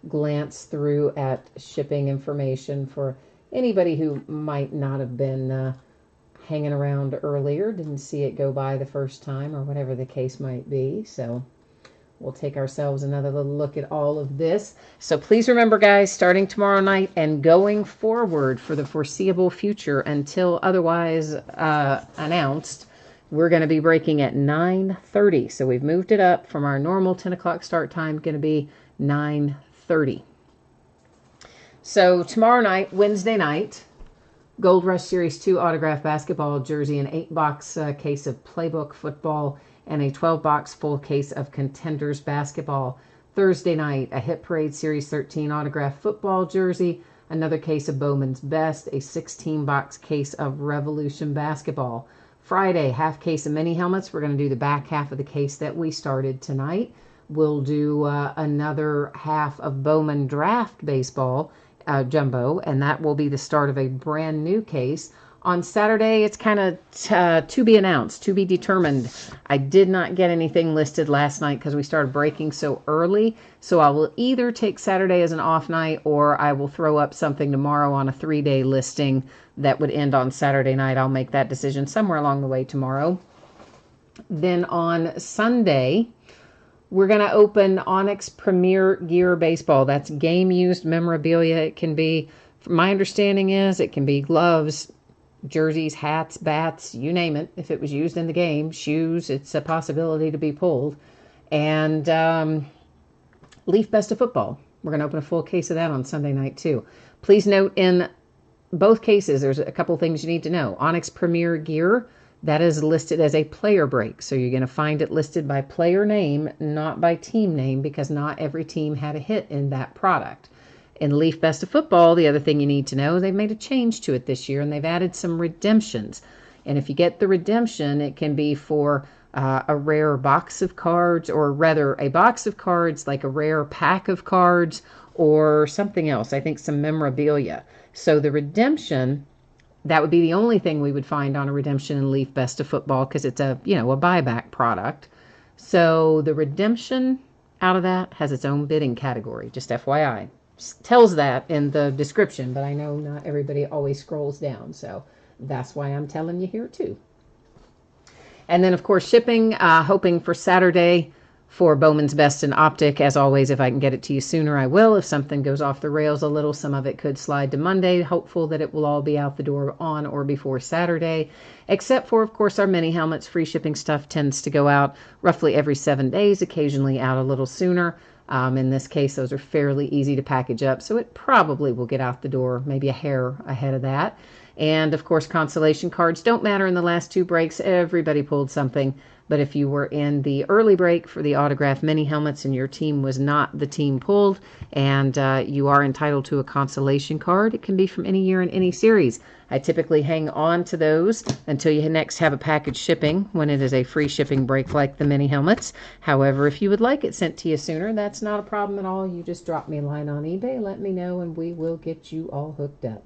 glance through at shipping information for anybody who might not have been hanging around earlier, didn't see it go by the first time, or whatever the case might be. So we'll take ourselves another little look at all of this. So please remember, guys, starting tomorrow night and going forward for the foreseeable future until otherwise announced, we're going to be breaking at 9:30. So we've moved it up from our normal 10 o'clock start time, going to be 9:30. So tomorrow night, Wednesday night, Gold Rush Series 2 autograph basketball jersey, an 8-box case of Playbook football, and a 12-box full case of Contenders basketball. Thursday night, a Hit Parade Series 13 autograph football jersey, another case of Bowman's Best, a 16-box case of Revolution basketball. Friday, half case of mini helmets. We're going to do the back half of the case that we started tonight. We'll do another half of Bowman Draft baseball jumbo, and that will be the start of a brand new case. On Saturday, it's kind of to be announced, to be determined. I did not get anything listed last night because we started breaking so early, so I will either take Saturday as an off night, or I will throw up something tomorrow on a 3-day listing that would end on Saturday night. I'll make that decision somewhere along the way tomorrow. Then on Sunday, we're going to open Onyx Premier Gear Baseball. That's game-used memorabilia. It can be, my understanding is, it can be gloves, jerseys, hats, bats, you name it. If it was used in the game, shoes, it's a possibility to be pulled. And Leaf Best of Football. We're going to open a full case of that on Sunday night, too. Please note, in both cases, there's a couple things you need to know. Onyx Premier Gear, that is listed as a player break. So you're going to find it listed by player name, not by team name, because not every team had a hit in that product. In Leaf Best of Football, the other thing you need to know, they've made a change to it this year, and they've added some redemptions. And if you get the redemption, it can be for a rare box of cards, or rather a box of cards, like a rare pack of cards, or something else. I think some memorabilia. So the redemption, that would be the only thing we would find on a redemption in Leaf Best of Football, because it's a buyback product. So the redemption out of that has its own bidding category, just FYI. Tells that in the description, but I know not everybody always scrolls down, so that's why I'm telling you here too. And then, of course, shipping, hoping for Saturday for Bowman's Best and Optic. As always, if I can get it to you sooner, I will. If something goes off the rails a little, some of it could slide to Monday. Hopeful that it will all be out the door on or before Saturday, except for, of course, our mini helmets. Free shipping stuff tends to go out roughly every 7 days, occasionally out a little sooner. In this case, those are fairly easy to package up, so it probably will get out the door maybe a hair ahead of that. And, of course, consolation cards don't matter in the last 2 breaks. Everybody pulled something. But if you were in the early break for the autographed mini helmets and your team was not the team pulled, and you are entitled to a consolation card, it can be from any year in any series. I typically hang on to those until you next have a package shipping, when it is a free shipping break like the mini helmets. However, if you would like it sent to you sooner, that's not a problem at all. You just drop me a line on eBay, let me know, and we will get you all hooked up.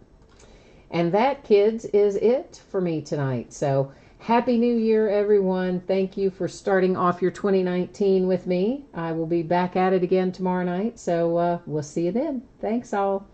And that, kids, is it for me tonight. So Happy New Year, everyone. Thank you for starting off your 2019 with me. I will be back at it again tomorrow night. So we'll see you then. Thanks all.